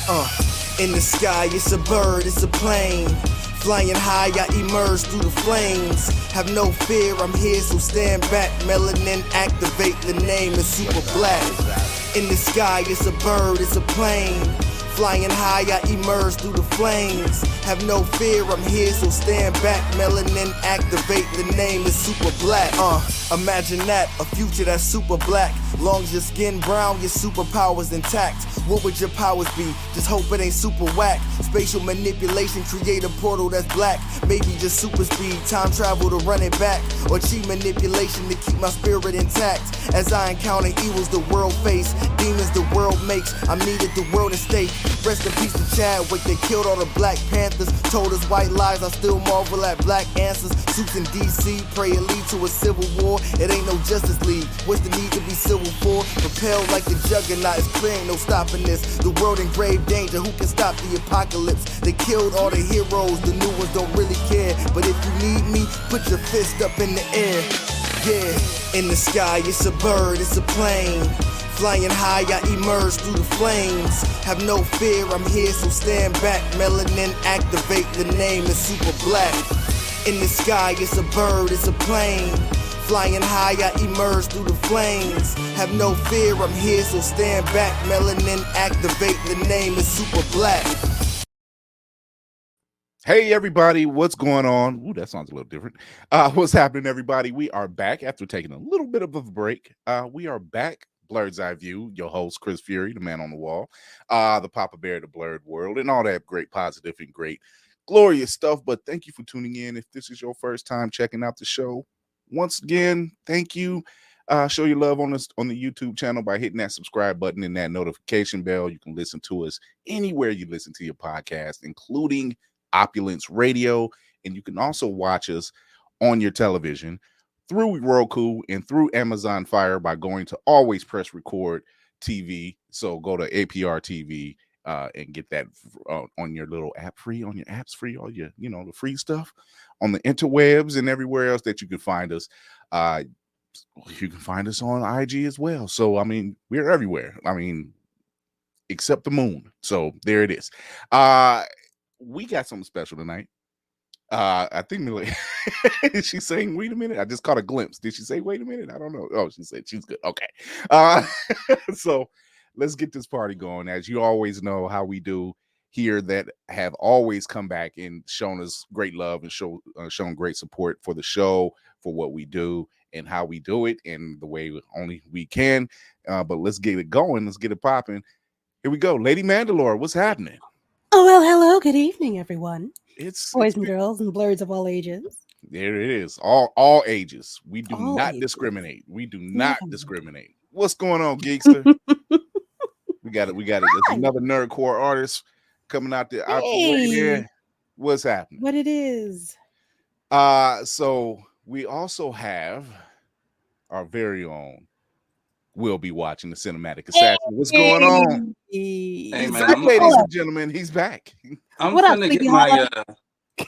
In the sky, it's a bird, it's a plane. Flying high, I emerge through the flames. Have no fear, I'm here, so stand back. Melanin activate, the name is super black. In the sky, it's a bird, it's a plane. Flying high, I emerge through the flames. Have no fear, I'm here, so stand back. Melanin activate, the name is super black. Imagine that, a future that's super black. Long as your skin brown, your superpowers intact. What would your powers be? Just hope it ain't super whack. Spatial manipulation, create a portal that's black. Maybe just super speed, time travel to run it back. Or cheat manipulation to keep my spirit intact. As I encounter evils the world face, demons the world makes, I'm needed the world at stake. Rest in peace to Chadwick, they killed all the Black Panthers. Told us white lies, I still marvel at black answers. Suits in DC, pray it lead to a civil war. It ain't no Justice League, what's the need to be civil for? Propelled like the juggernaut, it's clear ain't no stopping this. The world in grave danger, who can stop the apocalypse? They killed all the heroes, the new ones don't really care. But if you need me, put your fist up in the air. Yeah, in the sky, it's a bird, it's a plane. Flying high, I emerge through the flames. Have no fear, I'm here, so stand back. Melanin activate, the name is super black. In the sky, it's a bird, it's a plane. Flying high, I emerge through the flames. Have no fear, I'm here, so stand back. Melanin activate, the name is super black. Hey everybody, what's going on? Ooh, that sounds a little different. What's happening, everybody? We are back after taking a little bit of a break. We are back. Blurred's Eye View, your host, Chris Fury, the man on the wall, the Papa Bear of the Blurred World, and all that great positive and great glorious stuff. But thank you for tuning in. If this is your first time checking out the show, once again, thank you. Show your love on us on the YouTube channel by hitting that subscribe button and that notification bell. You can listen to us anywhere you listen to your podcast, including Opulence Radio, and you can also watch us on your television through Roku and through Amazon Fire by going to Always Press Record TV. So go to APR TV and get that on your little app free, on your apps free, all your, the free stuff on the interwebs and everywhere else that you can find us. You can find us on IG as well. So, I mean, we're everywhere. I mean, except the moon. So there it is. We got something special tonight. I think she's saying, wait a minute. I just caught a glimpse. Did she say, wait a minute? I don't know. Oh, she said she's good. Okay. So let's get this party going. As you always know how we do here, that have always come back and shown us great love and shown great support for the show, for what we do and how we do it in the way only we can. But let's get it going. Let's get it popping. Here we go. Lady Mandalore, what's happening? Oh, well, hello. Good evening, everyone. It's boys and girls and blurs of all ages. There it is. All ages. We do All not ages. discriminate. We do not discriminate. What's going on, Geekster? we got it. There's another nerdcore artist coming out there. Hey. What's happening? What it is. So we also have our very own will be watching the cinematic assassin. What's going on? He's back, ladies and gentlemen. He's back. I'm gonna get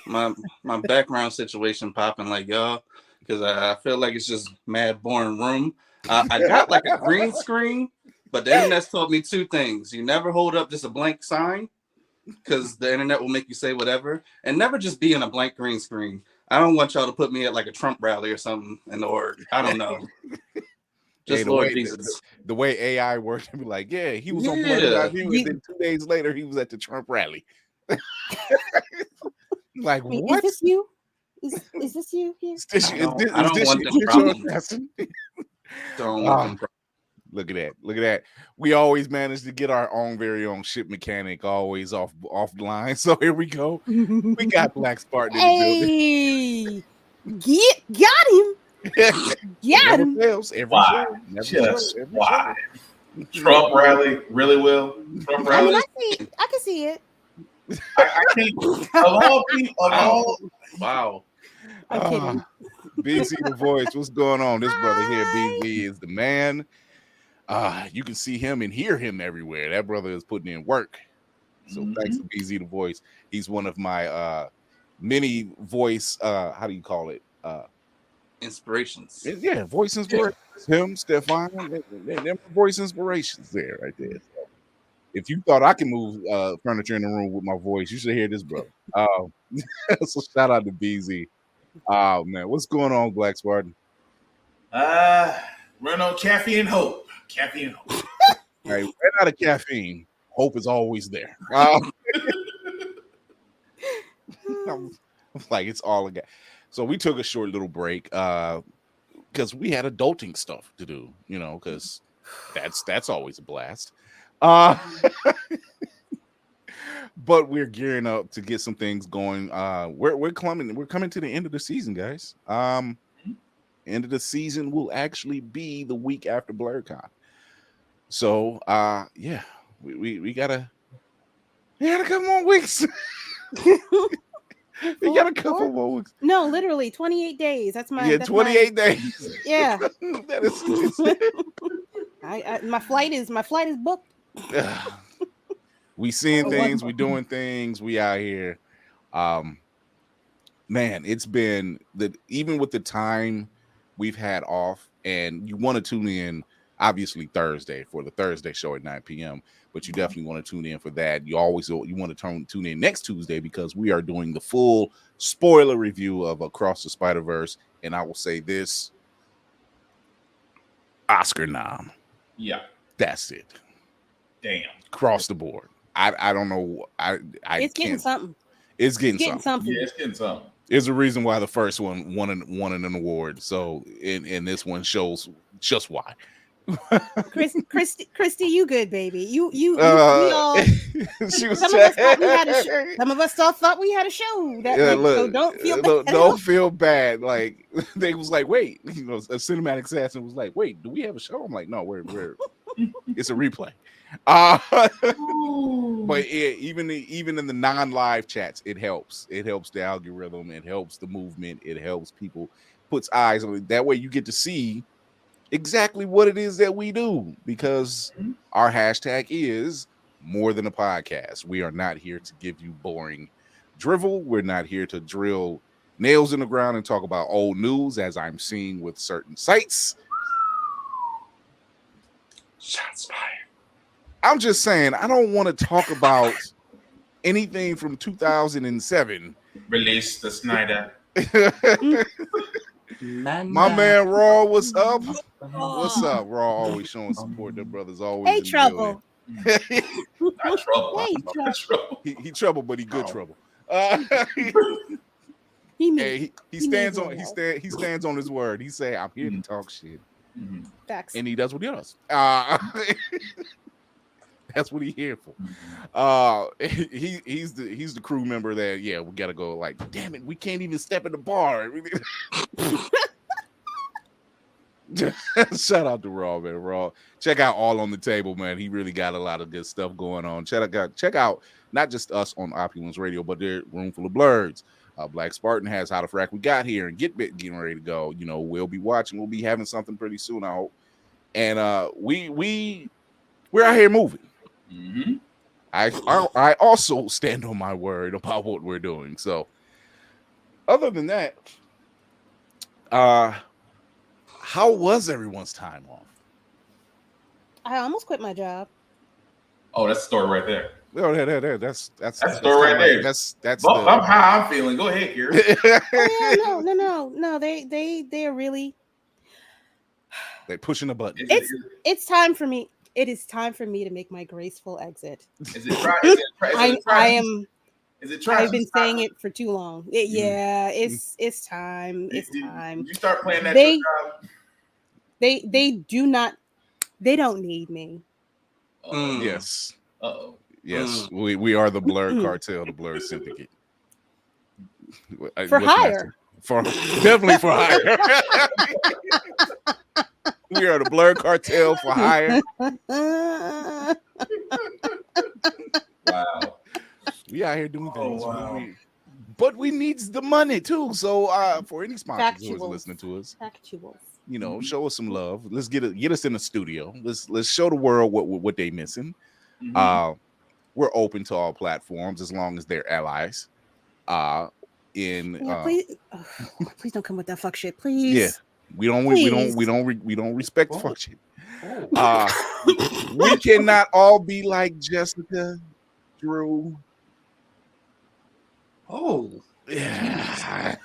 my background situation popping like y'all, because I feel like it's just mad boring room. I got like a green screen, but the internet's taught me two things: you never hold up just a blank sign, because the internet will make you say whatever, and never just be in a blank green screen. I don't want y'all to put me at like a Trump rally or something, or I don't know. Just Lord Jesus. The way AI works, be like, yeah, he was on Blurred's Eye View, and then 2 days later, he was at the Trump rally. Like, wait, what? Is this you? Is this you here? I don't want them problems. Don't want them. Look at that. We always manage to get our own very own ship mechanic always off the line. So here we go. We got Black Spartan in the building. Got him. Yeah, fails every show. Why? Trump rally really will. Trump rally. I can see it. I can't. Wow. I'm kidding. BZ the voice. What's going on? This brother here, BZ, is the man. You can see him and hear him everywhere. That brother is putting in work. So thanks to BZ the voice. He's one of my many voice. How do you call it? Inspirations. Yeah, voice inspirations. Him, Stefan, them voice inspirations there, right there. So, If you thought I can move furniture in the room with my voice, you should hear this, brother. So shout out to BZ. Oh man, what's going on, Black Spartan? Run on caffeine and hope. Caffeine and hope. Hey, ran out of caffeine. Hope is always there. I'm like, it's all again. So we took a short little break because we had adulting stuff to do, you know, because that's always a blast. But we're gearing up to get some things going. We're coming to the end of the season, guys. End of the season will actually be the week after BlurCon. So yeah, we got a couple more weeks. We got a couple more weeks. No, literally 28 days. That's my 28 days. Yeah. That is my flight is booked. We seeing things, we doing things, we out here. Man, it's been even with the time we've had off, and you want to tune in obviously Thursday for the Thursday show at 9 p.m. But you definitely want to tune in for that. You want to tune in next Tuesday because we are doing the full spoiler review of Across the Spider-Verse. And I will say this: Oscar nom. Yeah, that's it. Damn, across the board. I don't know. It's getting something. It's getting something. Yeah, it's getting something. There's a reason why the first one won an award. So in this one shows just why. Christy, you good, baby? We all. Some of us thought we had a show. Some of us thought we had a show. So don't feel bad. Don't feel bad. Like they was like, wait, a cinematic assassin was like, wait, do we have a show? I'm like, no, we're it's a replay. But even in the non-live chats, it helps. It helps the algorithm. It helps the movement. It helps people puts eyes on it. That way, you get to see exactly what it is that we do, because our hashtag is more than a podcast. We are not here to give you boring drivel. We're not here to drill nails in the ground and talk about old news, as I'm seeing with certain sites. Shots fired. I'm just saying, I don't want to talk about anything from 2007. Release the Snyder. My man Raw, what's up? What's up, Raw? Always showing support. Their brothers always. Hey, trouble. Not trouble. Hey, trouble. He trouble, but he good trouble. He stands on his word. He say, "I'm here to talk shit," and he does what he does. That's what he's here for. He's the crew member that, yeah, we gotta go. Like, damn it, we can't even step in the bar. Shout out to Raw, man. Raw, check out All on the Table, man. He really got a lot of good stuff going on. Check out not just us on Opulence Radio, but their Room Full of Blurs. Black Spartan has How to Frack We Got Here and Get Bit getting ready to go. You know, we'll be watching. We'll be having something pretty soon, I hope. And we're out here moving. Mm-hmm. I also stand on my word about what we're doing. So, other than that, how was everyone's time off? I almost quit my job. Oh, that's the story right there. Oh, that's the story right there. That's I'm how I'm feeling. Go ahead, Kira. No. They're really. They're pushing a button. It's time for me. It is time for me to make my graceful exit. Is it try? I am. Is it try? I've been saying it for too long. Yeah, it's time. It's time. Did you start playing that? They do not. They don't need me. Yes. Uh-oh. Yes, we are the Blur Cartel, the Blur Syndicate. For hire. Definitely for hire. We are the Blur Cartel for hire. Wow. We out here doing things. Wow. But we needs the money too. So for any sponsors who is listening to us, you know, show us some love. Let's get us in the studio. Let's show the world what they missing. Mm-hmm. We're open to all platforms as long as they're allies. Please don't come with that fuck shit, please. Yeah, we don't respect fuck shit. We cannot all be like Jessica, Drew. Oh, Yeah.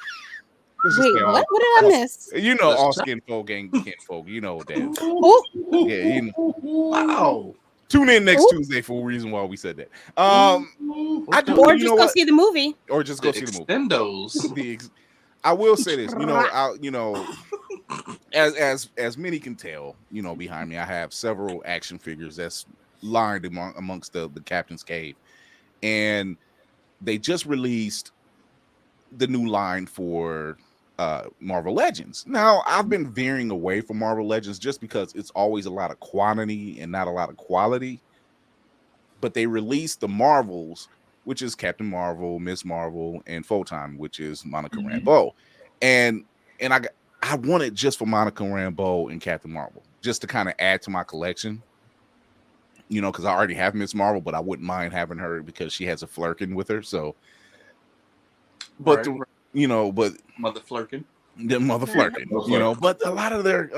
Wait, what? What did I miss? You know, all skin folk ain't kin folk. You know that. Oh, Yeah, you know. wow. Tune in next Tuesday for a reason why we said that. I do, or you just know go what? see the movie. Or just go see the movie. Extendos. I will say this, as many can tell, behind me, I have several action figures that's lined amongst the Captain's Cave, and they just released the new line for Marvel Legends. Now, I've been veering away from Marvel Legends just because it's always a lot of quantity and not a lot of quality. But they released the Marvels, which is Captain Marvel, Miss Marvel, and Photon, which is Monica Rambeau. And I want it just for Monica Rambeau and Captain Marvel, just to kind of add to my collection. Because I already have Miss Marvel, but I wouldn't mind having her because she has a flirkin with her. So, but but mother flirkin, the mother flirkin, But a lot of their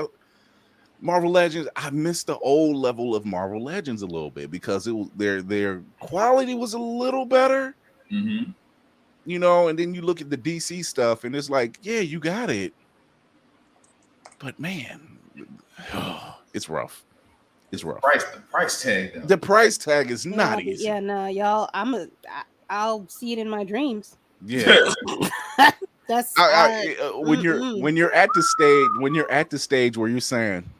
Marvel Legends, I missed the old level of Marvel Legends a little bit because it was their quality was a little better. And then you look at the DC stuff, and it's like, yeah, you got it, but man, it's rough. It's rough. The price tag, though. The price tag is not easy. Yeah, no, y'all. I'll see it in my dreams. Yeah. That's when you're at the stage where you're saying,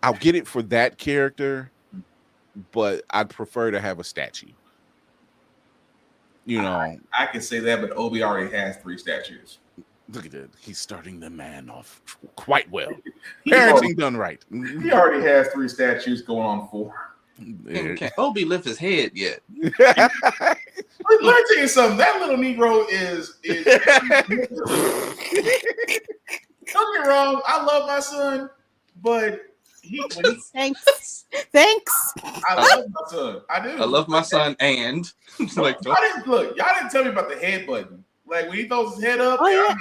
I'll get it for that character, but I'd prefer to have a statue. I can say that, but Obi already has 3 statues. Look at that. He's starting the man off quite well. Parenting done right. He already has 3 statues going on 4. Can't Obi lift his head yet? Let me tell you something. That little Negro is don't get me wrong. I love my son, but thanks. I love my son. I do. I love my son, and y'all didn't tell me about the head button. Like when he throws his head up,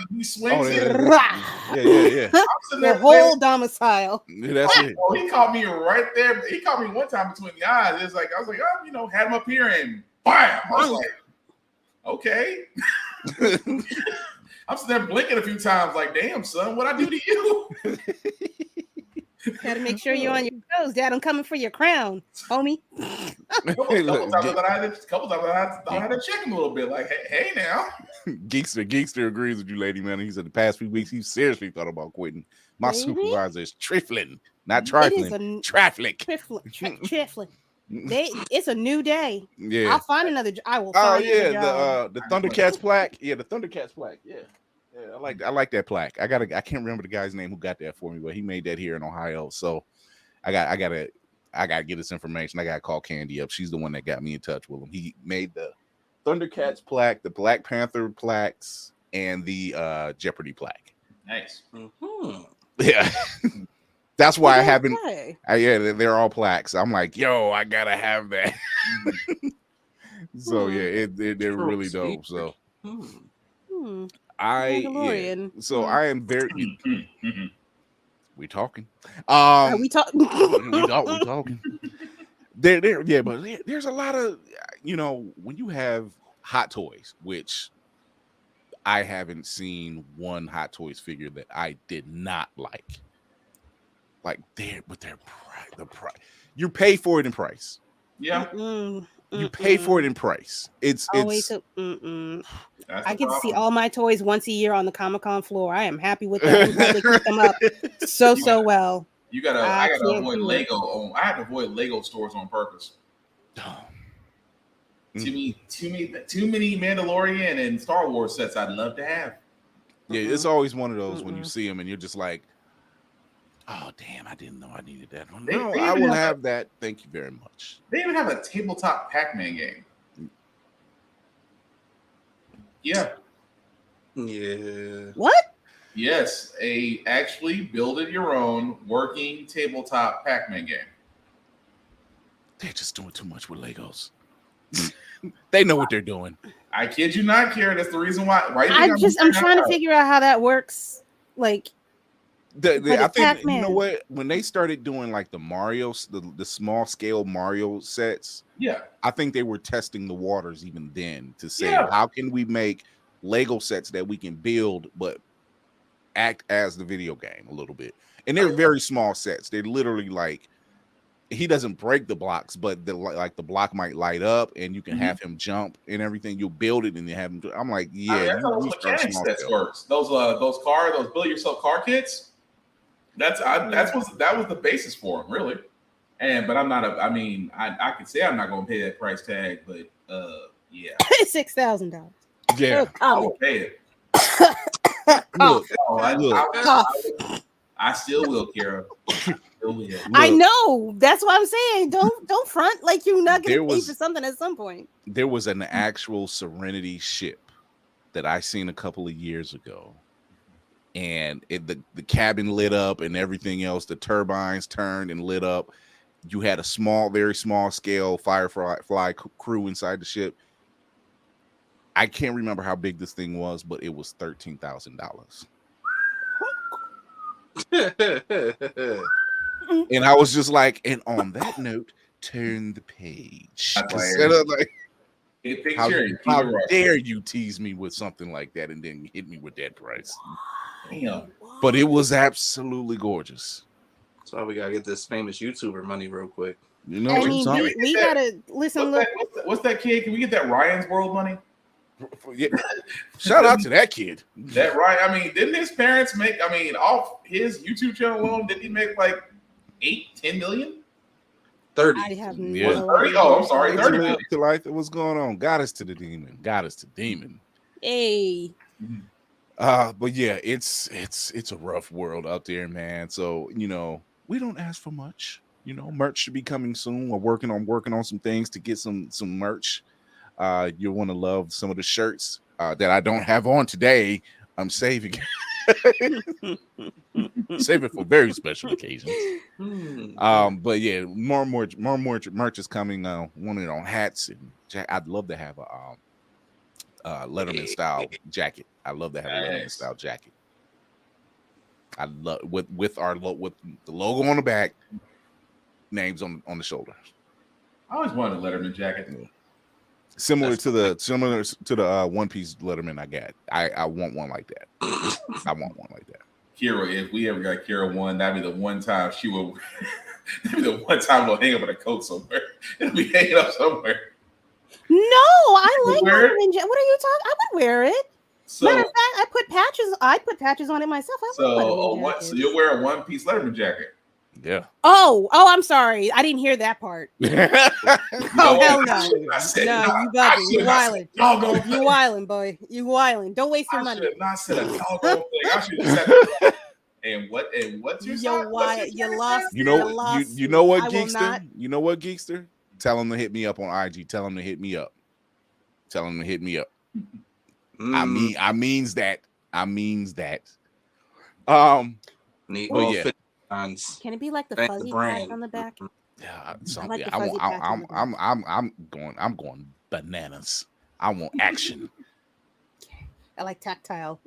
he swings it. Yeah. The whole domicile. Yeah, that's it. Oh, he caught me right there. He caught me one time between the eyes. It's like I was like, had him up here and bam. I was like, okay. I'm sitting there blinking a few times, like, damn, son, what I do to you? Gotta make sure you're on your toes, Dad. I'm coming for your crown, homie. Couple times I had to check him a little bit, like, hey now. Geekster agrees with you, lady man. He said the past few weeks he seriously thought about quitting. My supervisor is trifling, not trifling. Trifling. Trifling. It's a new day. Yeah, I'll find another. I will. Find the Thundercats plaque. Yeah, the Thundercats plaque. Yeah, I like that plaque. I can't remember the guy's name who got that for me, but he made that here in Ohio. So I gotta get this information. I gotta call Candy up. She's the one that got me in touch with him. He made the Thundercats plaque, the Black Panther plaques, and the Jeopardy plaque. Nice. Mm-hmm. Yeah. That's why I haven't. They're all plaques. I'm like, yo, I gotta have that. So yeah, they're really dope. So I am very. We talking. We talking. we talking. There. Yeah, but there's a lot of when you have Hot Toys, which I haven't seen one Hot Toys figure that I did not like. Like the price, you pay for it in price. Yeah, you pay for it in price. It's I get to see all my toys once a year on the Comic-Con floor. I am happy with that. I'm glad they keep them up so well. I gotta avoid Lego. I had to avoid Lego stores on purpose. Too many Mandalorian and Star Wars sets I'd love to have. Yeah, it's always one of those when you see them and you're just like, oh, damn, I didn't know I needed that one. No, I will have that. Thank you very much. They even have a tabletop Pac-Man game. Yeah. Yeah. What? Yes, actually build it your own working tabletop Pac-Man game. They're just doing too much with Legos. They know what they're doing. I kid you not, Karen. That's the reason why. I'm trying to figure out how that works. Like, I think you know what, when they started doing like the Mario's, the small scale Mario sets, yeah, I think they were testing the waters even then to say how can we make Lego sets that we can build but act as the video game a little bit. And they're very small sets. They're literally like, he doesn't break the blocks, but the block might light up and you can have him jump and everything. You'll build it and you have him. I'm like, yeah, I mean, that's how those mechanic sets works. Those build yourself car kits. That was the basis for them, really. But I'm not I can say I'm not going to pay that price tag, but yeah, $6,000. Yeah, I will pay it. Look, I still will, Kara. I know. That's what I'm saying. Don't front like you're not going to pay for something at some point. There was an actual Serenity ship that I seen a couple of years ago, and the cabin lit up and everything else. The turbines turned and lit up. You had a very small scale Firefly crew inside the ship. I can't remember how big this thing was, but it was $13,000. And I was just like, and on that note, turn the page. How dare you tease me with something like that and then hit me with that price? Damn. But it was absolutely gorgeous. That's why we gotta get this famous YouTuber money real quick. You know, I mean, we gotta listen. What's that kid? Can we get that Ryan's World money? Yeah. Shout out to that kid. That Ryan. I mean, didn't his parents make? I mean, off his YouTube channel alone, didn't he make like 8-10 million? 30. I have no 30. Oh, I'm sorry, 30 million. To life. What's going on? Got us to the demon. Got us to demon. Hey. But yeah, it's a rough world out there, man. So we don't ask for much. Merch should be coming soon. We're working on some things to get some merch. You'll want to love some of the shirts that I don't have on today. I'm saving save it for very special occasions. But yeah, more merch is coming. Wanted on hats and I'd love to have a Letterman style jacket. I love to have a Letterman style jacket. I love with the logo on the back, names on the shoulder. I always wanted a Letterman jacket. Yeah. Similar to the One Piece Letterman I got. I want one like that. I want one like that. Kira, if we ever got Kira one, that'd be the one time she will. That'd be the one time we'll hang up in a coat somewhere. It'll be hanging up somewhere. No, I like Letterman jacket. What are you talking? I would wear it. So, matter of fact, I put patches on it myself. So you'll wear a One Piece Letterman jacket. Yeah. Oh, I'm sorry. I didn't hear that part. Oh, hell no. No, you bugging. You wildin'. You wildin', boy. You wildin'. Don't waste your money. I should not said a doggone thing. I should have said And what's your You lost. You know what, Geekster? You know what, Geekster? Tell him to hit me up on IG. Tell him to hit me up. Tell him to hit me up. I means that. Well, yeah. Can it be like the fuzzy patch on the back? Yeah, like I'm going bananas. I want action. I like tactile.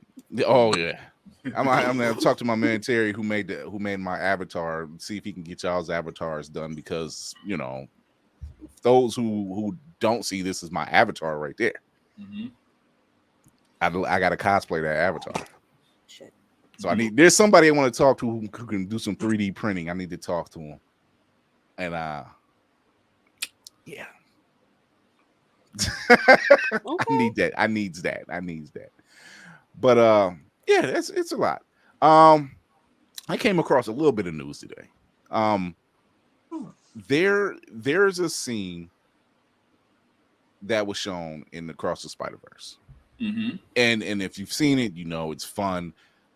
Oh yeah. I'm gonna talk to my man Terry who made my avatar, see if he can get y'all's avatars done, because those who don't see, this is my avatar right there. Mm-hmm. I gotta cosplay that avatar. Shit. So there's somebody I want to talk to who can do some 3D printing. I need to talk to him. And yeah. Okay. I needs that. But yeah, it's a lot. I came across a little bit of news today. There's a scene that was shown in Across the Spider-Verse. Mm-hmm. And if you've seen it, it's fun.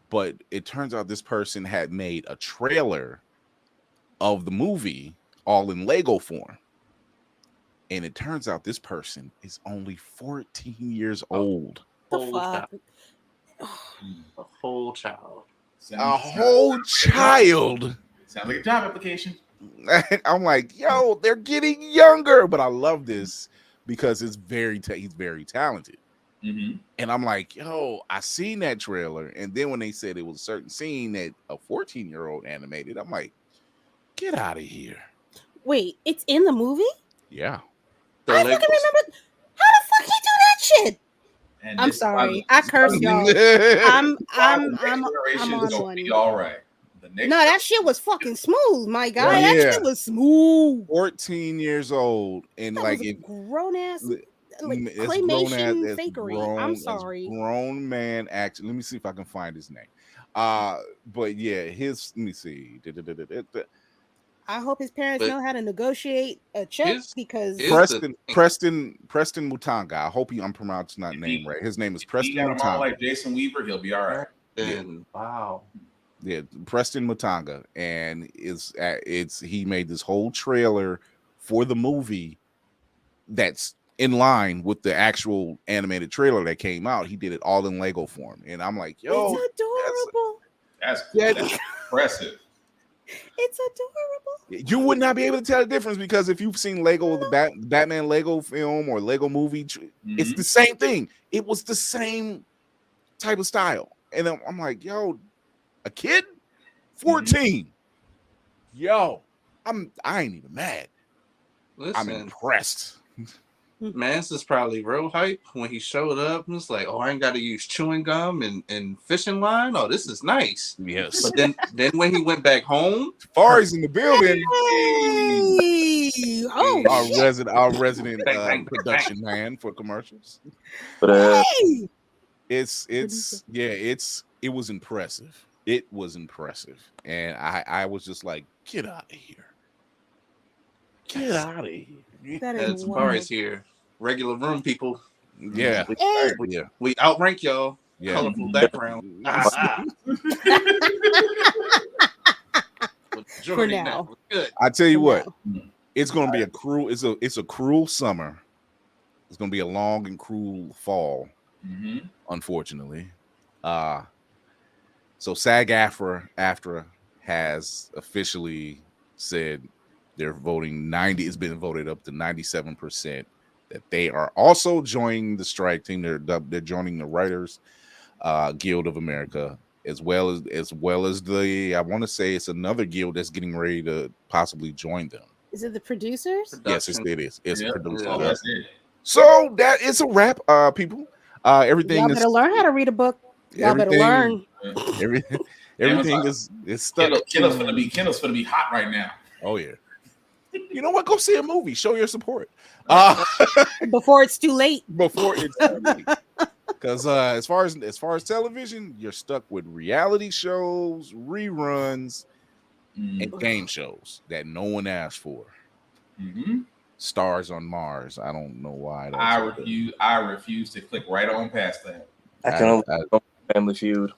But it turns out this person had made a trailer of the movie all in Lego form. And it turns out this person is only 14 years old. The fuck? A whole child. A whole child. Sounds like a job application. I'm like, yo, they're getting younger. But I love this because he's very talented. Mm-hmm. And I'm like, yo, I seen that trailer. And then when they said it was a certain scene that a 14-year-old animated, I'm like, get out of here. Wait, it's in the movie? Yeah. The I Legos. fucking remember. How the fuck he do that shit? And I'm this is why sorry. the- I curse y'all. I'm the next generation on is gonna one. be all right. The next No, that shit was fucking smooth, my guy. Well, That yeah. shit was smooth. 14 years old. And That like was a it grown ass like it's grown claymation as fakery. I'm sorry. grown man action. Let me see if I can find his name. But yeah, let me see. I hope his parents But know how to negotiate a check because Preston Mutanga. I hope I'm pronouncing that name right. His name is Preston He got him all Mutanga. like Jason Weaver. He'll be all right. Wow. Yeah, Preston Mutanga, and he made this whole trailer for the movie that's in line with the actual animated trailer that came out. He did it all in Lego form, and I'm like, yo, it's adorable. That's impressive. It's adorable. You would not be able to tell the difference because if you've seen Lego, the Batman Lego film or Lego movie, it's the same thing. It was the same type of style, and I'm like, yo, a kid, 14, yo, I ain't even mad. Listen, I'm impressed. Mance is probably real hype when he showed up. And it's like, oh, I ain't got to use chewing gum and fishing line. Oh, this is nice. Yes. But then when he went back home, Fari's in the building. Hey! Oh, our resident production man for commercials. But hey! It was impressive. It was impressive, and I was just like, get out of here. Get out of here. That as is far as here, regular room people. Yeah. We outrank y'all. Yeah. Colorful background. For now. Good. I tell you what, it's gonna be it's a cruel summer. It's gonna be a long and cruel fall, unfortunately. So SAG-AFTRA has officially said they're voting 90. It's been voted up to 97% that they are also joining the strike team. They're joining the Writers Guild of America, as well as the, I want to say it's another guild that's getting ready to possibly join them. Is it the producers? Yes, it is. It's producers. Oh, that's it. So that is a wrap, people. Everything Y'all better learn how to read a book. Y'all better learn. Everything is stuck. Kindle's gonna be hot right now. Oh yeah. You know what? Go see a movie. Show your support. Before it's too late. Because as far as television, you're stuck with reality shows, reruns, and game shows that no one asked for. Stars on Mars. I don't know why. I refuse to click right on past that. I can only Family Feud.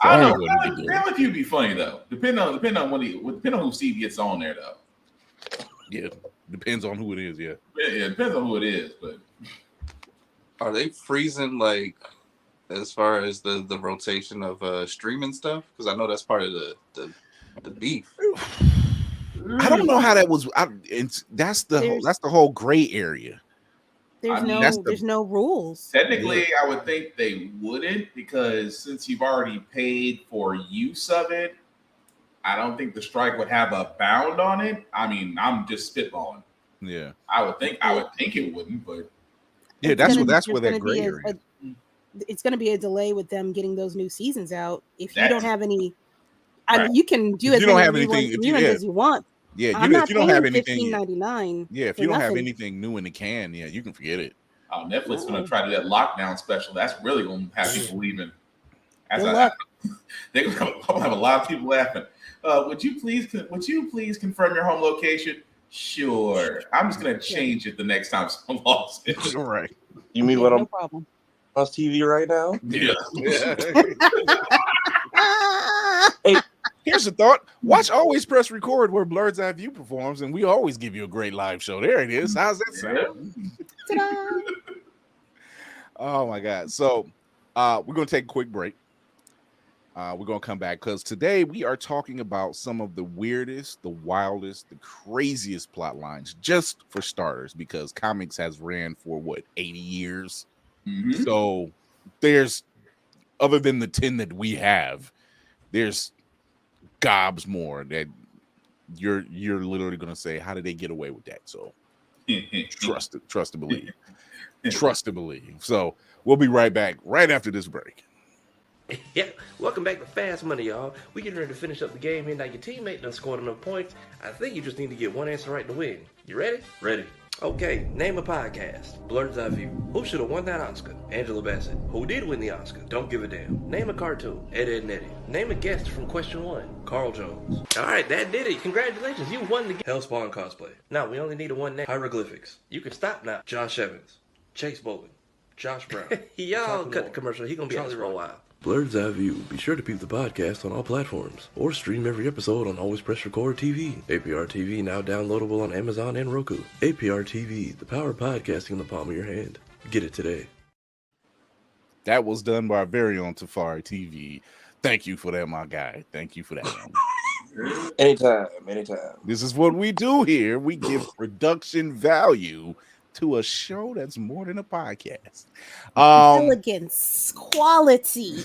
I don't know. Family Feud be funny though. Depending on who Steve gets on there though. Yeah, depends on who it is. Yeah, it depends on who it is. But are they freezing like as far as the rotation of streaming stuff? Because I know that's part of the beef. I don't know how that was. That's the whole gray area. There's no rules. Technically, I would think they wouldn't, because since you've already paid for use of it, I don't think the strike would have a bound on it. I mean, I'm just spitballing. Yeah, I would think it wouldn't, but yeah, that's where that gray area. It's going to be a delay with them getting those new seasons out. If you don't have any, right. You can do as many reruns as you want. Yeah, if you don't have anything, $15.99. Yeah, if you don't have anything new in the can, yeah, you can forget it. Oh, Netflix is going to try to do that lockdown special. That's really going to have people leaving. Good They're going to have a lot of people laughing. Would you please confirm your home location? Sure. I'm just going to change it the next time someone lost it. All right. You mean what no I'm problem. on TV right now? Yeah. Hey, here's a thought. Watch Always Press Record where Blurred's Eye View performs, and we always give you a great live show. There it is. How's that sound? Ta-da! Oh my God. So we're gonna take a quick break. We're gonna come back because today we are talking about some of the weirdest, the wildest, the craziest plot lines, just for starters, because comics has ran for what 80 years. Mhm. So there's, other than the 10 that we have, there's gobs more that you're literally gonna say, how did they get away with that? So trust to believe. Trust to believe. So we'll be right back right after this break. Yeah, welcome back to Fast Money, y'all. We getting ready to finish up the game here. Now your teammate done scored enough points. I think you just need to get one answer right to win. You ready? Ready. Okay, name a podcast. Blurred's Eye View. Who should have won that Oscar? Angela Bassett. Who did win the Oscar? Don't give a damn. Name a cartoon. Ed, Edd n Eddy. Name a guest from question 1. Carl Jones. Alright, that did it. Congratulations, you won the game. Hellspawn cosplay. Now, we only need a one name. Hieroglyphics. You can stop now. Josh Evans. Chase Bowling. Josh Brown. Y'all cut the commercial. He gonna be out for a while. Blurred's Eye View. Be sure to peep the podcast on all platforms, or stream every episode on Always Press Record TV. APR TV now downloadable on Amazon and Roku. APR TV, the power of podcasting in the palm of your hand. Get it today. That was done by our very own Tafari TV. Thank you for that, my guy. Thank you for that. Anytime. This is what we do here. We give production value to a show that's more than a podcast. Elegance, quality.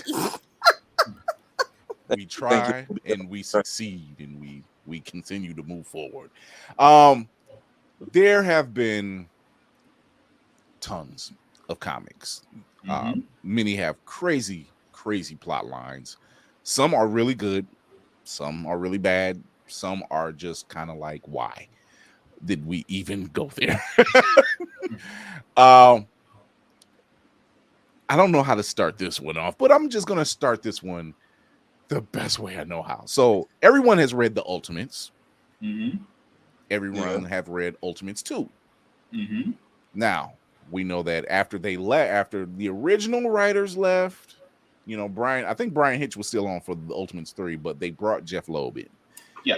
We try and we succeed, and we continue to move forward. There have been tons of comics. Many have crazy plot lines. Some are really good, some are really bad, some are just kind of like, why did we even go there? I don't know how to start this one off, but I'm just gonna start this one the best way I know how. So everyone has read the Ultimates. Everyone have read Ultimates 2. Now we know that after the original writers left, you know, I think Brian Hitch was still on for the Ultimates 3, but they brought Jeff Loeb in. Yeah.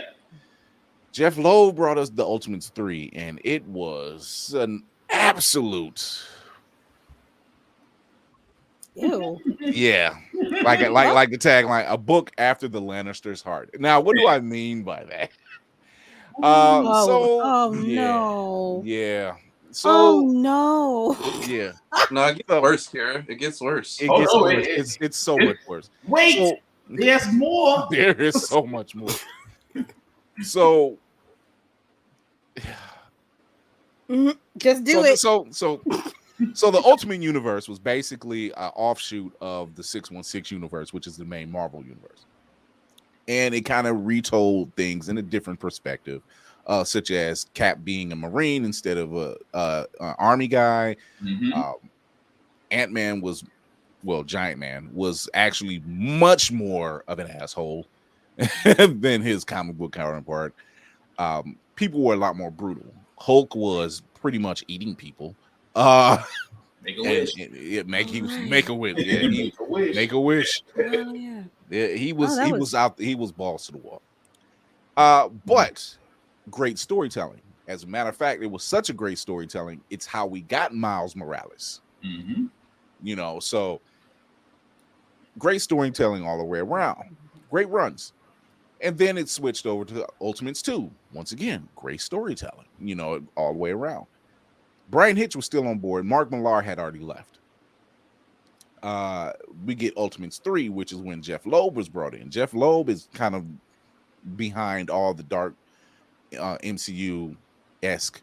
Jeff Loeb brought us the Ultimates 3, and it was an absolute. Ew. Yeah. Like the tagline, a book after the Lannister's heart. Now, what do I mean by that? No. Yeah. So no. Yeah. No, it gets worse here. It gets worse. It gets worse. It's so much worse. Wait, there's more. There is so much more. So just do it. So the Ultimate Universe was basically an offshoot of the 616 universe, which is the main Marvel universe. And it kind of retold things in a different perspective, such as Cap being a Marine instead of an army guy. Ant-Man Giant Man was actually much more of an asshole than his comic book counterpart. People were a lot more brutal. Hulk was pretty much eating people. Make a wish. Make a wish. Yeah, make a wish. Oh, yeah. Yeah, he was balls to the wall. But great storytelling. As a matter of fact, it was such a great storytelling. It's how we got Miles Morales. You know, so great storytelling all the way around. Great runs. And then it switched over to Ultimates 2. Once again, great storytelling, you know, all the way around. Brian Hitch was still on board. Mark Millar had already left. We get Ultimates 3, which is when Jeff Loeb was brought in. Jeff Loeb is kind of behind all the dark MCU-esque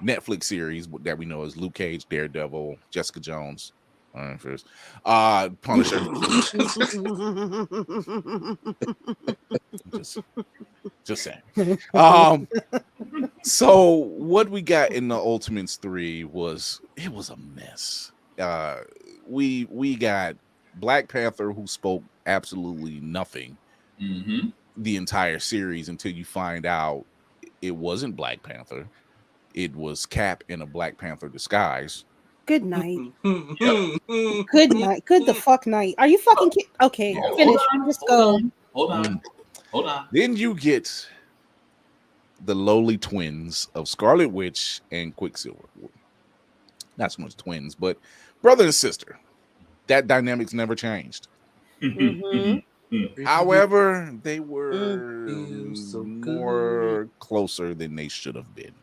Netflix series that we know as Luke Cage, Daredevil, Jessica Jones, Punisher. just saying. So what we got in the Ultimates 3 was a mess. We got Black Panther, who spoke absolutely nothing the entire series until you find out it wasn't Black Panther. It was Cap in a Black Panther disguise. Good night. Good night. Good the fuck night. Are you fucking kidding? Okay, finish. Just go. Hold on. Then you get the lowly twins of Scarlet Witch and Quicksilver. Not so much twins, but brother and sister. That dynamic's never changed. However, they were Feels so more closer than they should have been.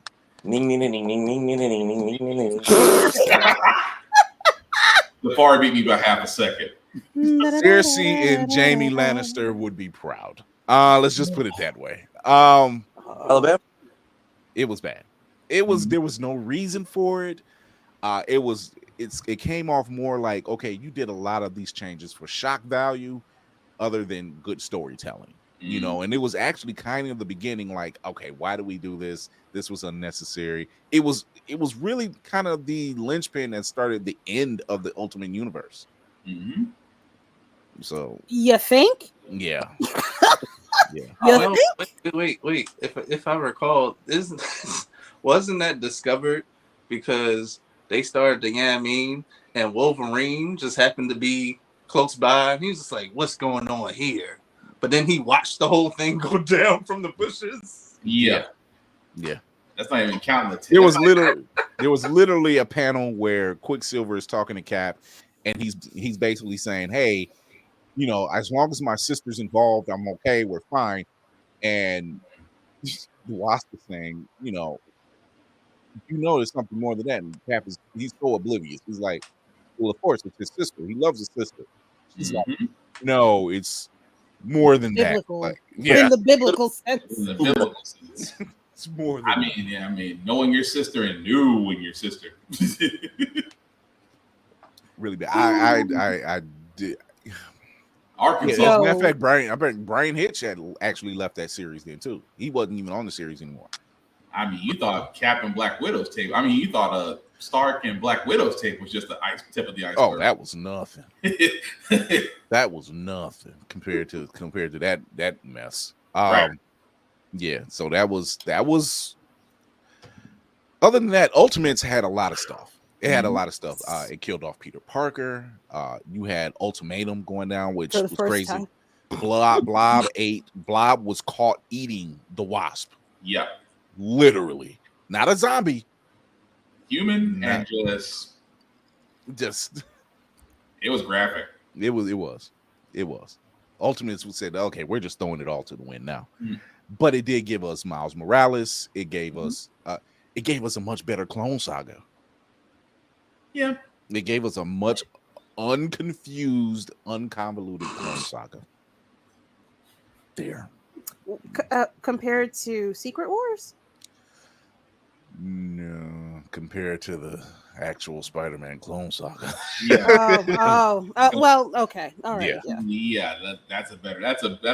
Jafari beat me by half a second. Cersei and Jaime Lannister would be proud. Let's just put it that way. Alabama. It was bad. There was no reason for it. It came off more like, okay, you did a lot of these changes for shock value other than good storytelling, you know, and it was actually kind of the beginning, like, okay, why do we do this? This was unnecessary. It was really kind of the linchpin that started the end of the Ultimate Universe. So you think? yeah. Yeah. Oh, no, wait. If I recall, wasn't that discovered because they started the Yamin and Wolverine just happened to be close by, and he's just like, "What's going on here?" But then he watched the whole thing go down from the bushes. Yeah. That's not even counting the. There was literally a panel where Quicksilver is talking to Cap, and he's basically saying, "Hey, you know, as long as my sister's involved, I'm okay. We're fine." And the Wasp is saying, you know, there's something more than that. And Cap he's so oblivious. He's like, well, of course, it's his sister. He loves his sister. She's like, no, it's more than biblical. that. Like, In the biblical sense. In the biblical sense. It's more than I mean, knowing your sister and knowing your sister. Really bad. I did. Arkansas. As a matter of fact, Brian Hitch had actually left that series then too. He wasn't even on the series anymore. I mean, you thought Cap and Black Widow's tape. I mean, you thought Stark and Black Widow's tape was just the tip of the iceberg. Oh, that was nothing. That was nothing compared to that mess. Right. Yeah. So that was. Other than that, Ultimates had a lot of stuff. It had a lot of stuff. It killed off Peter Parker. You had Ultimatum going down, which was crazy. Time. Blob was caught eating the Wasp. Yeah. Literally. Not a zombie. Human and just it was graphic. It was. Ultimates said, okay, we're just throwing it all to the wind now. But it did give us Miles Morales. It gave us a much better Clone Saga. Yeah. It gave us a much unconfused, unconvoluted Clone Saga. There. Compared to Secret Wars? No, compared to the actual Spider-Man Clone Saga. Yeah. Well, okay. All right. Yeah. That's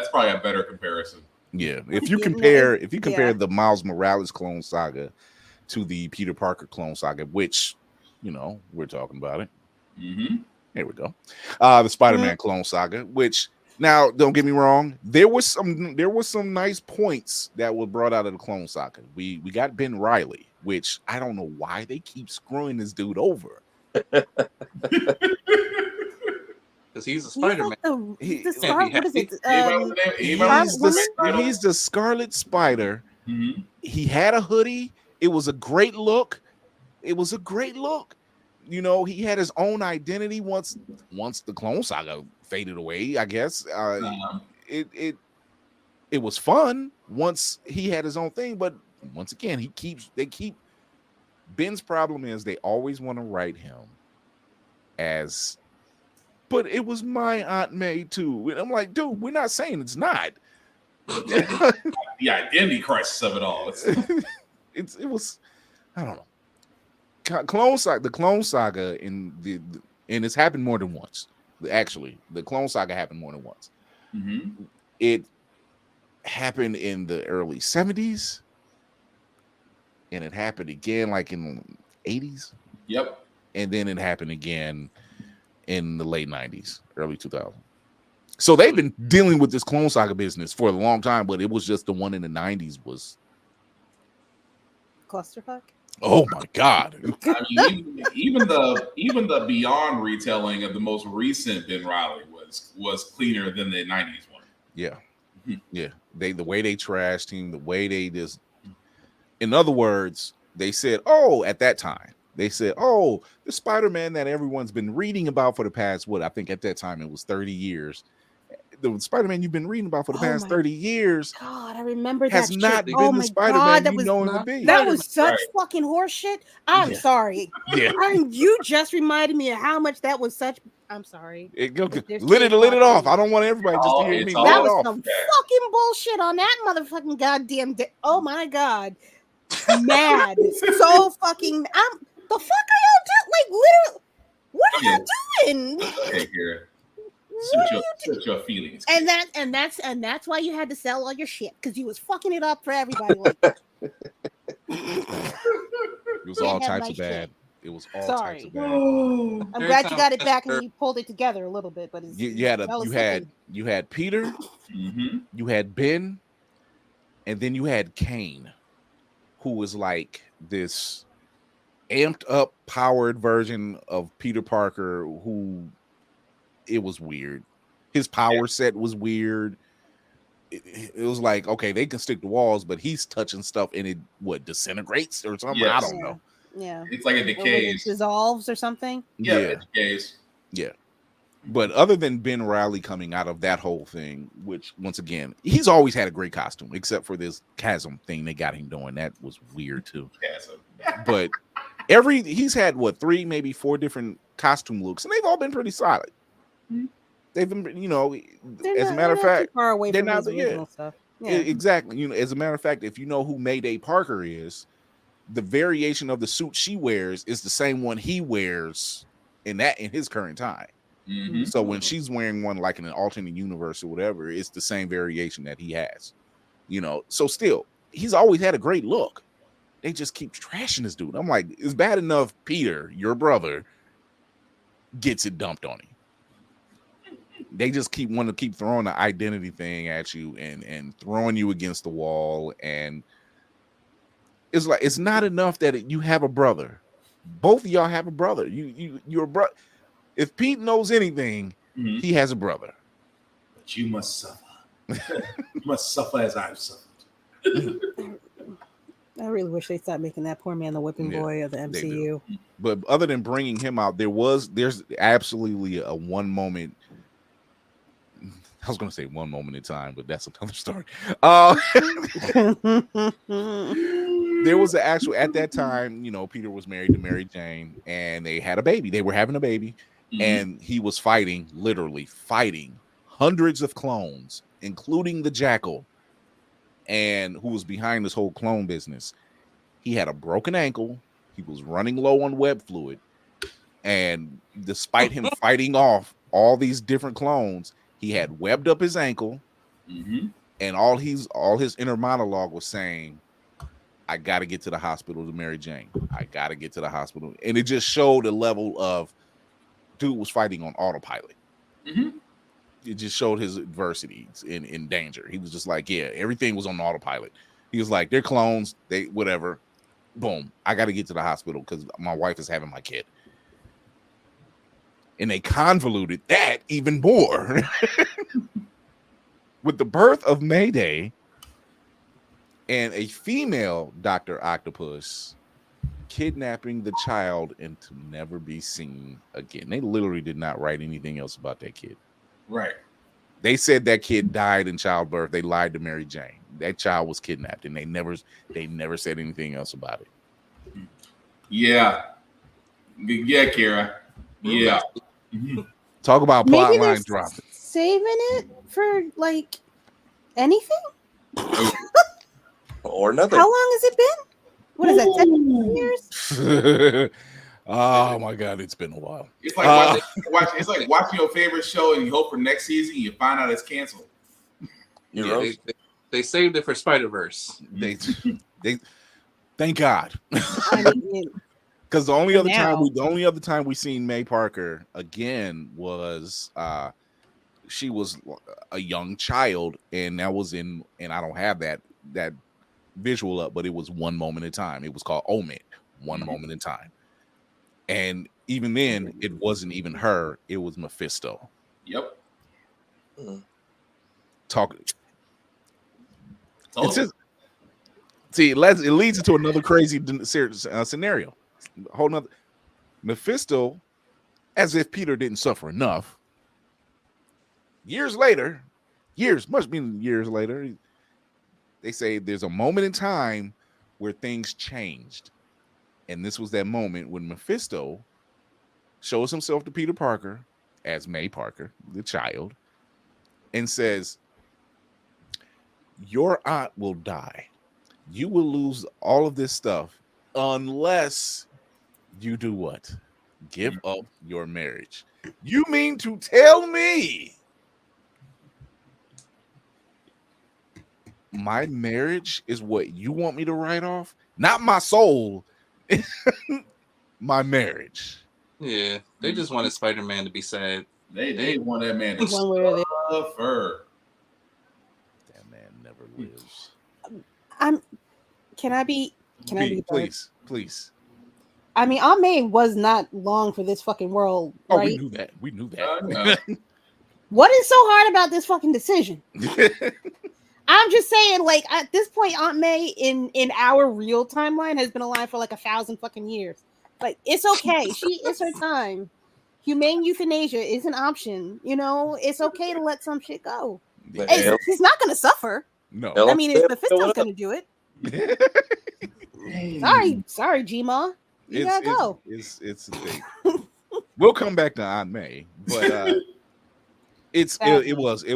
probably a better comparison. Yeah. If you compare the Miles Morales Clone Saga to the Peter Parker Clone Saga, which, you know, we're talking about it. Here we go. The Spider-Man Clone Saga, which, now don't get me wrong, there was some nice points that were brought out of the Clone Saga. We got Ben Reilly, which I don't know why they keep screwing this dude over. Because he's a Spider-Man. He's the Scarlet Spider. He had a hoodie. It was a great look. You know, he had his own identity once the Clone Saga faded away, I guess. It was fun once he had his own thing, but once again, Ben's problem is they always want to write him as, but it was my Aunt May too. And I'm like, dude, we're not saying it's not. The identity crisis of it all. It was, I don't know. The Clone Saga and it's happened more than once. Actually, the Clone Saga happened more than once. It happened in the early 70s, and it happened again like in the 80s. Yep. And then it happened again in the late 90s, early 2000s. So they've been dealing with this Clone Saga business for a long time, but it was just the one in the 90s was clusterfuck. Oh my God! I mean, even the Beyond retelling of the most recent Ben Reilly was cleaner than the '90s one. Yeah, yeah. The way they trashed him, the way they just, in other words, they said, "Oh, at that time, They said, "Oh, the Spider-Man that everyone's been reading about for the past I think at that time it was 30 years. The Spider-Man you've been reading about for the past 30 years God, I remember has that not shit. been Oh the my Spider-Man God, you know him to be." that was such Right. fucking horseshit. I'm sorry. Yeah. You just reminded me of how much that was such. I'm sorry. Lit it off. I don't want everybody just to hear me lit That it was off. some fucking bullshit on that motherfucking goddamn day. Oh my God. Mad. So fucking. The fuck are y'all doing? Like, literally, what are y'all doing? Okay, Kira. Suit your feelings. And that's why you had to sell all your shit, because you was fucking it up for everybody like that. It was all types of bad. It was all types of bad. I'm glad you got it back and you pulled it together a little bit, but You had Peter, you had Ben, and then you had Kane, who was like this amped up, powered version of Peter Parker, who it was weird. His power set was weird. It was like, okay, they can stick to walls, but he's touching stuff and it disintegrates or something. Yes. I don't know. Yeah, it's like it decays, dissolves or something. Yeah, it decays. Yeah. But other than Ben Reilly coming out of that whole thing, which once again, he's always had a great costume, except for this chasm thing they got him doing. That was weird too. Chasm. But he's had 3, maybe 4 different costume looks, and they've all been pretty solid. They've been, as a matter of fact, far away they're from not his original stuff. Yeah. Exactly. As a matter of fact, if you know who Mayday Parker is, the variation of the suit she wears is the same one he wears in his current time. So when she's wearing one like in an alternate universe or whatever, it's the same variation that he has. So still, he's always had a great look. They just keep trashing this dude. I'm like, it's bad enough Peter, your brother, gets it dumped on him. They just want to keep throwing the identity thing at you and throwing you against the wall. And it's like, it's not enough that you have a brother. Both of y'all have a brother. You're a brother. If Pete knows anything, he has a brother. But you must suffer. You must suffer as I've suffered. I really wish they stopped making that poor man the whipping boy of the MCU. But other than bringing him out, there's absolutely a one moment. I was going to say one moment in time, but that's another story. There was at that time, Peter was married to Mary Jane and they had a baby. They were having a baby and he was literally fighting hundreds of clones, including the Jackal, and who was behind this whole clone business. He had a broken ankle. He was running low on web fluid. And despite him fighting off all these different clones, he had webbed up his ankle, and all his inner monologue was saying, "I got to get to the hospital to Mary Jane. I got to get to the hospital." And it just showed a level of dude was fighting on autopilot. It just showed his adversities in danger. He was just like, yeah, everything was on autopilot. He was like, they're clones, they whatever. Boom, I got to get to the hospital because my wife is having my kid. And they convoluted that even more with the birth of Mayday and a female Dr. Octopus kidnapping the child and to never be seen again. They literally did not write anything else about that kid. Right. They said that kid died in childbirth. They lied to Mary Jane. That child was kidnapped, and they never said anything else about it. Yeah, Kira. Yeah. Talk about plot line dropping. Saving it for like anything or nothing. How long has it been? What is that? 10 years? Oh my God, it's been a while. It's like it's like watching your favorite show and you hope for next season you find out it's canceled. They saved it for Spider-Verse. They thank God. Because the only other time we seen May Parker again was she was a young child, and that was and I don't have that visual up, but it was One Moment in Time. It was called Omen, One Moment in Time. And even then, it wasn't even her, it was Mephisto. Yep. It leads into another crazy scenario. whole nother Mephisto, as if Peter didn't suffer enough. Years later, much mean years later, they say there's a moment in time where things changed. And this was that moment when Mephisto shows himself to Peter Parker as May Parker, the child, and says, your aunt will die. You will lose all of this stuff unless you do what? Give up your marriage. You mean to tell me my marriage is what you want me to write off? Not my soul, my marriage. Yeah, they just wanted Spider-Man to be sad. They want that man to One way or the suffer. That man never lives. Can I be Please. I mean, Aunt May was not long for this fucking world, right? Oh, we knew that. What is so hard about this fucking decision? I'm just saying, like, at this point, Aunt May in our real timeline has been alive for like 1,000 fucking years. Like, it's okay. It's her time. Humane euthanasia is an option. You know, it's okay to let some shit go. He's not going to suffer. No. I mean, if Mephisto's going to do it. Sorry, G-Ma. You gotta go. It's a thing. We'll come back to Aunt May, but it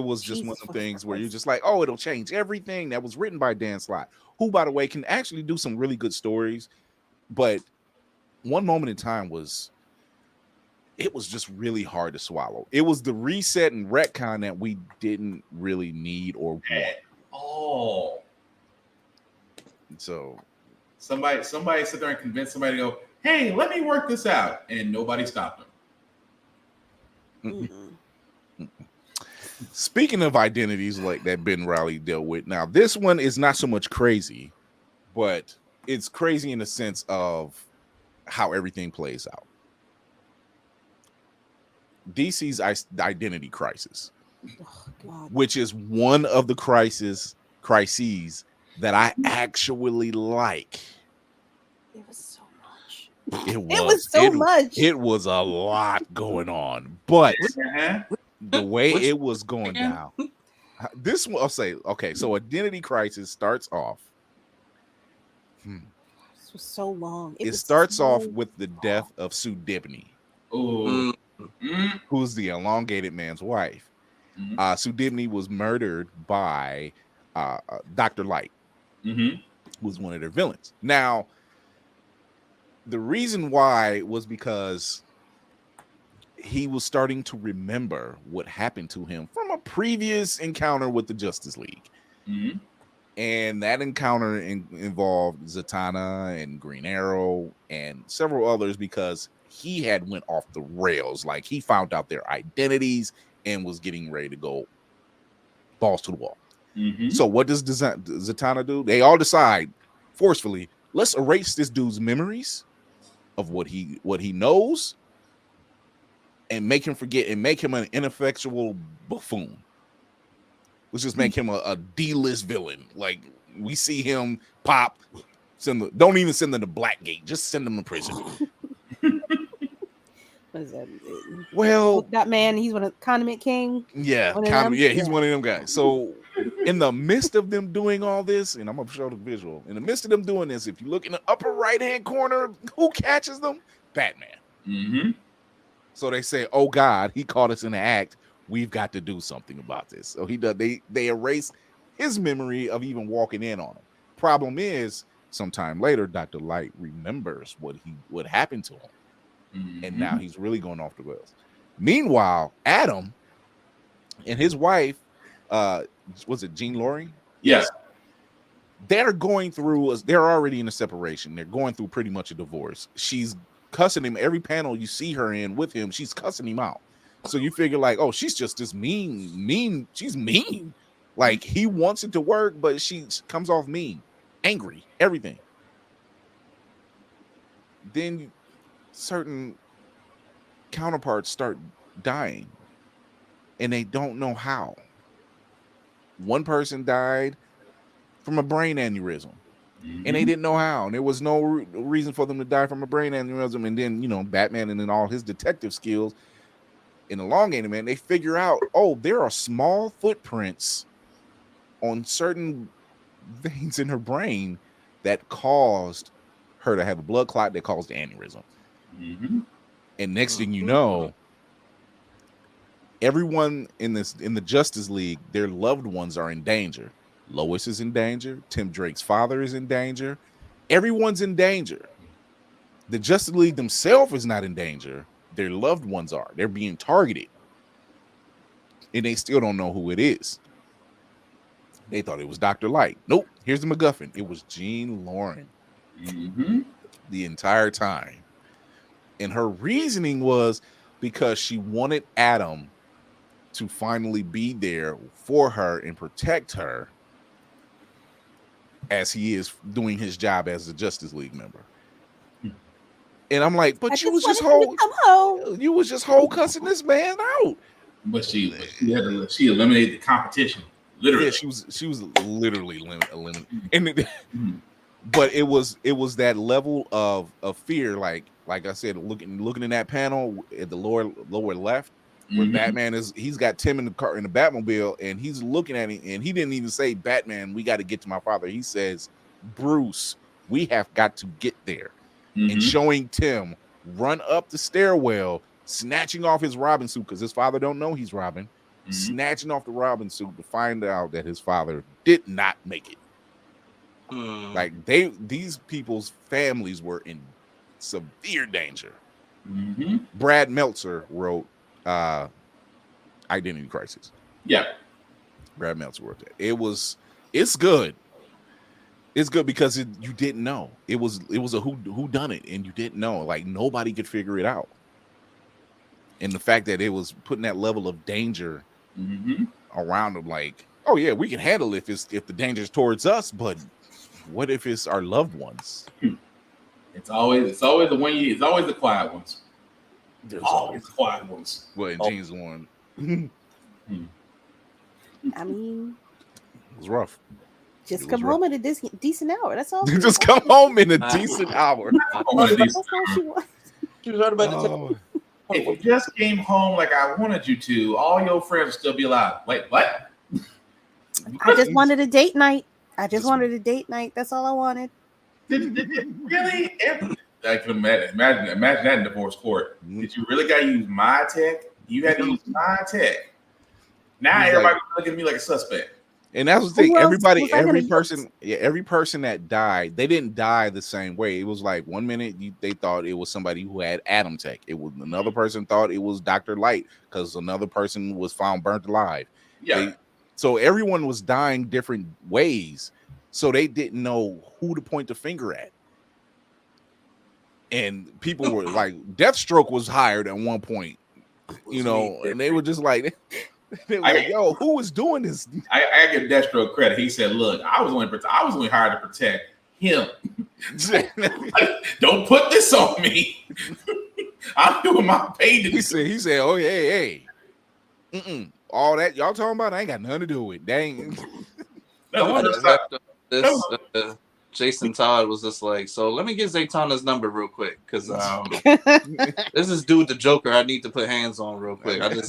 was just one of the things where you're just like, oh, it'll change everything. That was written by Dan Slott, who, by the way, can actually do some really good stories. But one moment in time was just really hard to swallow. It was the reset and retcon that we didn't really need or want. Oh, so somebody sit there and convince somebody to go, hey, let me work this out, and nobody stopped them. Speaking of identities like that Ben Reilly dealt with, now this one is not so much crazy, but it's crazy in the sense of how everything plays out. DC's identity crisis, which is one of the crises that I actually like. It was so much. It was a lot going on, but the way it was going down, this one I'll say, okay, so identity crisis starts off. This was so long. It starts off with the death of Sue Dibney, who's the elongated man's wife. Sue Dibney was murdered by Dr. Light, who was one of their villains. Now, the reason why was because he was starting to remember what happened to him from a previous encounter with the Justice League. And that encounter involved Zatanna and Green Arrow and several others, because he had went off the rails. Like, he found out their identities and was getting ready to go balls to the wall. So what does Zatanna do? They all decide forcefully, let's erase this dude's memories of what he knows and make him forget and make him an ineffectual buffoon. Let's just make him a D-list villain. Like, we see him pop, don't even send him to Blackgate, just send him to prison. What is that? Well, that man, he's one of Condiment King. Yeah, he's one of them guys. So in the midst of them doing all this, and I'm gonna show the visual, in the midst of them doing this, if you look in the upper right-hand corner, who catches them? Batman. So they say, oh God, he caught us in the act. We've got to do something about this. So he does. They erase his memory of even walking in on him. Problem is, sometime later, Dr. Light remembers what happened to him. And now he's really going off the rails. Meanwhile, Adam and his wife, was it Jean Laurie? Yes. They're already in a separation. They're going through pretty much a divorce. She's cussing him. Every panel you see her in with him, she's cussing him out. So you figure like, oh, she's just this mean. She's mean. Like, he wants it to work, but she comes off mean, angry, everything. Then certain counterparts start dying, and they don't know how. One person died from a brain aneurysm. and they didn't know how, and there was no reason for them to die from a brain aneurysm. And then, you know, Batman and then all his detective skills in the long game, man, they figure out, oh, there are small footprints on certain veins in her brain that caused her to have a blood clot that caused the aneurysm. And next thing you know, everyone in the Justice League, their loved ones are in danger. Lois is in danger. Tim Drake's father is in danger. Everyone's in danger. The Justice League themselves is not in danger. Their loved ones are. They're being targeted. And they still don't know who it is. They thought it was Dr. Light. Nope. Here's the MacGuffin. It was Jean Lauren. The entire time. And her reasoning was because she wanted Adam to finally be there for her and protect her as he is doing his job as a Justice League member. And I'm like, but you was just whole cussing this man out. But she eliminated the competition. Literally. Yeah, she was literally eliminated. And but it was that level of fear, like I said, looking in that panel at the lower left, where Batman he's got Tim in the car in the Batmobile, and he's looking at him, and he didn't even say, Batman, we got to get to my father. He says, Bruce, we have got to get there. And showing Tim run up the stairwell, snatching off his Robin suit, because his father don't know he's Robin, snatching off the Robin suit to find out that his father did not make it. Like these people's families were in severe danger. Brad Meltzer wrote Identity Crisis. Yeah, Brad Meltzer wrote that. It's good. It's good because you didn't know. It was a who done it, and you didn't know. Like nobody could figure it out. And the fact that it was putting that level of danger around them, like, oh yeah, we can handle it if the danger is towards us, but what if it's our loved ones? It's always the quiet ones. There's always the quiet ones. Well, Jean's one. I mean, it was rough. Just come home at a decent hour. That's all. Just come home in a decent hour. That's all she wants. She was right about the time. If you just came home like I wanted you to, all your friends will still be alive. Wait, what? I just wanted a date night. That's all I wanted. Really? I can imagine that in divorce court. Did you really got to use my tech? You had to use my tech. Now everybody looking at me like a suspect. And that's the thing. Every person that died, they didn't die the same way. It was like 1 minute they thought it was somebody who had Atom Tech. It was another person thought it was Dr. Light because another person was found burnt alive. Yeah. So everyone was dying different ways. So they didn't know who to point the finger at. And people were like, Deathstroke was hired at one point, and they were just like, yo, who was doing this? I give Deathstroke credit. He said, look, I was only hired to protect him. Don't put this on me. I'm doing my paid. He said, oh, hey. All that y'all talking about, I ain't got nothing to do with. Dang. Jason Todd was just like, so let me get Zaytona's number real quick, because this is dude the Joker I need to put hands on real quick. I need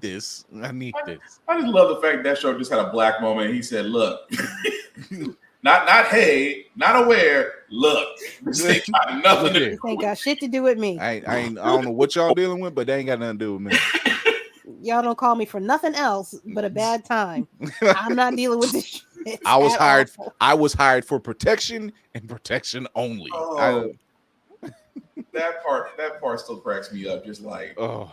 this. I just love the fact that show just had a black moment. He said, look, not hey, not aware, look. This ain't got shit to do with me. I don't know what y'all dealing with, but they ain't got nothing to do with me. Y'all don't call me for nothing else but a bad time. I'm not dealing with this shit. I was hired for protection and protection only. That part still cracks me up. Just like, and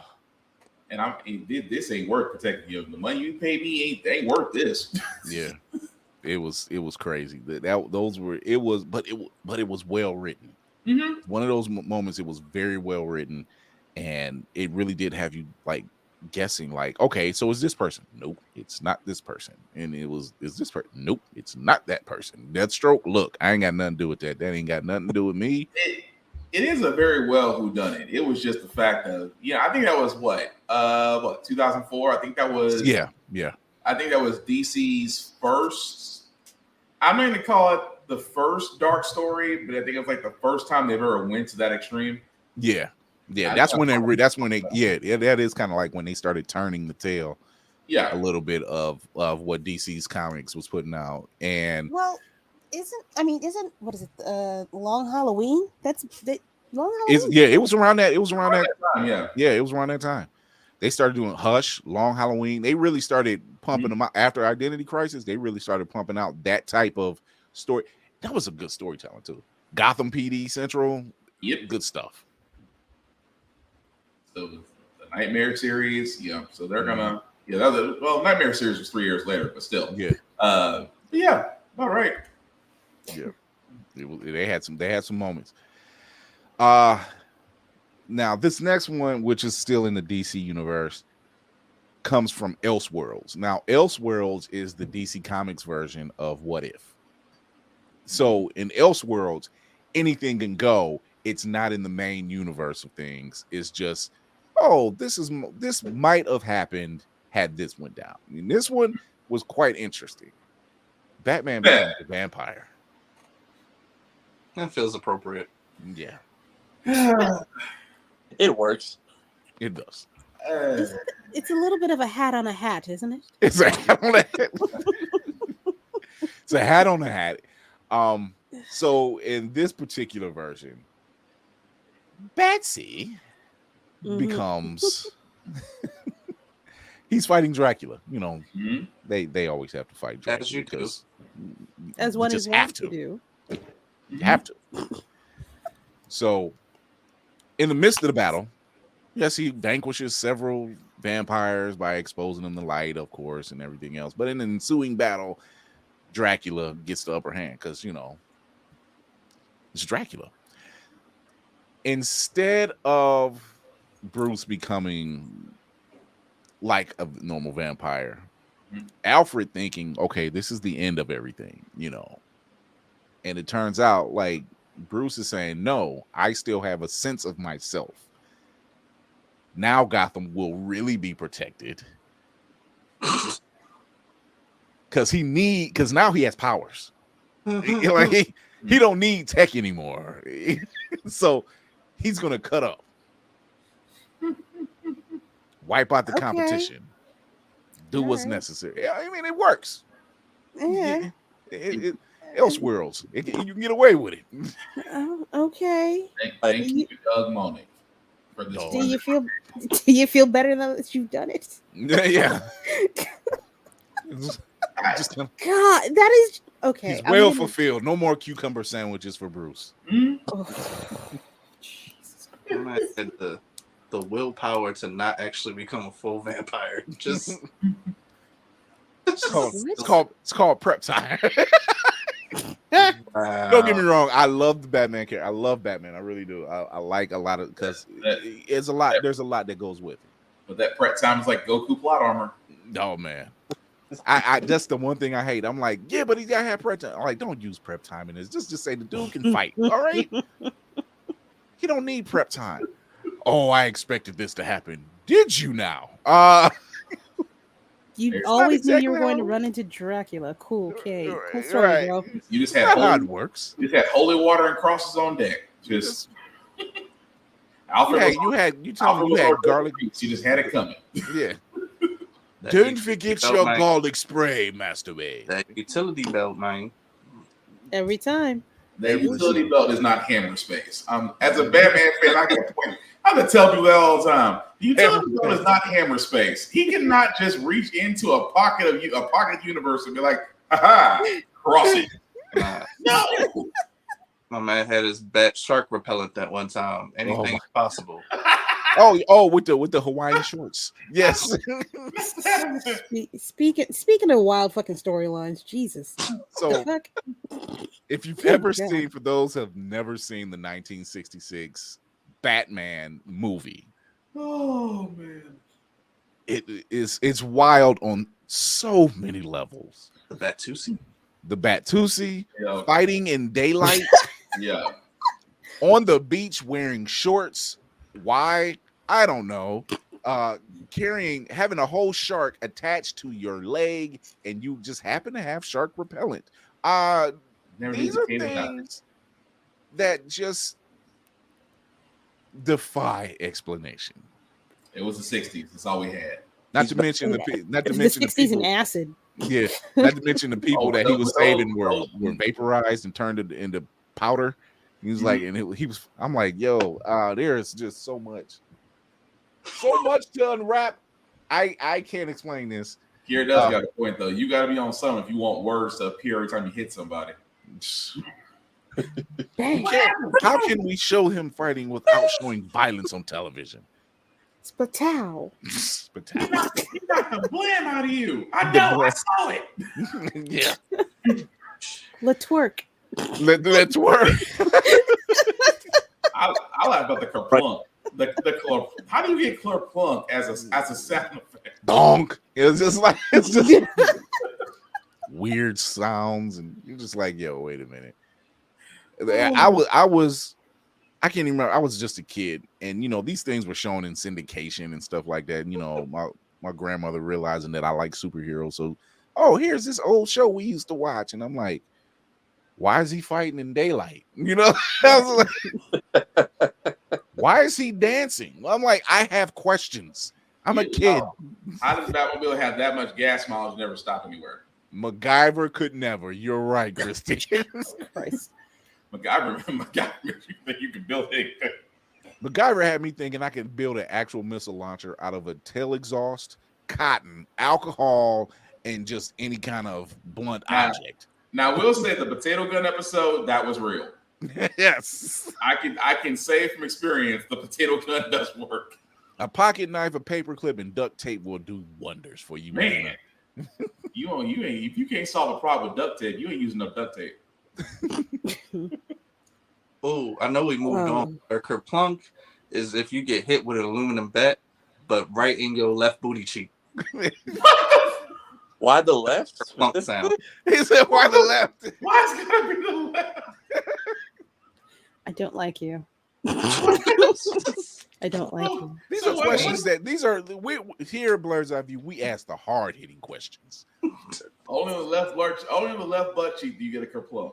this ain't worth protecting you. The money you pay me ain't worth this. Yeah, it was crazy. But it was well written. One of those moments, it was very well written, and it really did have you like guessing, like, okay, so is this person? Nope, it's not this person. And is this person? Nope, it's not that person. Deathstroke, look, I ain't got nothing to do with that. That ain't got nothing to do with me. It is a very well whodunit. It was just the fact of, I think that was what 2004. I think that was yeah. I think that was DC's first I'm not going to call it the first dark story, but I think it was like the first time they've ever went to that extreme. Yeah. That's when that is kind of like when they started turning the tail. Yeah, a little bit of what DC's comics was putting out. And isn't what is it? Long Halloween? Long Halloween. it was around that. It was around that time, yeah, it was around that time. They started doing Hush, Long Halloween. They really started pumping them out after Identity Crisis. They really started pumping out that type of story. That was some good storytelling too. Gotham PD Central, good stuff. So the Nightmare series, so they're gonna, Nightmare series was 3 years later, but still, all right. Yeah, they had some moments. Now this next one, which is still in the DC universe, comes from Elseworlds. Now Elseworlds is the DC Comics version of What If. So in Elseworlds, anything can go. It's not in the main universe of things. It's just, this might have happened had this went down. I mean, this one was quite interesting. Batman becomes a vampire. That feels appropriate. Yeah. It works. It does. It's a little bit of a hat on a hat, isn't it? It's a hat on a hat. It's a hat on a hat. So in this particular version, Betsy becomes he's fighting Dracula. They always have to fight Dracula. As you do. As one just is have wont to do. You have to. So in the midst of the battle, yes, he vanquishes several vampires by exposing them to light, of course, and everything else. But in the ensuing battle, Dracula gets the upper hand because it's Dracula. Instead of Bruce becoming like a normal vampire, Alfred thinking, okay, this is the end of everything, and it turns out like Bruce is saying, no, I still have a sense of myself. Now Gotham will really be protected because now he has powers. He don't need tech anymore. So he's gonna cut up, wipe out the competition, do what's necessary. I mean, it works. Yeah. Elseworlds, you can get away with it. Okay. Thank you, Doug Monik, for this. Do you feel better now that you've done it? Yeah. God, that is okay. He's well fulfilled. No more cucumber sandwiches for Bruce. I had the willpower to not actually become a full vampire. Just it's called prep time. Don't get me wrong. I love the Batman character. I love Batman. I really do. I like a lot of because it's a lot. There's a lot that goes with it. But that prep time is like Goku plot armor. Oh man. I that's the one thing I hate. I'm like, yeah, but he's gotta have prep time. I'm like, don't use prep time in this. Just say the dude can fight. All right. He don't need prep time. Oh, I expected this to happen. Did you now? You always knew you were going to run into Dracula. Cool, okay. Cool story, bro. You just had how it works. You just had holy water and crosses on deck. Just Alfred. You had garlic. You just had it coming. Yeah. Don't forget your garlic spray, Master Wayne. That utility belt, man. Every time. The utility belt is not hammer space. As a Batman fan, I'm gonna tell people that all the time. The utility belt is not hammer space. He cannot just reach into a pocket universe and be like, "Haha, cross it." No. My man had his bat shark repellent that one time. Anything's possible. With the Hawaiian shorts. Yes. Speaking of wild fucking storylines, Jesus. So if you've ever seen, for those who have never seen the 1966 Batman movie, oh man, it's wild on so many levels. The Batusi fighting in daylight. Yeah. On the beach wearing shorts. Why? I don't know. Having a whole shark attached to your leg, and you just happen to have shark repellent. Never These knew are Takeda got things that just defy explanation. it. It was the 60s. That's all we had. Not to mention the The people. 60s and acid. Yeah, not to mention the people Oh, that he was those- saving were those- vaporized and turned into powder. He was like, and he was. I'm like, yo, there's just so much to unwrap. I can't explain this. Gary does got a point though. You got to be on something if you want words to appear every time you hit somebody. How can we show him fighting without showing violence on television? Spatow. He got the blam out of you. I The know. I blam. saw it. Yeah, Let's work. let's work. I laugh about the kerplunk. The how do you get kerplunk as a sound effect? Donk. It's just weird sounds, and you're just like, yo, wait a minute. I can't even remember. I was just a kid, and these things were shown in syndication and stuff like that. My grandmother realizing that I like superheroes, so here's this old show we used to watch, and I'm like, why is he fighting in daylight? I was like, why is he dancing? I'm like, I have questions. I'm a kid. How does Batmobile have that much gas mileage? Never stop anywhere. MacGyver could never. You're right, Christy. Christ. MacGyver, you can build it. MacGyver had me thinking I could build an actual missile launcher out of a tail exhaust, cotton, alcohol, and just any kind of blunt object. Now, we'll say the potato gun episode, that was real. Yes. I can say from experience, the potato gun does work. A pocket knife, a paper clip, and duct tape will do wonders for you. Man, you ain't if you can't solve a problem with duct tape, you ain't using no duct tape. Oh, I know we moved on. Or kerplunk is if you get hit with an aluminum bat, but right in your left booty cheek. Why the left? Kerplunk sound. He said, why the left? Why is it gotta be the left? I don't like you. I don't like you. These are questions we here at Blur's Eye View, we ask the hard-hitting questions. Only on the left butt cheek do you get a kerplunk.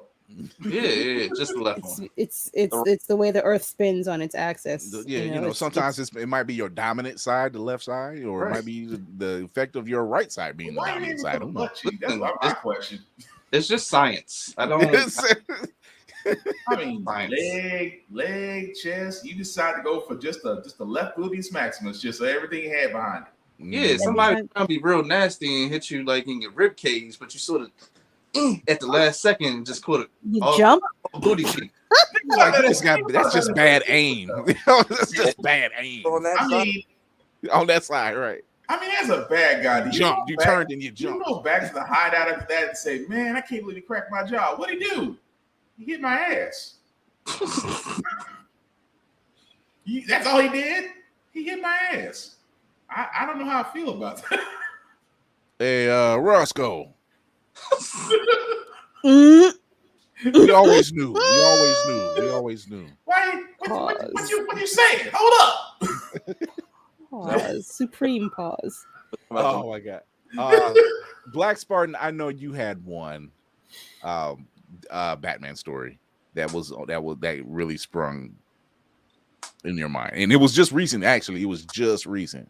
Yeah, just the left one. It's the way the Earth spins on its axis. Yeah, sometimes it might be your dominant side, the left side, or it might be the effect of your right side being the dominant side. Butt cheek? That's my question. It's just science. I don't. I mean, leg, chest. You decide to go for just the left gluteus maximus, just so everything you had behind it. Yeah, somebody trying to be real nasty and hit you like in your rib cage, but you sort of at the last second just caught it. You jump. Booty cheek. Like, that's just bad aim. That's just bad aim. On that side, right? I mean, as a bad guy, you turned and you jumped. You go back to the hideout after that and say, "Man, I can't believe he cracked my jaw. What'd he do? He hit my ass." That's all he did. He hit my ass. I don't know how I feel about that. Hey, Roscoe. Mm. We always knew. We always knew. Why? What you saying? Hold up. Pause. Supreme pause. Oh my God. Black Spartan, I know you had one Batman story that really sprung in your mind. And it was just recent, actually. It was just recent.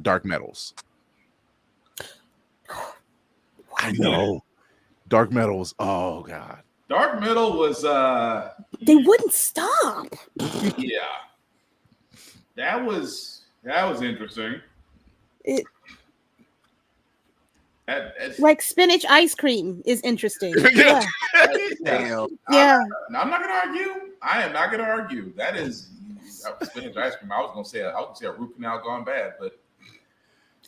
Dark Metals. I know. Dark Metals. Oh God. Dark Metal was They wouldn't stop. yeah. That was interesting. Like spinach ice cream is interesting. Yeah. Damn. Yeah. I'm not gonna argue. I am not gonna argue. That is spinach ice cream. I was gonna say a root canal gone bad, but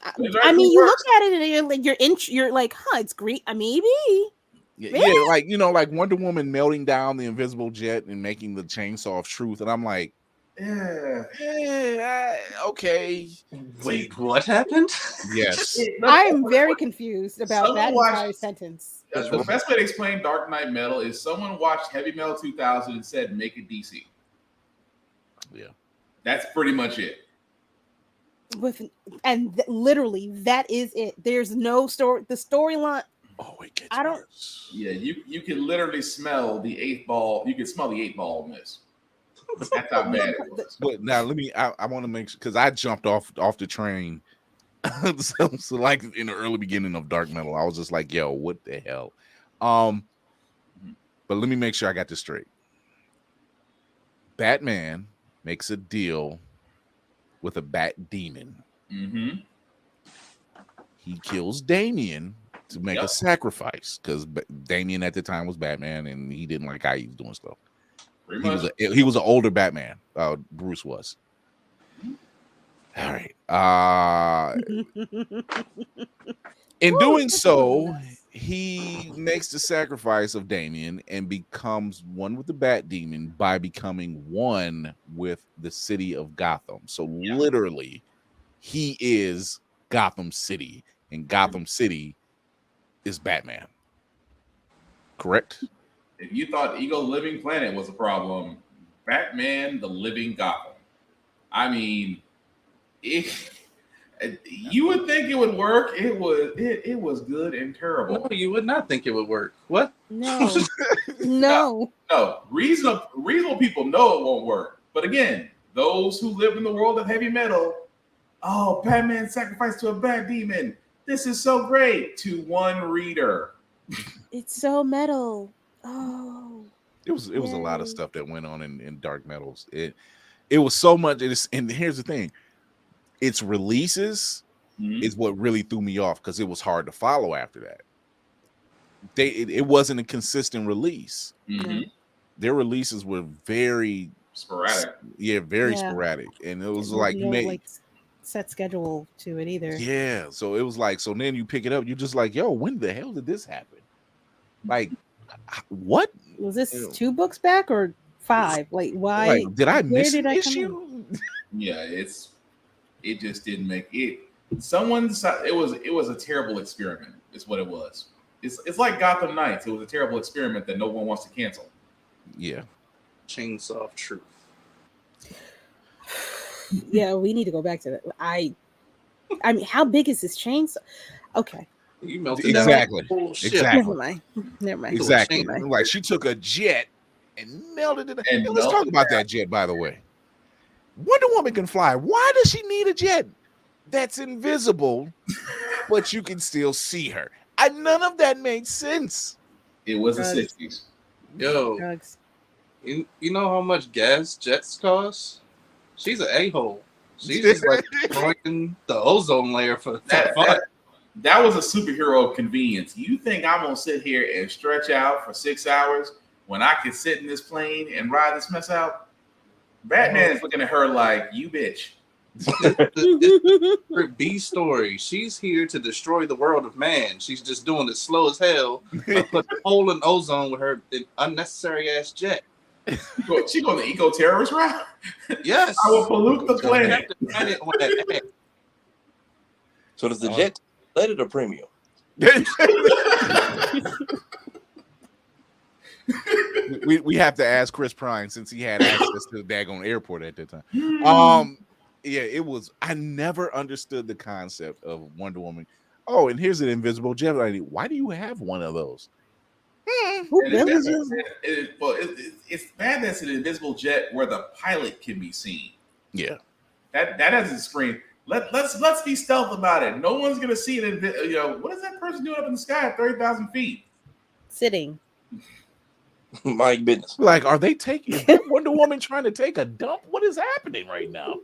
I mean, you look at it and you're like, it's great. Maybe. Yeah, like Wonder Woman melting down the invisible jet and making the chainsaw of truth, and I'm like, okay. Wait, what happened? Yes. I am very confused about that entire sentence. The best way to explain Dark Knight Metal is someone watched Heavy Metal 2000 and said, "Make it DC." Yeah, that's pretty much it. Literally, that is it. There's no story. The storyline. Oh, it gets I don't- worse. Yeah, you can literally smell the 8th ball. You can smell the 8th ball in this. That's how bad it was. But now I want to make sure, because I jumped off the train. so like in the early beginning of dark metal, I was just like, yo, what the hell? But let me make sure I got this straight. Batman makes a deal with a bat demon. Mm-hmm. He kills Damien to make a sacrifice, because Damien at the time was Batman and he didn't like how he was doing stuff. He was an older Batman. Bruce was. All right. In doing so, he makes the sacrifice of Damien and becomes one with the Bat Demon by becoming one with the city of Gotham. So literally, he is Gotham City, and Gotham City is Batman. Correct? If you thought Ego Living Planet was a problem, Batman the Living Gotham. I mean, you would think it would work. It was good and terrible. No, you would not think it would work. What? No. No. No. Reasonable people know it won't work. But again, those who live in the world of heavy metal, oh, Batman sacrificed to a bat demon. This is so great to one reader. It's so metal. Oh. It was a lot of stuff that went on in dark metals. It was so much. And here's the thing. Its releases is what really threw me off, because it was hard to follow after that. It wasn't a consistent release. Mm-hmm. Their releases were very sporadic. Very sporadic, and it was like no like set schedule to it either. Yeah, so it was like, so then you pick it up, you're just like, yo, when the hell did this happen? Like, what was this 2 books back or 5? Like, why? Like, did I miss an issue? Yeah, it just didn't make it. It was a terrible experiment. Is what it was. It's like Gotham Knights. It was a terrible experiment that no one wants to cancel. Yeah. Chainsaw of Truth. Yeah, we need to go back to that. I mean, how big is this chainsaw? Okay. You melted exactly. Never mind. Exactly. Like, she took a jet and melted it. And let's talk about that jet, by the way. Wonder Woman can fly. Why does she need a jet that's invisible, but you can still see her? None of that made sense. It was the 60s. Yo, drugs. You know how much gas jets cost? She's an a-hole. She's just like destroying the ozone layer for fun. That was a superhero of convenience. You think I'm gonna sit here and stretch out for 6 hours when I could sit in this plane and ride this mess out? Batman is looking at her like, you bitch. Her B story. She's here to destroy the world of man. She's just doing it slow as hell. Put a hole in ozone with her unnecessary ass jet. She going the eco-terrorist route? Yes. I will pollute the planet. So does the jet let it or premium? we have to ask Chris Pine, since he had access to the daggone airport at that time. Yeah, it was. I never understood the concept of Wonder Woman. Oh, and here's an invisible jet. Why do you have one of those? It's bad that's an invisible jet where the pilot can be seen. Yeah, that doesn't scream. Let's be stealth about it. No one's gonna see it. What is that person doing up in the sky at 30,000 feet? Sitting. My goodness. Like, are they taking Wonder Woman trying to take a dump? What is happening right now?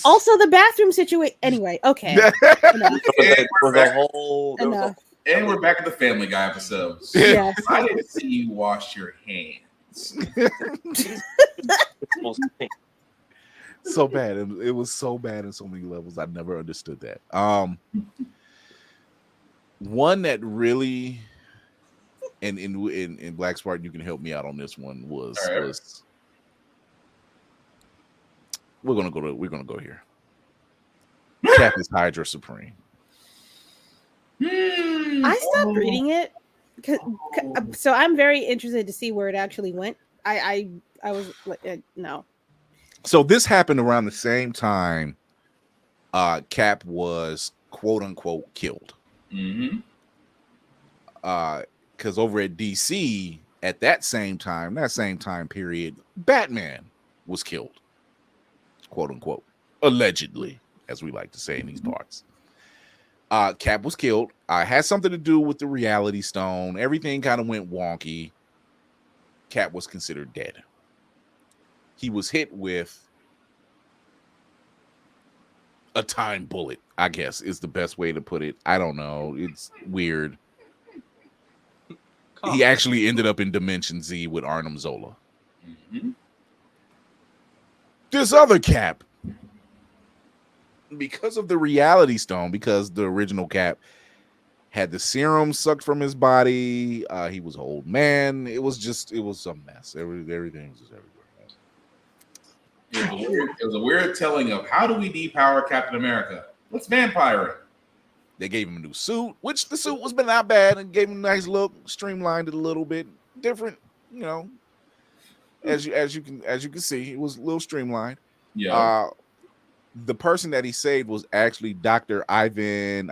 Also, the bathroom situation. Anyway, okay. And we're back at the Family Guy episodes. Yes. I didn't see you wash your hands. So bad. It was so bad in so many levels. I never understood that. One that really, and in Black Spartan, you can help me out on this one, was we're gonna go here. Captain's Hydra Supreme. I stopped reading it, so I'm very interested to see where it actually went. I was like, no. So this happened around the same time Cap was quote unquote killed. Mm-hmm. because over at DC at that same time period, Batman was killed, quote unquote, allegedly, as we like to say in these parts. Cap was killed. Had something to do with the Reality Stone. Everything kind of went wonky. Cap was considered dead. He was hit with a time bullet, I guess is the best way to put it. I don't know. It's weird. He actually ended up in Dimension Z with Arnim Zola. Mm-hmm. This other Cap, because of the Reality Stone, because the original Cap had the serum sucked from his body, he was an old man. It was a mess. Everything was just everywhere. It was a weird telling of how do we depower Captain America? Let's vampire him. They gave him a new suit, which the suit was not bad, and gave him a nice look, streamlined it a little bit, different, as you can see, it was a little streamlined. Yeah. The person that he saved was actually Dr. Ivan.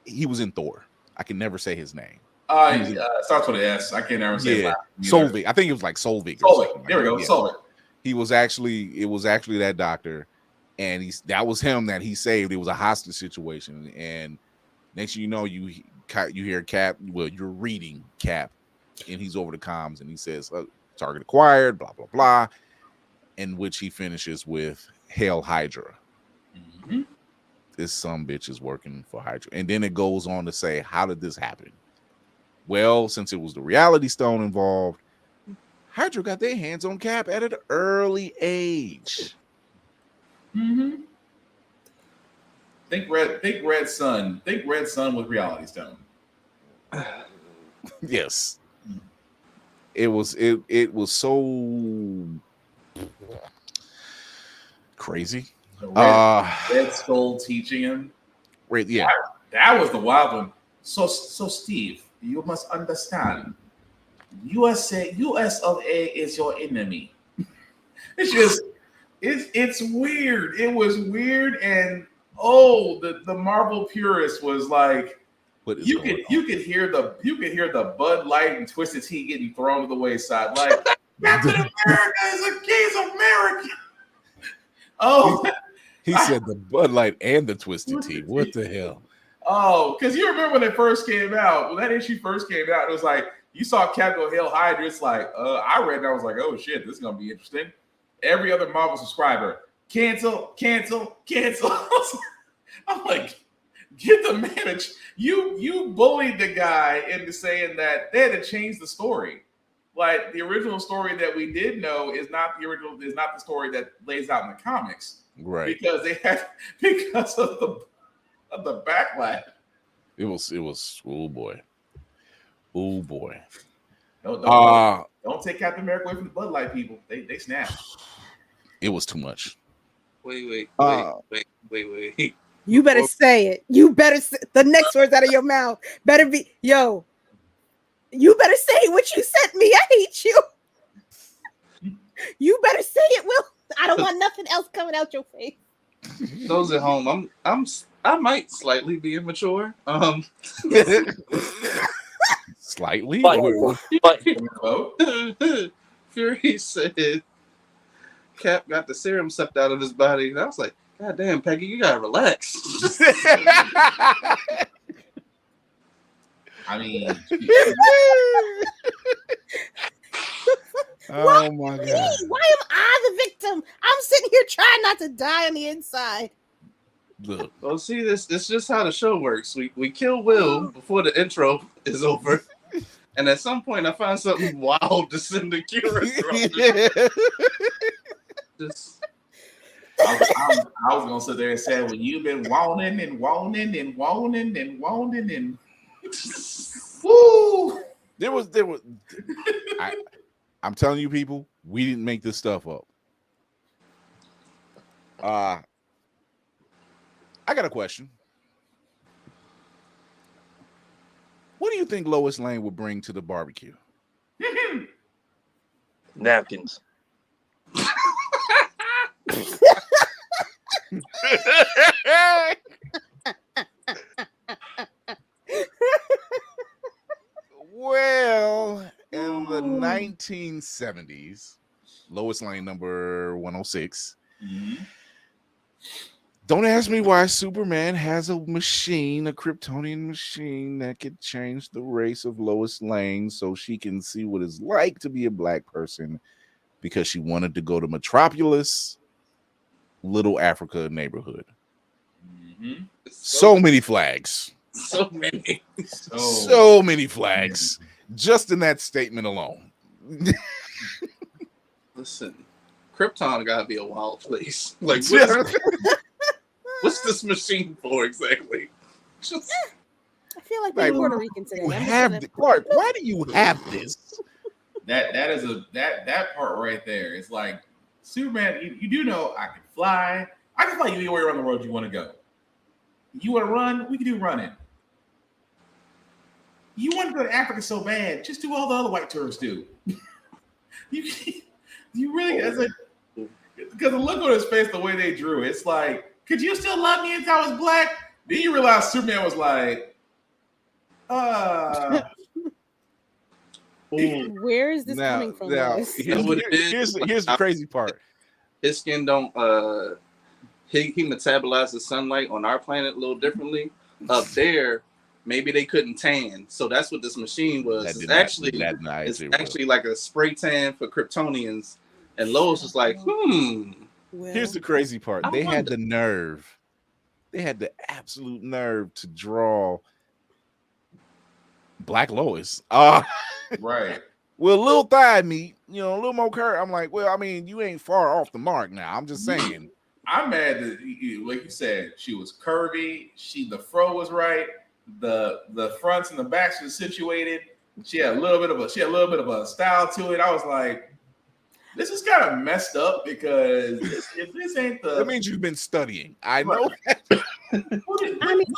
He was in Thor. I can never say his name. Starts with an S. I can't never say it. Solvig. I think it was like Solvig. Solvig. There we go. Yeah. Solvig. It was actually that doctor, and that was him that he saved. It was a hostage situation, and next thing you know, you hear Cap. Well, you're reading Cap, and he's over the comms, and he says, "Target acquired." Blah blah blah, in which he finishes with "Hail Hydra." Mm-hmm. This sumbitch is working for Hydra, and then it goes on to say, "How did this happen?" Well, since it was the Reality Stone involved, Hydra got their hands on Cap at an early age. Mm-hmm. Think Red Sun with Reality Stone. Yes. It was so crazy. Red Skull teaching him. Right, yeah. That was the wild one. So Steve, you must understand. US of A is your enemy. It's weird. It was weird, and the Marvel purist was like, you could hear the Bud Light and Twisted Tea getting thrown to the wayside. Like Captain America is American. Oh, he said the Bud Light and the Twisted Tea. What the hell? Oh, because you remember when it first came out, when that issue first came out, it was like you saw Cap go Hail Hydra. It's like I read and I was like, oh shit, this is gonna be interesting. Every other Marvel subscriber, cancel. I'm like, get the manager. You bullied the guy into saying that they had to change the story. Like the original story that we did know is not the story that lays out in the comics. Right. Because of the backlash. It was oh boy. Don't take Captain America away from the Bud Light people. They snap. It was too much. Wait. You better say it. You better say the next words out of your mouth. Better be, yo. You better say what you sent me. I hate you. You better say it, Will. I don't want nothing else coming out your face. Those at home, I might slightly be immature. Slightly. Fury said Cap got the serum sucked out of his body, and I was like, God damn, Peggy, you gotta relax. I mean, oh my God. Why am I the victim? I'm sitting here trying not to die on the inside. Look. Well, see, this is just how the show works. We kill Will before the intro is over. And at some point, I find something wild to send the cure. I was gonna sit there and say, well, you've been wanting and woo. I'm telling you, people, we didn't make this stuff up. I got a question. What do you think Lois Lane would bring to the barbecue? Napkins. 1970s, Lois Lane number 106. Mhm. Don't ask me why Superman has a machine, a Kryptonian machine that could change the race of Lois Lane so she can see what it's like to be a black person, because she wanted to go to Metropolis, Little Africa neighborhood. Mhm. So many flags. So many. So many flags. Just in that statement alone. Listen, Krypton gotta be a wild place. Like, what's this machine for exactly? Just, I feel like Like, we're Puerto Rican today. You I'm just have gonna- Clark, why do you have this? That part right there is like Superman. You do know I can fly. I can fly you anywhere on the road you want to go. You want to run? We can do running. You want to go to Africa so bad? Just do all the other white tourists do. you really as a because the look on his face, the way they drew, it's like, could you still love me if I was black? Then you realize Superman was like, Where is this coming from? Lois? Here's the crazy part. his skin don't he metabolizes sunlight on our planet a little differently. Up there, maybe they couldn't tan, so that's what this machine was. It's actually like a spray tan for Kryptonians. And Lois was like, Well, Here's the crazy part. They had the nerve. They had the absolute nerve to draw Black Lois. right. With a little thigh meat, a little more curve. I'm like, well, I mean, you ain't far off the mark now. I'm just saying. I'm mad that, like you said, she was curvy. The fro was right. The fronts and the backs were situated. She had a little bit of a style to it. I was like, this is kind of messed up, because if this ain't the. That means you've been studying. I know that. I mean,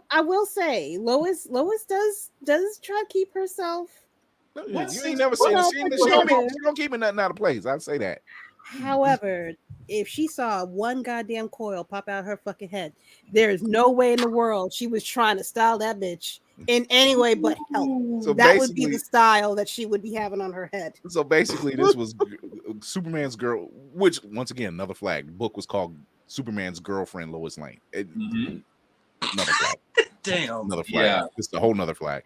I will say, Lois does try to keep herself. You ain't never seen the scene. She don't keep nothing out of place. I'd say that. However, if she saw one goddamn coil pop out her fucking head, there is no way in the world she was trying to style that bitch in any way but help. So that would be the style that she would be having on her head. So basically, this was Superman's girl, which, once again, another flag. The book was called Superman's Girlfriend, Lois Lane. Another flag. damn. Another flag. Yeah. It's a whole nother flag.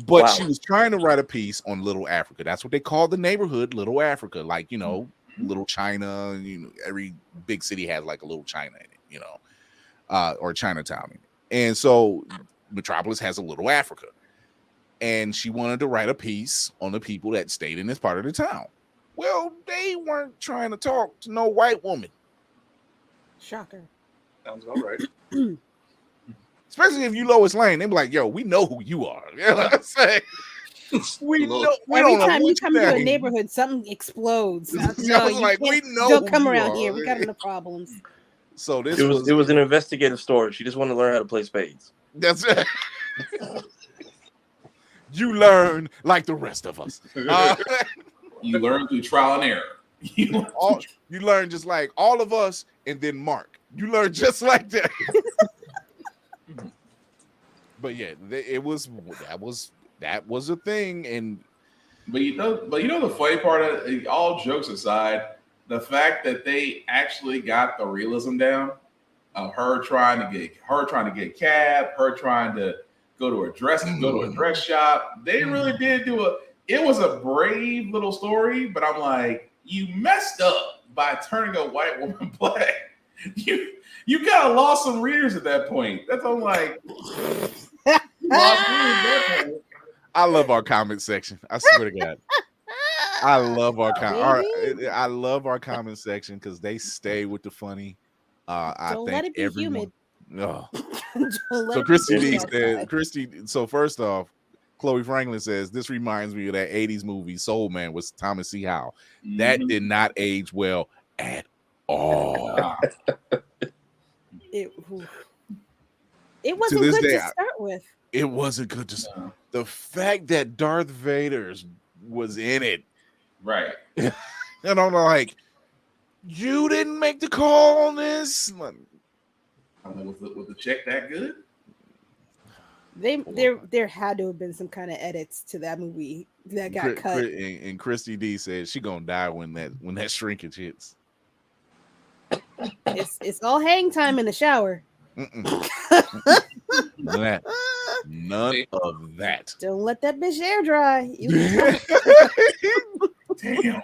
But she was trying to write a piece on Little Africa. That's what they call the neighborhood, Little Africa. Like, Little China. Every big city has like a little China in it, or Chinatown. And so Metropolis has a Little Africa. And she wanted to write a piece on the people that stayed in this part of the town. Well, they weren't trying to talk to no white woman. Shocker. Sounds all right. Especially if you Lois Lane, they be like, yo, we know who you are. You know what I'm saying? We Every time you come to a neighborhood, something explodes. I was like, we know. Don't come around here. We got enough problems. So it was an investigative story. She just wanted to learn how to play spades. That's it. You learn like the rest of us. You learn through trial and error. You learn just like all of us, and then Mark. You learn just like that. But yeah, that was a thing. And but you know the funny part of it, all jokes aside, the fact that they actually got the realism down of her trying to get a cab, her trying to go to a dress shop. They really did it was a brave little story, but I'm like, you messed up by turning a white woman black. You kind of lost some readers at that point. That's what I'm like. I love our comment section. I swear to God. I love our comment section because they stay with the funny. I Don't think let it be everyone. humid. So Christy D said, so first off, Chloe Franklin says, this reminds me of that 80s movie Soul Man with Thomas C. Howell. That did not age well at all. It wasn't good to start with. It wasn't good to the fact that Darth Vader was in it. Right. And I'm like, you didn't make the call on this? Was the check that good? There had to have been some kind of edits to that movie that got cut. And Christy D said she gonna die when that shrinkage hits. It's all hang time in the shower. None of that. Don't let that bitch air dry. Damn.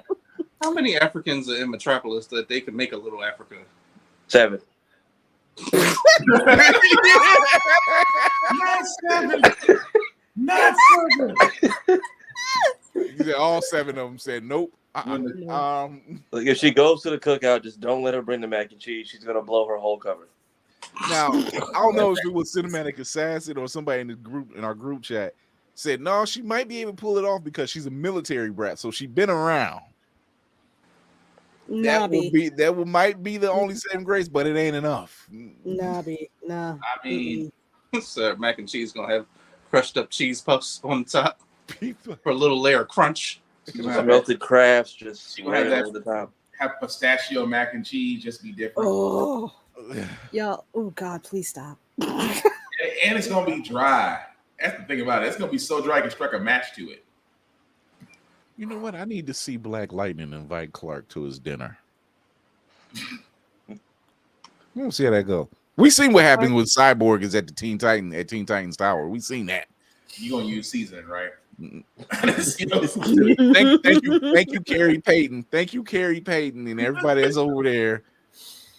How many Africans are in Metropolis that they could make a little Africa? 7. Not 7. Not 7. All 7 of them said nope. Like if she goes to the cookout, just don't let her bring the mac and cheese. She's gonna blow her whole cover. Now I don't know if it was Cinematic Assassin or somebody in our group chat said no, she might be able to pull it off because she's a military brat, so she's been around. That might be the only saving grace, but it ain't enough. Nah. I mean, Sir, mac and cheese gonna have crushed up cheese puffs on top for a little layer of crunch. Melted crabs just have that over the top. Have pistachio mac and cheese just be different. Oh, y'all! Oh God, please stop. And it's gonna be dry. That's the thing about it. It's gonna be so dry you can strike a match to it. You know what? I need to see Black Lightning invite Clark to his dinner. We'll see how that go. We seen what happened with Cyborg is at the Teen Titans Tower. We seen that. You gonna use seasoning, right? Thank you, Carrie Payton. Thank you, Carrie Payton, and everybody that's over there.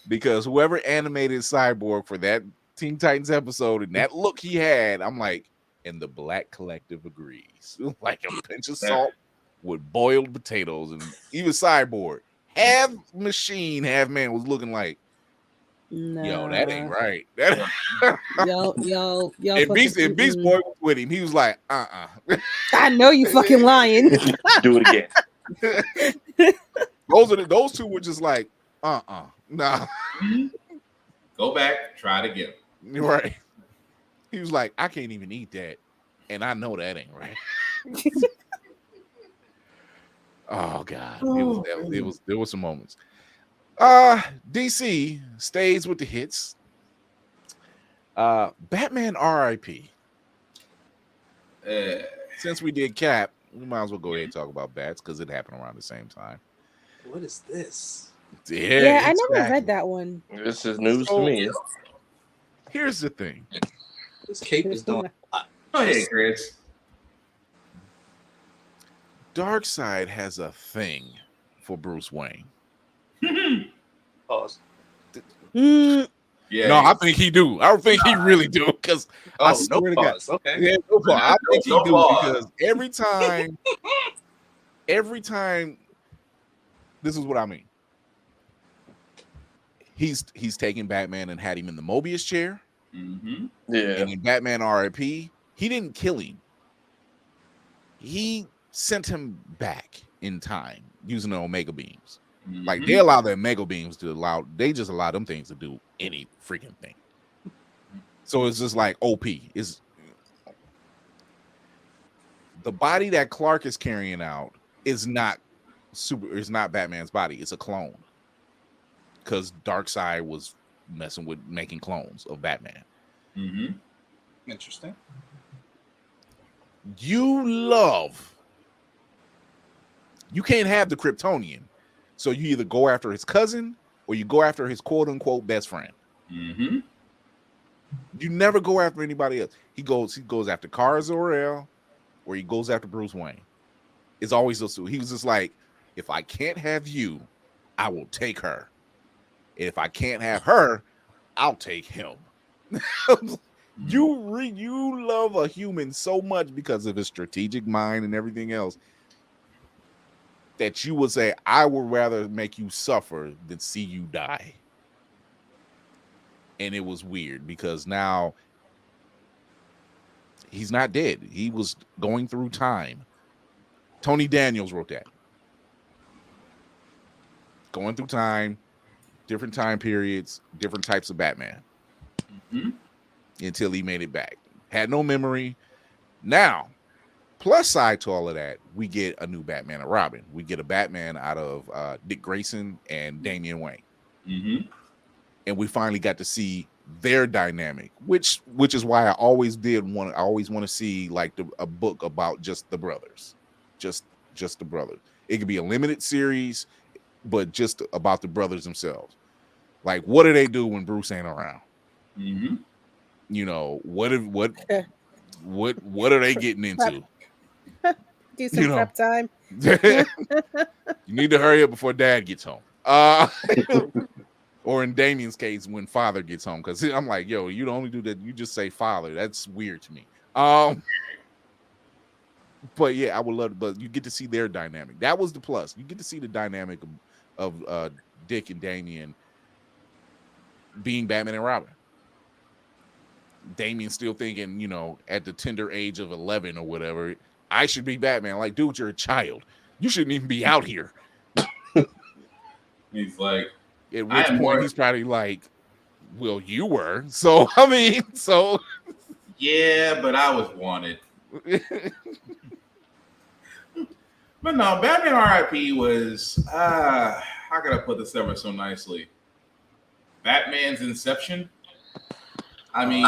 Because whoever animated Cyborg for that Teen Titans episode and that look he had, I'm like, and the Black Collective agrees. Like a pinch of salt with boiled potatoes, and even Cyborg, half machine, half man, was looking like, yo, that ain't right. Yo. And Beast Boy was with him. He was like, I know you fucking lying. Do it again. Those two were just like, nah. Go back, try it again. Right. He was like, I can't even eat that, and I know that ain't right. Oh God, there was some moments. DC stays with the hits. Batman R.I.P. Since we did Cap, we might as well go ahead and talk about Bats because it happened around the same time. What is this? Yeah, I never read that one. This is news to me. Here's the thing. This cape is doing. Go ahead, Chris. Darkseid has a thing for Bruce Wayne. Pause. Yeah. No, I think he do. I don't think he really do because I swear to God. Okay. Yeah, no pause. I think he do because every time, this is what I mean. He's taken Batman and had him in the Mobius chair. Mm-hmm. Yeah. And in Batman R.I.P., he didn't kill him. He sent him back in time using the Omega beams. Mm-hmm. Like they allow the Omega beams they just allow them things to do any freaking thing. So it's just like OP is the body that Clark is carrying out is not Batman's body. It's a clone. Because Darkseid was messing with making clones of Batman. Mm-hmm. Interesting. You can't have the Kryptonian. So you either go after his cousin or you go after his quote unquote best friend. Mm-hmm. You never go after anybody else. He goes after Kara Zor-El or he goes after Bruce Wayne. It's always those two. He was just like, if I can't have you, I will take her. If I can't have her, I'll take him. You love a human so much because of his strategic mind and everything else that you would say, I would rather make you suffer than see you die. And it was weird because now he's not dead. He was going through time. Tony Daniels wrote that. Going through time, different time periods, different types of Batman. Mm-hmm. Until he made it back. Had no memory. Now, plus side to all of that, we get a new Batman and Robin. We get a Batman out of Dick Grayson and Damian Wayne. Mm-hmm. And we finally got to see their dynamic, which is why I always want to see like a book about just the brothers, just the brothers. It could be a limited series, but just about the brothers themselves. Like, what do they do when Bruce ain't around? Mm-hmm. You know, what are they getting into? Do some prep time. You need to hurry up before Dad gets home. Or in Damien's case, when Father gets home, because I'm like, yo, you don't only do that. You just say Father. That's weird to me. But yeah, I would love. But you get to see their dynamic. That was the plus. You get to see the dynamic of Dick and Damien being Batman and Robin. Damien still thinking, you know, at the tender age of 11 or whatever, I should be Batman. Like, dude, you're a child. You shouldn't even be out here. He's like, at which point he's probably like, well, you were. So, I mean, so. Yeah, but I was wanted. But no, Batman R.I.P. was, how can I put this ever so nicely? Batman's Inception. I mean,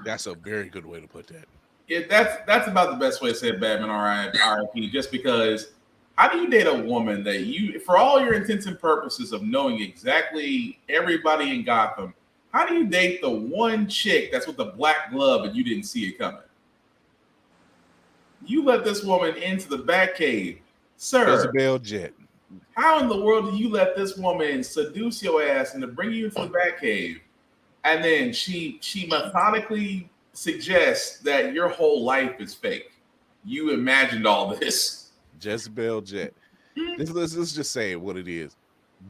that's a very good way to put that. Yeah, that's about the best way to say Batman R.I.P. Just because, how do you date a woman that you, for all your intents and purposes of knowing exactly everybody in Gotham, how do you date the one chick that's with the black glove and you didn't see it coming? You let this woman into the Batcave, sir. Isabel Jet. How in the world do you let this woman seduce your ass and to bring you into the Batcave? And then she methodically suggests that your whole life is fake. You imagined all this. Jezebel Jet. Let's just say what it is.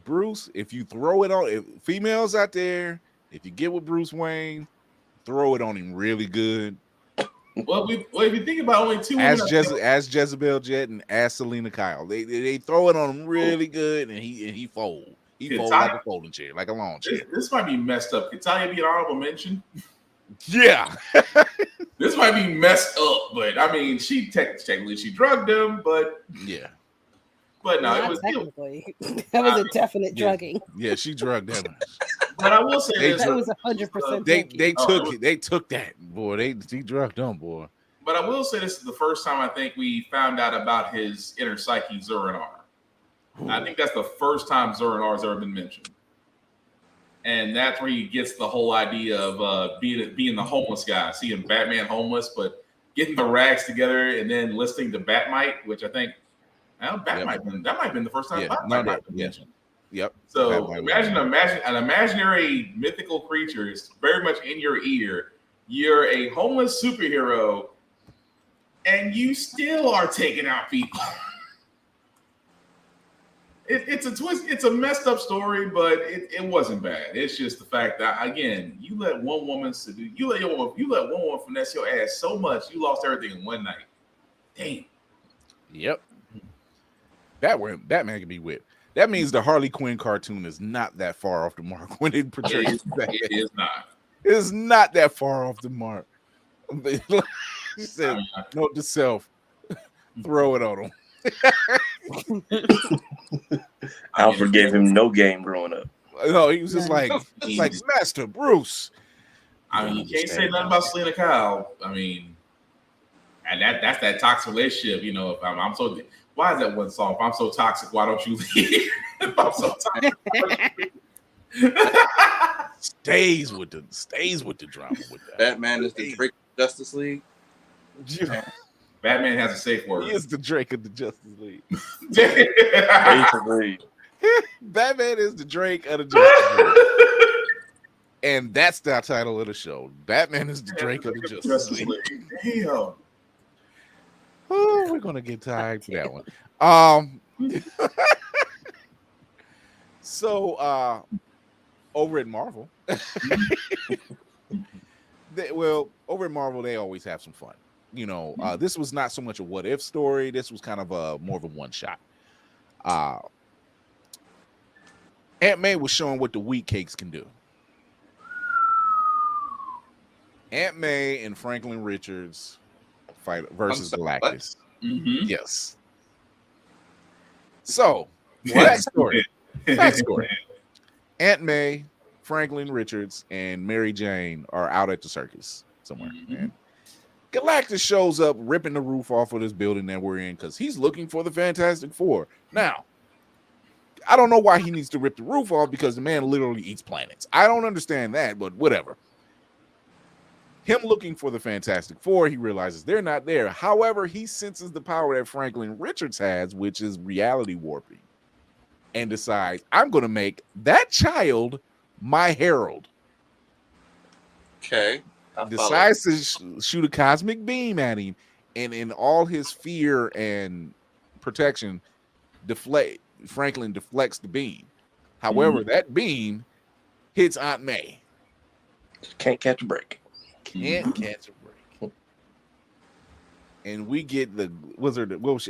Bruce, if you throw it on, if females out there, if you get with Bruce Wayne, throw it on him really good. Well, if you think about only two women, as Jezebel Jet and as Selena Kyle, they throw it on him really good, and he fold. He folds like a folding chair, like a lawn chair. This might be messed up. Could Talia be an honorable mention? Yeah. This might be messed up, but I mean, she technically she drugged him, but yeah. But no, it was technically that was a definite drugging. Yeah, she drugged him. But I will say that was 100%. They took that, boy. They drugged them, boy. But I will say this is the first time I think we found out about his inner psyche, Zur-En-Arr. I think that's the first time Zur-En-Arr has ever been mentioned. And that's where he gets the whole idea of being the homeless guy, seeing Batman homeless, but getting the rags together and then listening to Batmite, which I think that might have been the first time Batmite been mentioned. Yep. So imagine an imaginary mythical creature is very much in your ear. You're a homeless superhero, and you still are taking out people. It's a twist. It's a messed up story, but it wasn't bad. It's just the fact that again, you let one woman finesse your ass so much, you lost everything in one night. Damn. Yep. Batman can be whipped. That means the Harley Quinn cartoon is not that far off the mark when it portrays Batman. It is not. It's not that far off the mark. He said, note to self, throw it on him. Alfred gave him no game growing up. No, he was just like Master Bruce. I mean, you can't say nothing about Selena Kyle. I mean, and that's that toxic relationship. You know, if I'm so, why is that one song? If I'm so toxic, why don't you leave? If I'm so toxic. stays with the drama with that. Batman is the Drake of Justice League. Yeah. Batman has a safe word. He is the Drake of the Justice League. Batman is the Drake of the Justice League. And that's the title of the show. Batman is the Drake of the Justice League. Damn. Oh, we're gonna get tired for that one. So over at Marvel, over at Marvel, they always have some fun. You know, this was not so much a what if story. This was kind of more of a one shot. Aunt May was showing what the wheat cakes can do. Aunt May and Franklin Richards fight versus Galactus. Mm-hmm. Yes. So, backstory. Aunt May Franklin Richards and Mary Jane are out at the circus somewhere, and Galactus shows up ripping the roof off of this building that we're in because he's looking for the Fantastic Four. Now, I don't know why he needs to rip the roof off because the man literally eats planets. I don't understand that, but whatever. Him looking for the Fantastic Four, he realizes they're not there. However, he senses the power that Franklin Richards has, which is reality warping, and decides, I'm going to make that child my herald. Okay. Decides to shoot a cosmic beam at him, and in all his fear and protection, Franklin deflects the beam. However, that beam hits Aunt May. Can't catch a break. Can't catch a break. And we get the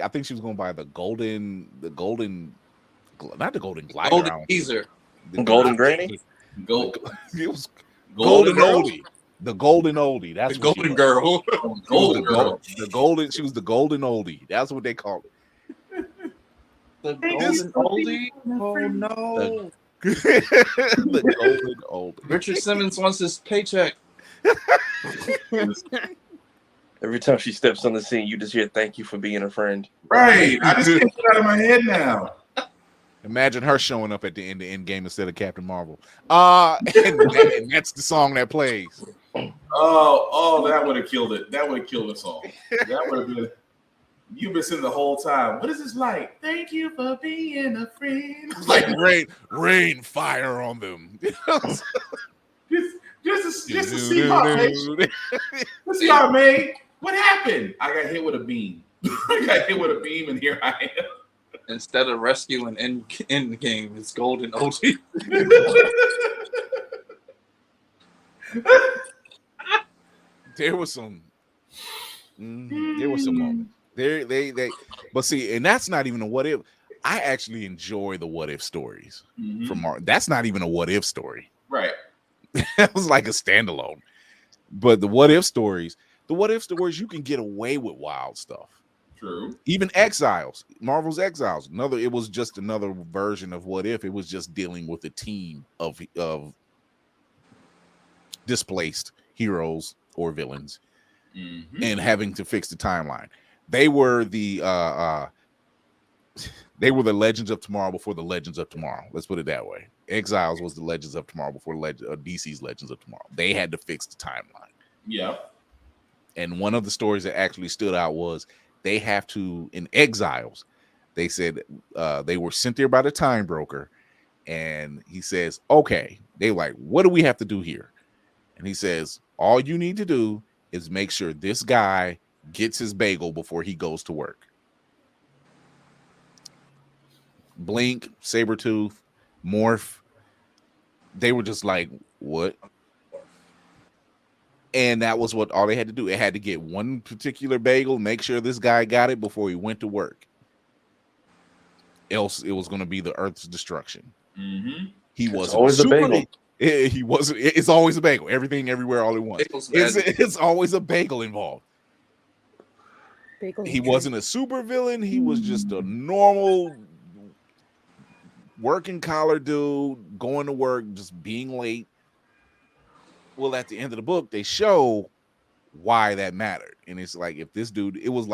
I think she was going by the golden, not the golden glider. Golden teaser. The golden granny. It was golden oldie. The golden oldie. That's the what golden girl. Golden girl. The golden. She was the golden oldie. That's what they call it. The golden oldie. Oh no. The golden oldie. Richard Simmons wants his paycheck. Every time she steps on the scene, you just hear "Thank you for being a friend." Right. I just can't get it out of my head now. Imagine her showing up at the end of Endgame instead of Captain Marvel. And that's the song that plays. Oh, that would have killed it. That would have killed us all. That would have been. You've been sitting the whole time. What is this like? Thank you for being a friend. Like rain fire on them. just to see my face. Let's see how May. What happened? I got hit with a beam. I got hit with a beam, and here I am. Instead of rescuing in the game, it's golden oldie. There was some moments. They but see, and that's not even a what if. I actually enjoy the what if stories from Marvel. That's not even a what if story. Right. That was like a standalone. But the what if stories, you can get away with wild stuff. True. Even Exiles, Marvel's Exiles. It was just another version of what if. It was just dealing with a team of displaced heroes or villains and having to fix the timeline. They were the Legends of Tomorrow before the Legends of Tomorrow. Let's put it that way. Exiles was the Legends of Tomorrow before DC's Legends of Tomorrow. They had to fix the timeline. Yeah. And one of the stories that actually stood out was they have to, in Exiles, they said they were sent there by the time broker. And he says, okay, they like, what do we have to do here? And he says, all you need to do is make sure this guy gets his bagel before he goes to work. Blink, Sabretooth, Morph, they were just like, what? And that was all they had to do. It had to get one particular bagel, make sure this guy got it before he went to work. Else, it was going to be the Earth's destruction. He wasn't always a bagel. He wasn't. It's always a bagel. Everything, everywhere, all at once. It's always a bagel involved. He wasn't a super villain. He was just a normal working collar dude going to work, just being late. Well, at the end of the book, they show why that mattered. And it's like, if this dude, it was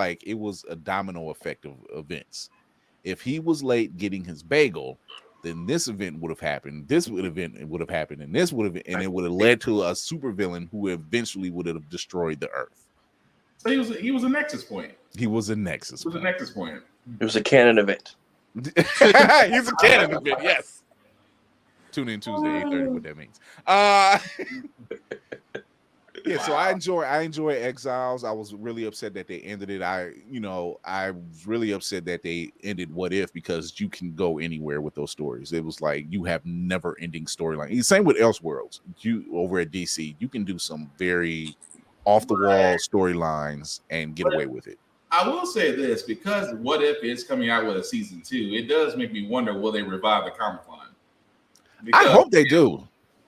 a domino effect of events. If he was late getting his bagel, then this event would have happened. This event would have happened, and this would have, and it would have led to a supervillain who eventually would have destroyed the Earth. So he was a nexus point. He was a nexus. It was a nexus point. It was a canon event. He's a canon event. Yes. Tune in Tuesday 8:30. What that means. Yeah, wow. So I enjoy Exiles. I was really upset that they ended it. I was really upset that they ended What If, because you can go anywhere with those stories. It was like you have never-ending storyline. Same with Elseworlds. You over at DC, you can do some very off-the-wall storylines and get away with it. I will say this, because What If is coming out with a season 2, it does make me wonder, will they revive the comic line? Because, I hope they do.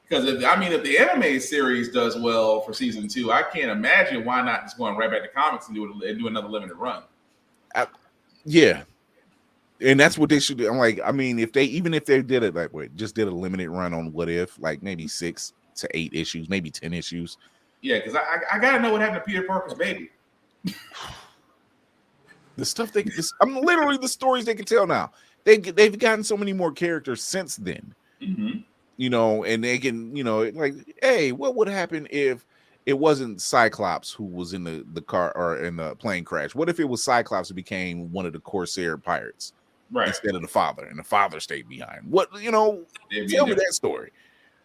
Because if the anime series does well for season 2, I can't imagine why not just going right back to comics and do another limited run. Yeah. And that's what they should do. I'm like, I mean, if they did it that way, just did a limited run on What If, like maybe 6 to 8 issues, maybe 10 issues. Yeah, because I gotta know what happened to Peter Parker's baby. The stuff I'm literally the stories they can tell now. They've gotten so many more characters since then. Mm-hmm. You know, and they can, you know, like, hey, what would happen if it wasn't Cyclops who was in the car or in the plane crash? What if it was Cyclops who became one of the Corsair pirates instead of the father, and the father stayed behind? What, you know, tell me that story.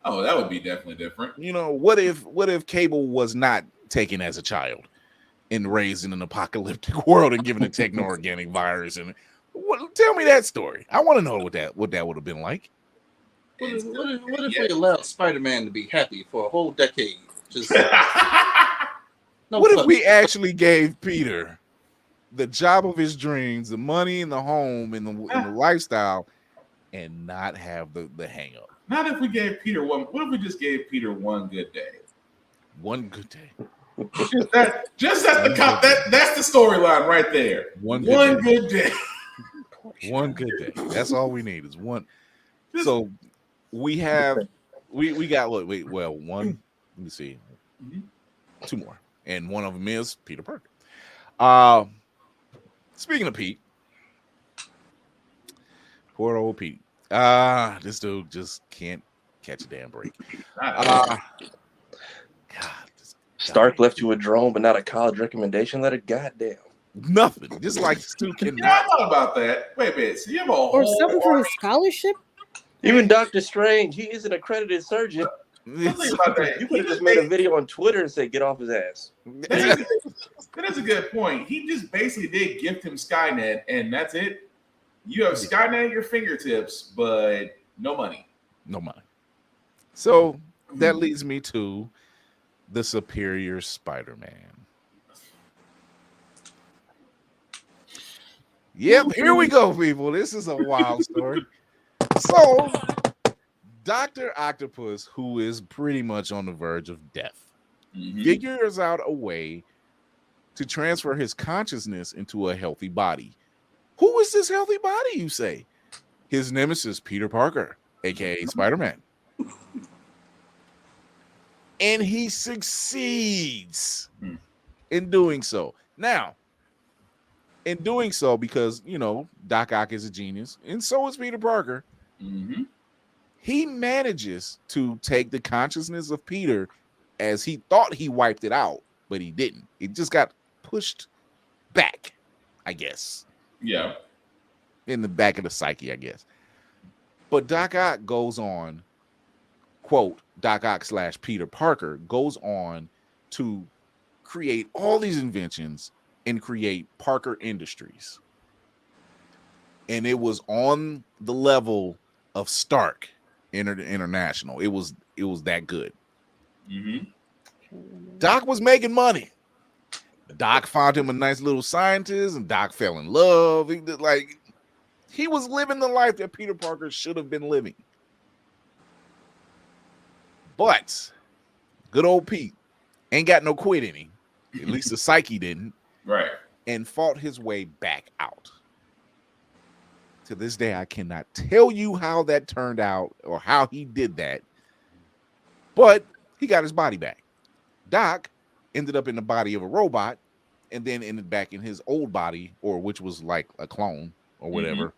Oh, that would be definitely different. You know, what if Cable was not taken as a child and raised in an apocalyptic world and given a techno-organic virus? And tell me that story. I want to know what that would have been like. What if we allowed Spider-Man to be happy for a whole decade? Just what if we actually gave Peter the job of his dreams, the money and the home and the lifestyle, and not have the hang up? Not if we gave Peter one. What if we just gave Peter one good day? One good day. Just that's the storyline right there. One good day. One good day. That's all we need is one. So we got one. Let me see. 2 more, and one of them is Peter Parker. Speaking of Pete, poor old Pete. This dude just can't catch a damn break. God, Stark left you a drone, but not a college recommendation letter. Goddamn. Nothing. Just like Stu cannot. Yeah, I thought about that. Wait a minute. So you have a or something for his scholarship? Even Doctor Strange, he is an accredited surgeon. You could have just made a video on Twitter and say, "Get off his ass." That is a good point. He just basically did gift him Skynet, and that's it. You have Skynet at your fingertips, but no money. No money. So that leads me to the Superior Spider-Man. Yep, here we go, people. This is a wild story. So, Dr. Octopus, who is pretty much on the verge of death, figures out a way to transfer his consciousness into a healthy body. Who is this healthy body, you say? His nemesis, Peter Parker, aka Spider-Man. And he succeeds in doing so. Now, in doing so, because, you know, Doc Ock is a genius, and so is Peter Parker, he manages to take the consciousness of Peter as he thought he wiped it out, but he didn't. It just got pushed back, I guess. Yeah. In the back of the psyche, I guess. But Doc Ock goes on, quote, Doc Ock / Peter Parker goes on to create all these inventions and create Parker Industries. And it was on the level of Stark International. It was that good. Doc was making money. Doc found him a nice little scientist, and Doc fell in love. He was living the life that Peter Parker should have been living. But good old Pete ain't got no quit in him. At least the psyche didn't. Right. And fought his way back out. To this day, I cannot tell you how that turned out or how he did that. But he got his body back. Doc ended up in the body of a robot and then ended back in his old body, or which was like a clone or whatever.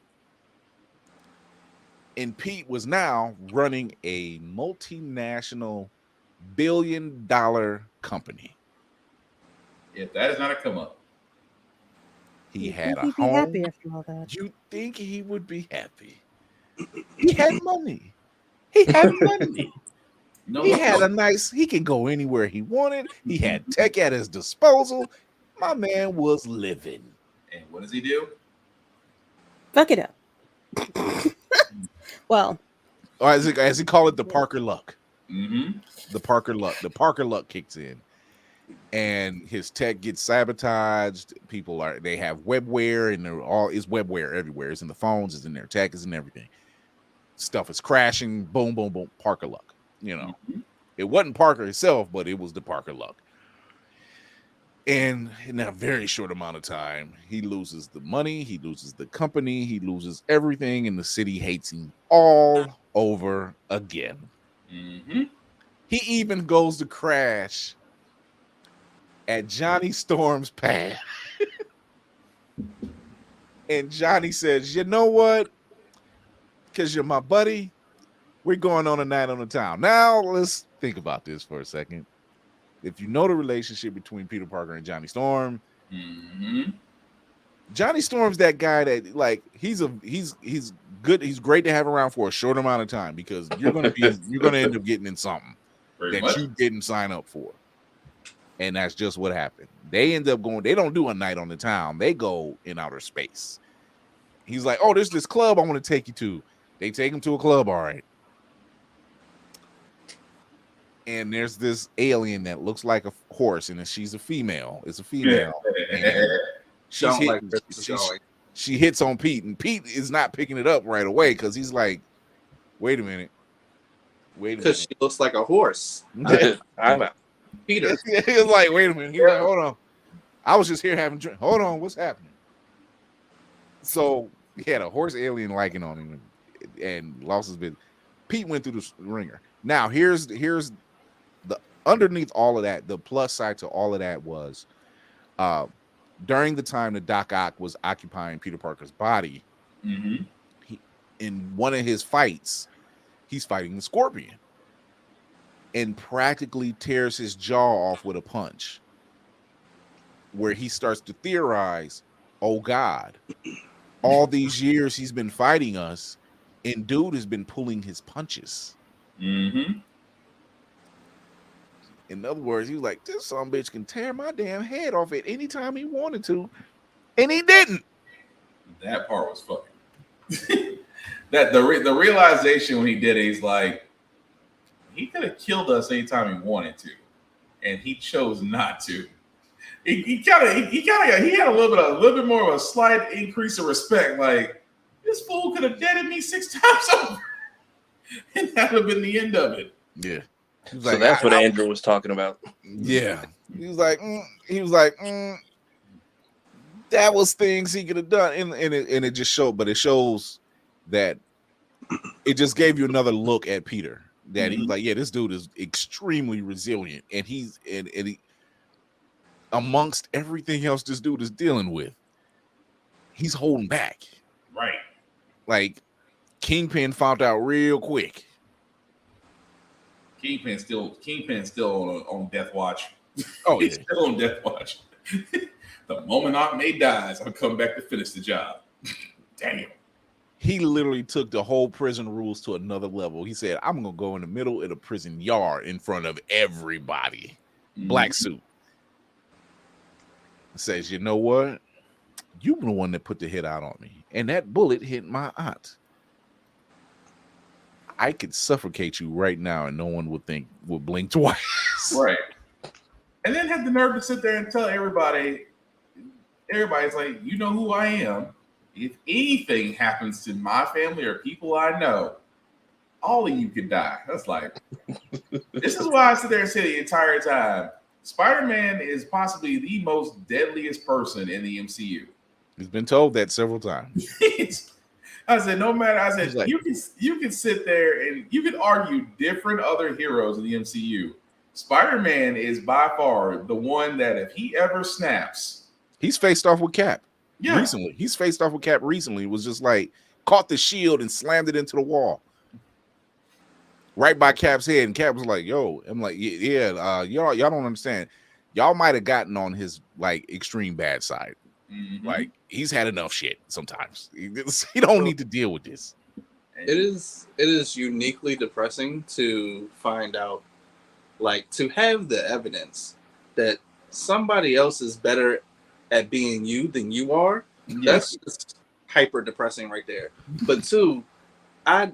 And Pete was now running a multinational billion-dollar company. If that is not a come up. He had a He'd be home. happy after all that. You think he would be happy? He had money. He had money. He had a nice, he can go anywhere he wanted. He had tech at his disposal. My man was living. And what does he do? Fuck it up. Well, or as he called it, the Parker luck. The Parker luck. The Parker luck kicks in. And his tech gets sabotaged. They have webware, and it's webware everywhere. It's in the phones, it's in their tech, it's in everything. Stuff is crashing. Boom, boom, boom. Parker luck. You know, it wasn't Parker himself, but it was the Parker luck. And in a very short amount of time, he loses the money, he loses the company, he loses everything, and the city hates him all over again. Mm-hmm. He even goes to crash at Johnny Storm's pad. And Johnny says, you know what? Because you're my buddy, we're going on a night on the town. Now, let's think about this for a second. If you know the relationship between Peter Parker and Johnny Storm, Johnny Storm's that guy that like he's good. He's great to have around for a short amount of time because you're gonna end up getting in something you didn't sign up for, and that's just what happened. They end up going. They don't do a night on the town. They go in outer space. He's like, oh, there's this club I want to take you to. They take him to a club. All right. And there's this alien that looks like a horse, and she's a female. It's a female. She hits on Pete, and Pete is not picking it up right away because he's like, wait a minute. Because she looks like a horse. I'm out. Peter. He was like, wait a minute. He's like, hold on. I was just here having drink. Hold on, what's happening? So he had a horse alien liking on him and lost his business. Pete went through the ringer. Now, here's the underneath all of that, the plus side to all of that was during the time that Doc Ock was occupying Peter Parker's body, he, in one of his fights, he's fighting the Scorpion and practically tears his jaw off with a punch, where he starts to theorize, oh God, all these years he's been fighting us, and dude has been pulling his punches. In other words, he was like, this son bitch can tear my damn head off at any time he wanted to, and he didn't. That part was fucking. That the realization when he did it, he's like, he could have killed us anytime he wanted to, and he chose not to. He had a little bit more of a slight increase of respect. Like, this fool could have deaded me 6 times over, and that would have been the end of it. Yeah. So like, that's what Andrew was talking about. Yeah. He was like, that was things he could have done. And it just showed, but it shows that it just gave you another look at Peter. That he was like, yeah, this dude is extremely resilient. And he, amongst everything else this dude is dealing with, he's holding back. Right. Like, Kingpin found out real quick. Kingpin's still on death watch. Oh, He's yeah. still on death watch. The moment Aunt May dies, I'll come back to finish the job. Damn. He literally took the whole prison rules to another level. He said, I'm going to go in the middle of the prison yard in front of everybody. Black suit. Says, you know what? You're the one that put the hit out on me. And that bullet hit my aunt. I could suffocate you right now and no one would blink twice. Right. And then had the nerve to sit there and tell everybody's like, you know who I am. If anything happens to my family or people I know, all of you could die. That's like, this is why I sit there and say the entire time, Spider-Man is possibly the most deadliest person in the MCU. He's been told that several times. I said, no matter. I said, like, you can sit there and you can argue different other heroes in the MCU. Spider-Man is by far the one that if he ever snaps, he's faced off with Cap. Yeah. Recently. He's faced off with Cap recently. It was just like caught the shield and slammed it into the wall. Right by Cap's head. And Cap was like, yo, I'm like, yeah, y'all don't understand. Y'all might have gotten on his like extreme bad side. Like, he's had enough shit sometimes. He don't need to deal with this. It is uniquely depressing to find out, like, to have the evidence that somebody else is better at being you than you are. Yes. That's just hyper depressing right there. But two, I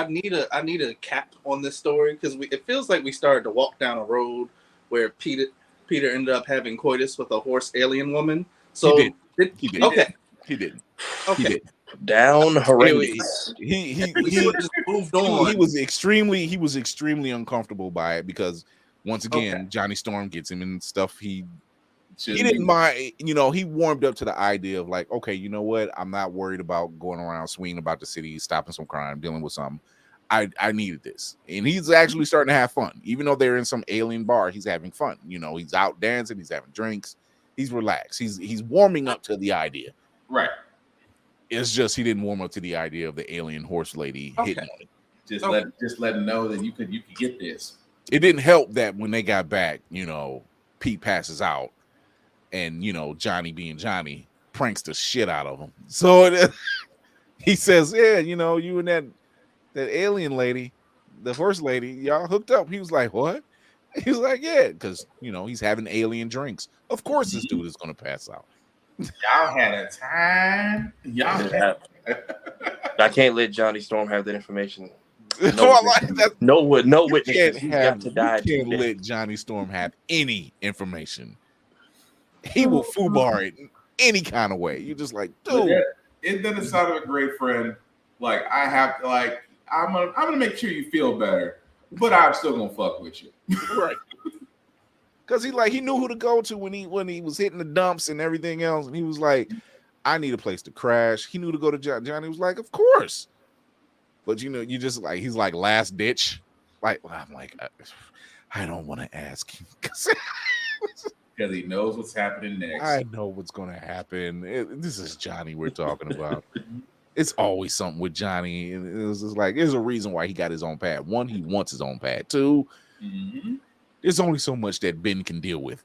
need a cap on this story because it feels like we started to walk down a road where Peter ended up having coitus with a horse alien woman. So he did. Okay. He didn't. Okay. He did. Down horrendous. He just moved on. He was extremely uncomfortable by it because once again, Johnny Storm gets him in stuff he he didn't mind, he warmed up to the idea of like, okay, you know what? I'm not worried about going around swinging about the city, stopping some crime, dealing with something. I needed this. And he's actually starting to have fun. Even though they're in some alien bar, he's having fun. He's out dancing, he's having drinks, he's relaxed. He's warming up to the idea. Right. It's just he didn't warm up to the idea of the alien horse lady hitting on it. Just let him know that you could get this. It didn't help that when they got back, Pete passes out, and Johnny being Johnny pranks the shit out of him. So he says, "Yeah, you and that alien lady, the first lady, y'all hooked up." He was like, "What?" He was like, "Yeah," because he's having alien drinks. Of course, this dude is gonna pass out. Y'all had a time. I can't let Johnny Storm have that information. No witnesses. You have to die. You can't let Johnny Storm have any information. He will foobar it in any kind of way. You just like, dude. It doesn't sound like a great friend. Like I have to I'm gonna make sure you feel better, but I'm still gonna fuck with you. Right. Because he knew who to go to when he was hitting the dumps and everything else. And he was like, I need a place to crash. He knew to go to Johnny. Was like, of course. But you just like, he's like last ditch. Like, I'm like, I don't want to ask him because he knows what's happening next. I know what's going to happen. This is Johnny we're talking about. It's always something with Johnny. And it was just like, there's a reason why he got his own pad. One, he wants his own pad. Two, there's only so much that Ben can deal with.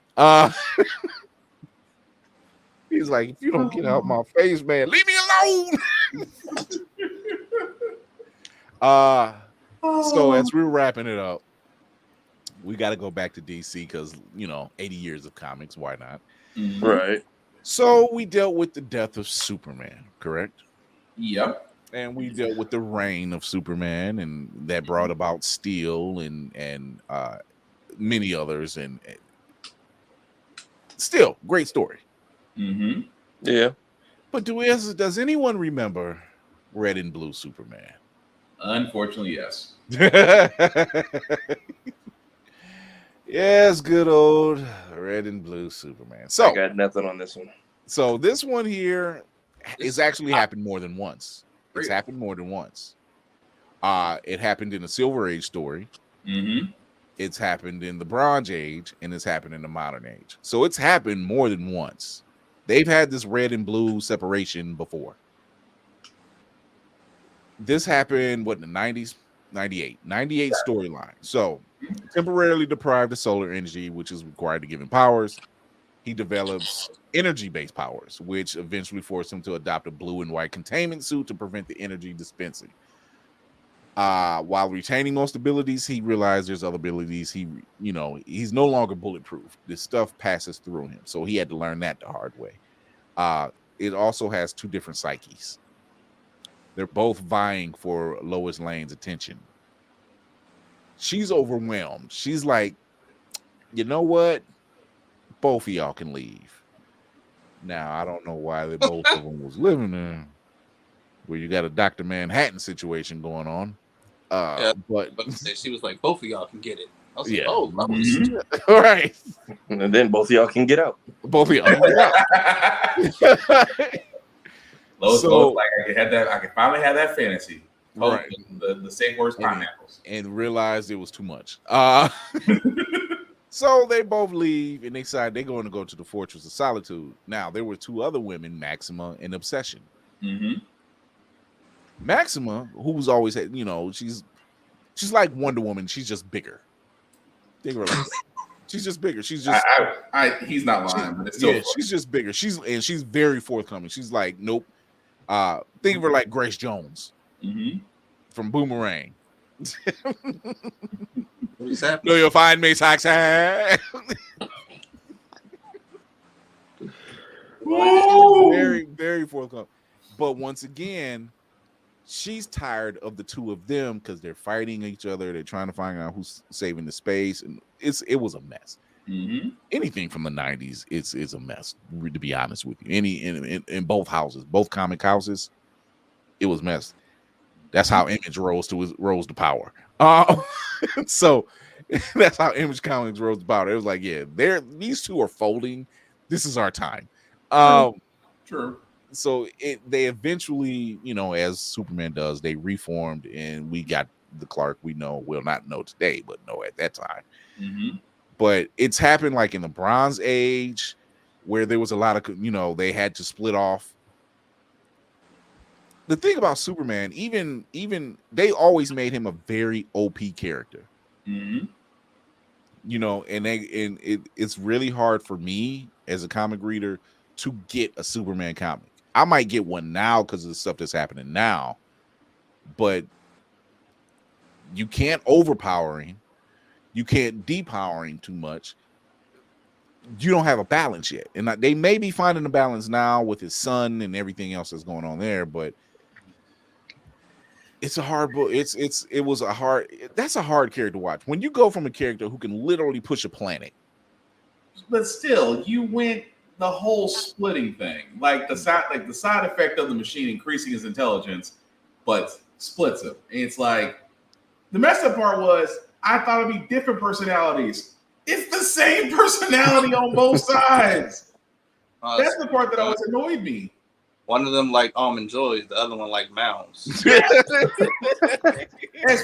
He's like, if you don't get out my face, man, leave me alone. So as we're wrapping it up, we got to go back to DC because 80 years of comics, why not? Right. So we dealt with the death of Superman, correct? Yep. And we dealt with the reign of Superman, and that brought about Steel and many others, and still great story. Yeah. But does anyone remember Red and Blue Superman? Unfortunately, yes. Yes, good old Red and Blue Superman. So I got nothing on this one. So this one here is actually happened more than once. It's happened more than once. It happened in the Silver Age story. It's happened in the Bronze Age, and it's happened in the Modern Age. So it's happened more than once. They've had this red and blue separation before. This happened, in the 90s? 98 storyline. So temporarily deprived of solar energy, which is required to give him powers. He develops energy-based powers, which eventually force him to adopt a blue and white containment suit to prevent the energy dispensing. While retaining most abilities, he realized there's other abilities. He's no longer bulletproof. This stuff passes through him, so he had to learn that the hard way. It also has two different psyches. They're both vying for Lois Lane's attention. She's overwhelmed. She's like, you know what? Both of y'all can leave. Now, I don't know why both of them was living there, where you got a Dr. Manhattan situation going on. But she was like, both of y'all can get it. I was like, oh, that was all right. And then both of y'all can get out. Both of y'all can get out. Lois, like I could finally have that fantasy. Right. The safe words pineapples. And realized it was too much. So they both leave and they decide they're going to go to the Fortress of Solitude. Now, there were two other women, Maxima and Obsession. Maxima, who's always had, she's like Wonder Woman. She's just bigger. She's just bigger. She's just. He's not lying, but it's still. She's just bigger. She's very forthcoming. She's like, nope. Think of her like Grace Jones from Boomerang. What is happening? Do you find me sexy? Very, very forthcoming. But once again, she's tired of the two of them because they're fighting each other. They're trying to find out who's saving the space, and it was a mess. Anything from the 90s, it's a mess. To be honest with you, in both houses, both comic houses, it was mess. That's how Image rose to power. So that's how Image Comics rose to power. It was like, yeah, these two are folding. This is our time. True. So they eventually, as Superman does, they reformed, and we got the Clark we not know today, but know at that time. Mm-hmm. But it's happened like in the Bronze Age, where there was a lot of, they had to split off. The thing about Superman, even they always made him a very OP character. Mm-hmm. It's really hard for me as a comic reader to get a Superman comic. I might get one now because of the stuff that's happening now, but you can't overpower him. You can't depower him too much. You don't have a balance yet. And they may be finding a balance now with his son and everything else that's going on there, but it's a hard book. That's a hard character to watch. When you go from a character who can literally push a planet. But still, you went the whole splitting thing. Like the side effect of the machine increasing his intelligence, but splits him. And it's like the messed up part was I thought it'd be different personalities. It's the same personality on both sides. That's the part that always annoyed me. One of them like almond joys, the other one like mouse. As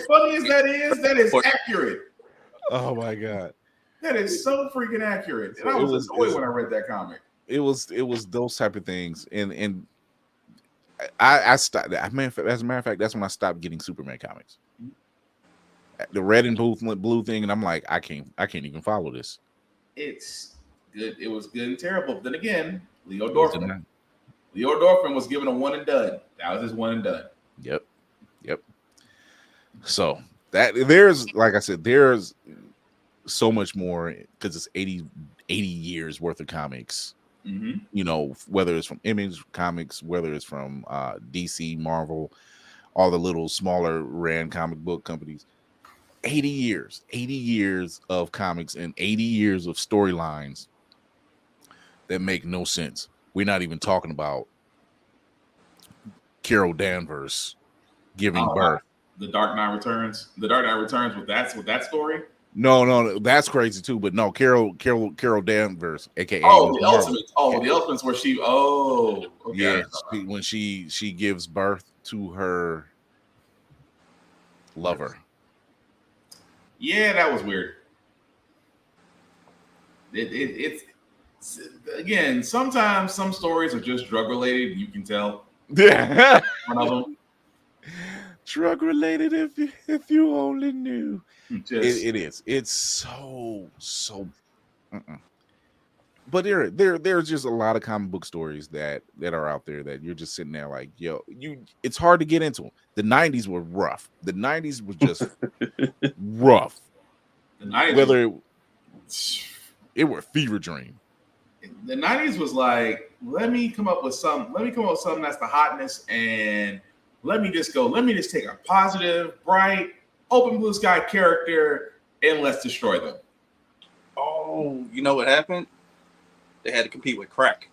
funny as that is accurate. Oh my god, that is so freaking accurate. And I was annoyed when I read that comic. It was those type of things, and I stopped. I mean, as a matter of fact, that's when I stopped getting Superman comics. The red and blue thing, and I'm like, I can't even follow this. It's good. It was good and terrible. But then again, Leo Dorfman was given a one and done. That was his one and done. Yep. So there's, like I said, there's so much more because it's 80 years worth of comics. Mm-hmm. Whether it's from Image Comics, whether it's from DC, Marvel, all the little smaller ran comic book companies. 80 years of comics and 80 years of storylines that make no sense. We're not even talking about Carol Danvers giving birth. The Dark Knight Returns. The Dark Knight Returns with that story. No, that's crazy too. But no, Carol Danvers, aka the Ultimates. The Ultimates where she. Oh, okay. Yeah, when she gives birth to her lover. Yeah, that was weird. It's again. Sometimes some stories are just drug related. You can tell. Yeah, one of them. Drug related. If you only knew. It is. It's so. But there's just a lot of comic book stories that are out there that you're just sitting there like, yo, it's hard to get into them. The 90s were rough. The 90s was just rough. The 90s, whether it were fever dream. The 90s was like, let me come up with something that's the hotness, and let me just take a positive, bright, open blue sky character and let's destroy them. Oh, you know what happened? They had to compete with crack.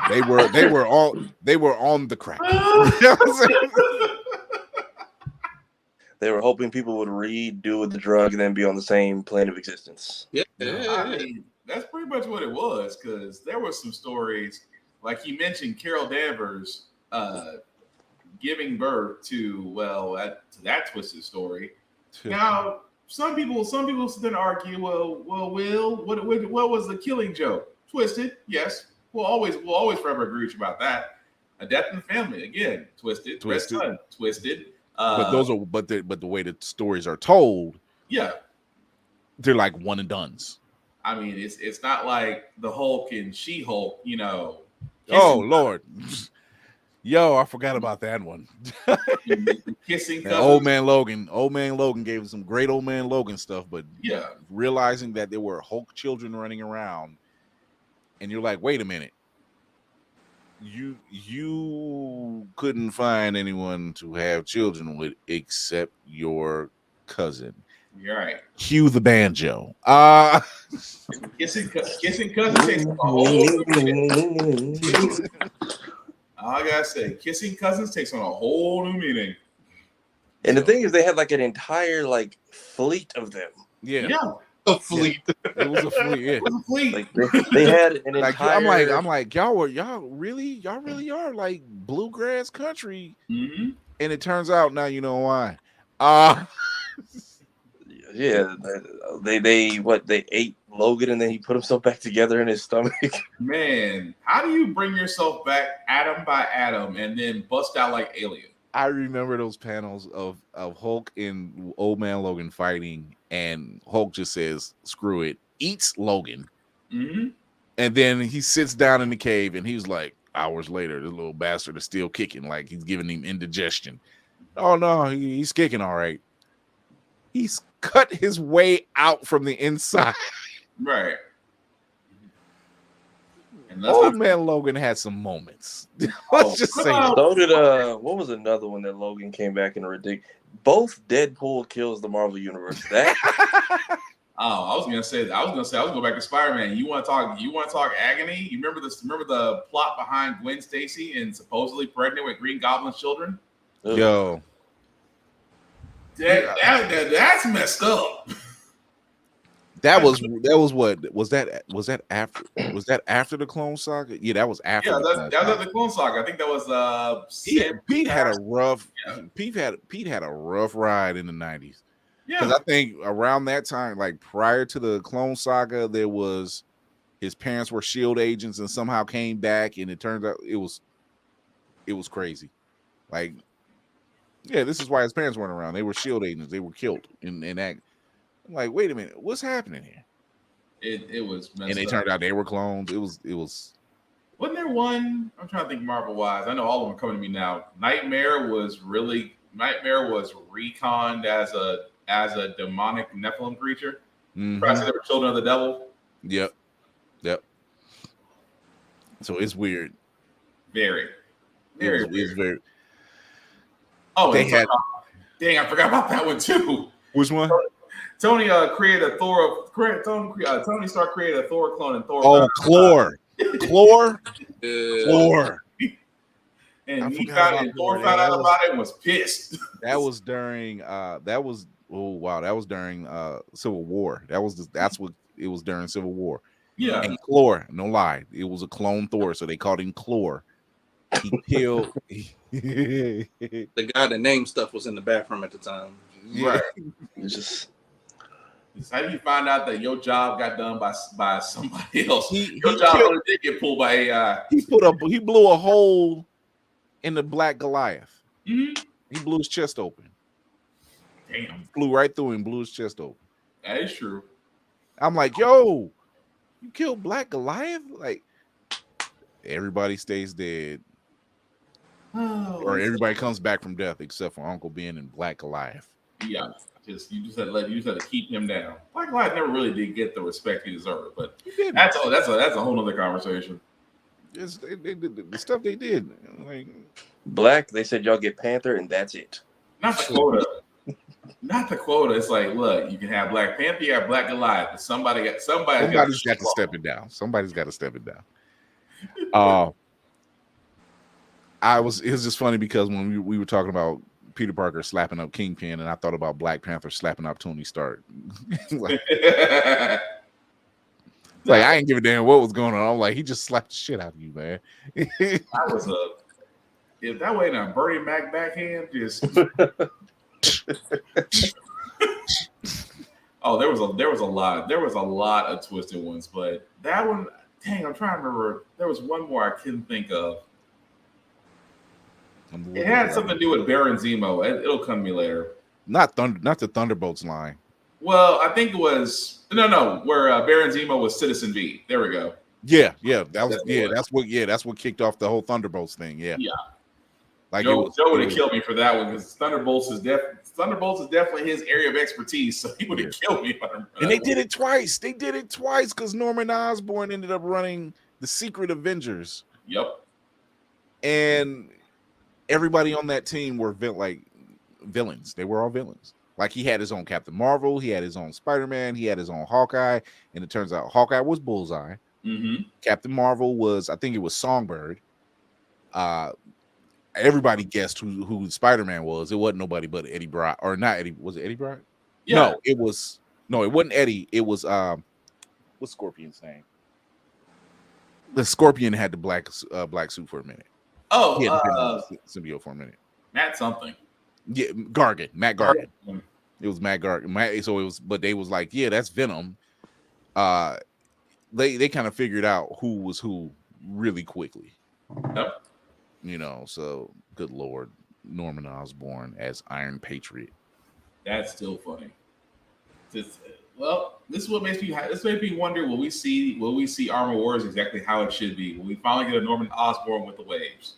They were on the crack. They were hoping people would read, do with the drug, and then be on the same plane of existence. Yeah. I mean, that's pretty much what it was, because there were some stories, like he mentioned Carol Danvers giving birth to that twisted story. Now, some people sit there and argue, Will, what was the killing joke? Twisted, yes. We'll always forever agree with you about that. A death in the family, again, twisted. Red Sun, twisted. But the way the stories are told, yeah, they're like one and dones. I mean, it's not like the Hulk and She-Hulk, Oh Lord, yo, I forgot about that one. Kissing cousins. Old man Logan gave him some great Old Man Logan stuff, but yeah, realizing that there were Hulk children running around, and you're like, wait a minute. You couldn't find anyone to have children with except your cousin. You're right. Cue the banjo. Kissing cousins takes a whole new meaning. I gotta say, kissing cousins takes on a whole new meaning. And the thing is, they had like an entire fleet of them. Yeah. A fleet. It was a fleet. Yeah. It was a fleet. Like they had an Like entire. I'm like, y'all really are like bluegrass country. Mm-hmm. And it turns out now you know why. Yeah, they ate Logan and then he put himself back together in his stomach. Man, how do you bring yourself back atom by atom and then bust out like Alien? I remember those panels of Hulk and Old Man Logan fighting, and Hulk just says, "Screw it," eats Logan, Mm-hmm. and then he sits down in the cave, and he's like, hours later, the little bastard is still kicking, like he's giving him indigestion. Oh no, he's kicking all right. He's cut his way out from the inside. Right. And Old Man Logan had some moments. Let's just say that. So did what was another one that Logan came back in a ridiculous? Both Deadpool kills the Marvel universe. That I was gonna go back to Spider-Man. You want to talk agony? You remember this? Remember the plot behind Gwen Stacy and supposedly pregnant with Green Goblin's children? Yo, that's messed up. that was what was that after the Clone Saga? Yeah, that was after. Yeah, that was the Clone Saga. I think that was Pete had a rough. Yeah. Pete had a rough ride in the 90s. Yeah, because I think around that time, like prior to the Clone Saga, there was his parents were SHIELD agents and somehow came back, and it turns out it was crazy. Like, yeah, this is why his parents weren't around. They were SHIELD agents. They were killed in that. I'm like, wait a minute, what's happening here? It was messed and they up. Turned out they were clones. It was. Wasn't there one? I'm trying to think Marvel wise. I know all of them are coming to me now. Nightmare was reconned as a demonic Nephilim creature. Mm-hmm. Probably they were children of the devil. Yep. So it's weird. Very. It's very. Oh, dang! I forgot about that one too. Which one? Tony created a Thor. Tony Stark created a Thor clone, and Thor. Oh, Clore. And Thor found out about it and was pissed. That was during. That was during Civil War. That's what it was during Civil War. Yeah. And Clore, no lie, it was a clone Thor, so they called him Clore. He killed the guy that named stuff was in the bathroom at the time. Right. just how do you find out that your job got done by somebody else? Your job really did get pulled by AI. He blew a hole in the Black Goliath. Mm-hmm. He blew his chest open. Damn. Flew right through him, blew his chest open. That is true. I'm like, yo, you killed Black Goliath? Like, everybody stays dead. Oh, or everybody comes back from death except for Uncle Ben and Black Goliath. Yeah. You just had to keep him down. Black Goliath never really did get the respect he deserved, but that's a whole other conversation. The stuff they did. Like, Black, they said y'all get Panther and that's it. Not the quota. Not the quota. It's like, look, you can have Black Panther, you have Black Goliath, but somebody's got to step it down. Somebody's got to step it down. It was just funny because when we were talking about Peter Parker slapping up Kingpin, and I thought about Black Panther slapping up Tony Stark. like I ain't give a damn what was going on. I'm like, he just slapped the shit out of you, man. That was if that way in a Bernie Mac backhand, just oh, there was a lot of twisted ones, but that one, dang, I'm trying to remember. There was one more I couldn't think of. It had something to do with Baron Zemo. It'll come to me later. Not the Thunderbolts line. Well, I think it was where Baron Zemo was Citizen V. There we go. Yeah, that's what kicked off the whole Thunderbolts thing. Yeah. Like Joe would have killed me for that one because Thunderbolts is definitely his area of expertise. So he would have killed me. And they did it twice. Because Norman Osborn ended up running the Secret Avengers. Yep. And everybody on that team were villains. They were all villains. Like he had his own Captain Marvel, he had his own Spider-Man, he had his own Hawkeye, and it turns out Hawkeye was Bullseye. Mm-hmm. Captain Marvel was, I think it was Songbird. Everybody guessed who Spider-Man was. It wasn't nobody but Eddie Brock, or not Eddie. Was it Eddie Brock? Yeah. No, it was No, it wasn't Eddie. It was what's Scorpion's name? The Scorpion had the black suit for a minute. Oh, He had the symbiote for a minute. Matt something. Yeah, Matt Gargan. It was Matt Gargan. So it was, but they was like, yeah, that's Venom. They kind of figured out who was who really quickly. Yep. You know, so good Lord, Norman Osborn as Iron Patriot. That's still funny. Well, this is what makes me wonder: will we see Armor Wars exactly how it should be? Will we finally get a Norman Osborn with the waves?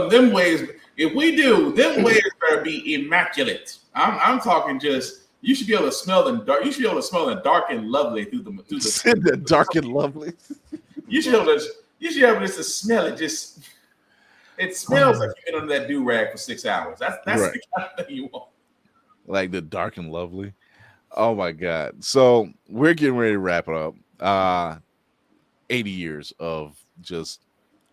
Them waves. If we do, them waves better be immaculate. I'm talking just. You should be able to smell them dark. You should be able to smell them dark and lovely through the dark and lovely. You should be able to just smell it. Just it smells like you've been under that do-rag for 6 hours. That's right. The kind of thing you want. Like the dark and lovely. Oh my God. So we're getting ready to wrap it up. 80 years of just,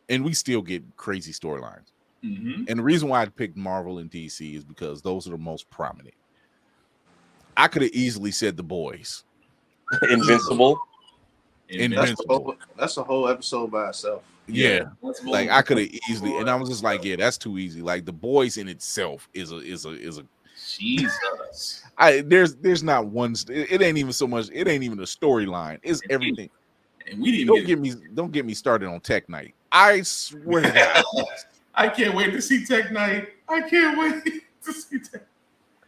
and we still get crazy storylines. Mm-hmm. And the reason why I picked Marvel and DC is because those are the most prominent. I could have easily said The Boys. Invincible. That's a whole episode by itself. Yeah. Like I could have easily, and I was just like, yeah, that's too easy. Like The Boys in itself is a Jesus. There's not one. It ain't even so much. It ain't even a storyline. It's everything. And we didn't don't get me started on Tech Knight. I swear to God. I can't wait to see Tech Knight. I can't wait to see Tech.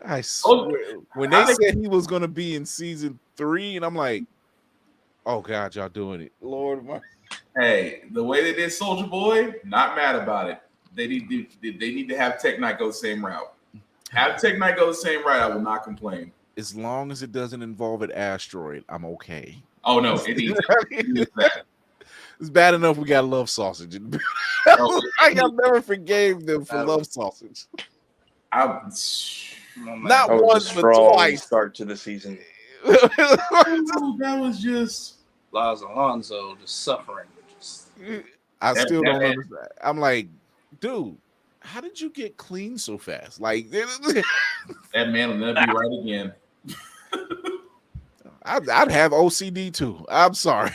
I swear. When they said he was going to be in season 3, and I'm like, oh God, y'all doing it, Lord. Hey, the way they did Soldier Boy, not mad about it. They need to have Tech Knight go the same route. Have Tech Knight go the same route. I will not complain. As long as it doesn't involve an asteroid, I'm okay. Oh no, it needs that. It's bad enough we got Love Sausage. I never forgave them for Love Sausage. Not once, but twice. Start to the season. That was just Laz Alonso just suffering. I still don't understand. I'm like, dude, how did you get clean so fast? Like that man will never be right again. I'd have OCD too. I'm sorry.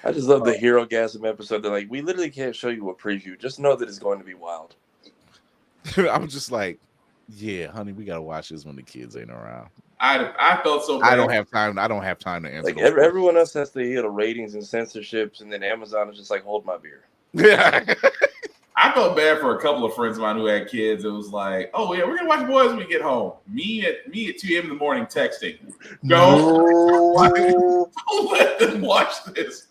I just love the Hero Gasm episode. They're like, we literally can't show you a preview. Just know that it's going to be wild. I'm just like, yeah, honey, we gotta watch this when the kids ain't around. I felt so bad. I don't have time to answer. Like everyone else has to hear the ratings and censorships, and then Amazon is just like, hold my beer. Yeah. I felt bad for a couple of friends of mine who had kids. It was like, oh yeah, we're gonna watch Boys when we get home. Me at 2 a.m. in the morning texting. Don't let them watch this.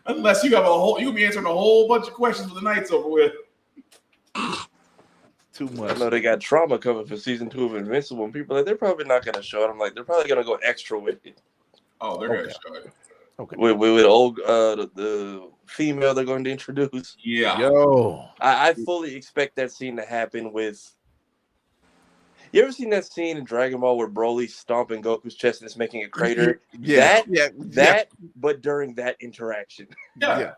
Unless you have you'll be answering a whole bunch of questions when the night's over with. Too much. I know they got trauma coming for season 2 of Invincible, and people are like, they're probably not gonna show it. I'm like, they're probably gonna go extra with it. Oh, they're gonna show it. Okay. With old the female they're going to introduce. Yeah. Yo. I fully expect that scene to happen with. You ever seen that scene in Dragon Ball where Broly's stomping Goku's chest and it's making a crater? Yeah. But during that interaction. Yeah.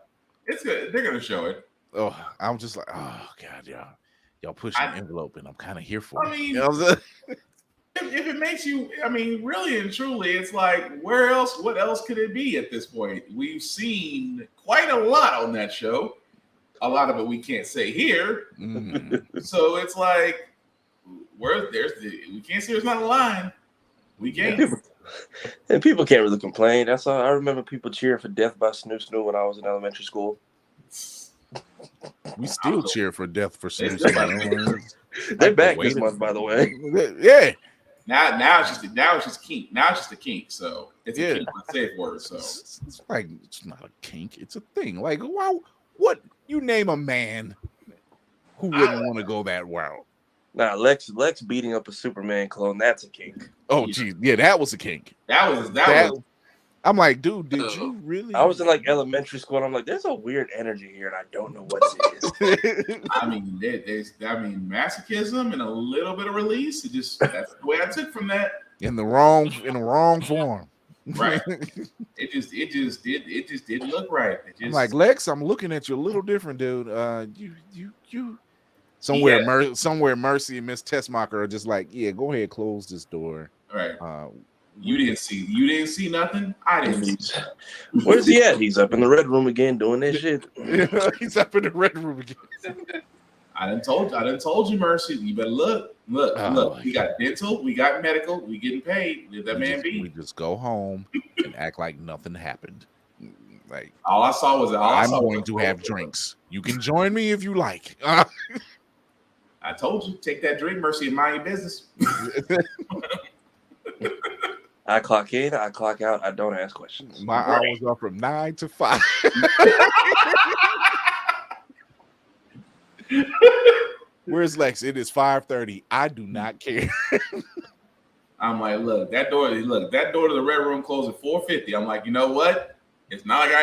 It's good. They're gonna show it. Oh, I'm just like, oh God, y'all pushing the envelope, and I'm kind of here for it. I mean, you know if it makes you, I mean, really and truly, it's like, where else? What else could it be at this point? We've seen quite a lot on that show. A lot of it we can't say here. So it's like, we can't say there's not a line. We can't. And people can't really complain. That's all. I remember people cheering for Death by Snoo Snoo when I was in elementary school. We still cheer for Death for Snoo Snoo. They're back this month, by the way. Yeah. Now it's just kink. Now it's just a kink. So it's a kink, a safe word. So it's like, it's not a kink. It's a thing. Like, wow, what you name a man who wouldn't want to go that route? Nah, Lex beating up a Superman clone, that's a kink. Oh, geez. Yeah, that was a kink. That was. I'm like, dude, did you really? I was in like elementary school, and I'm like, there's a weird energy here, and I don't know what it is. I mean, there's masochism and a little bit of release. That's the way I took from that. In the wrong form. Right. It just didn't look right. I'm like, Lex, I'm looking at you a little different, dude. You somewhere Mercy and Miss Tessmacher are just like, yeah, go ahead, close this door. Right. You didn't see nothing. I didn't see nothing. Where's he at? He's up in the red room again doing that shit. He's up in the red room again. I done told you, Mercy. You better look. We got dental, we got medical, we getting paid. Let that man be. We just go home and act like nothing happened. Like all I saw was I'm going to have drinks. You can join me if you like. I told you, take that drink, Mercy, and mind your business. I clock in, I clock out, I don't ask questions. My hours are from 9 to 5. Where's Lex? It is 5:30. I do not care. I'm like, look, that door to the red room closed at 4:50. I'm like, you know what? It's not like you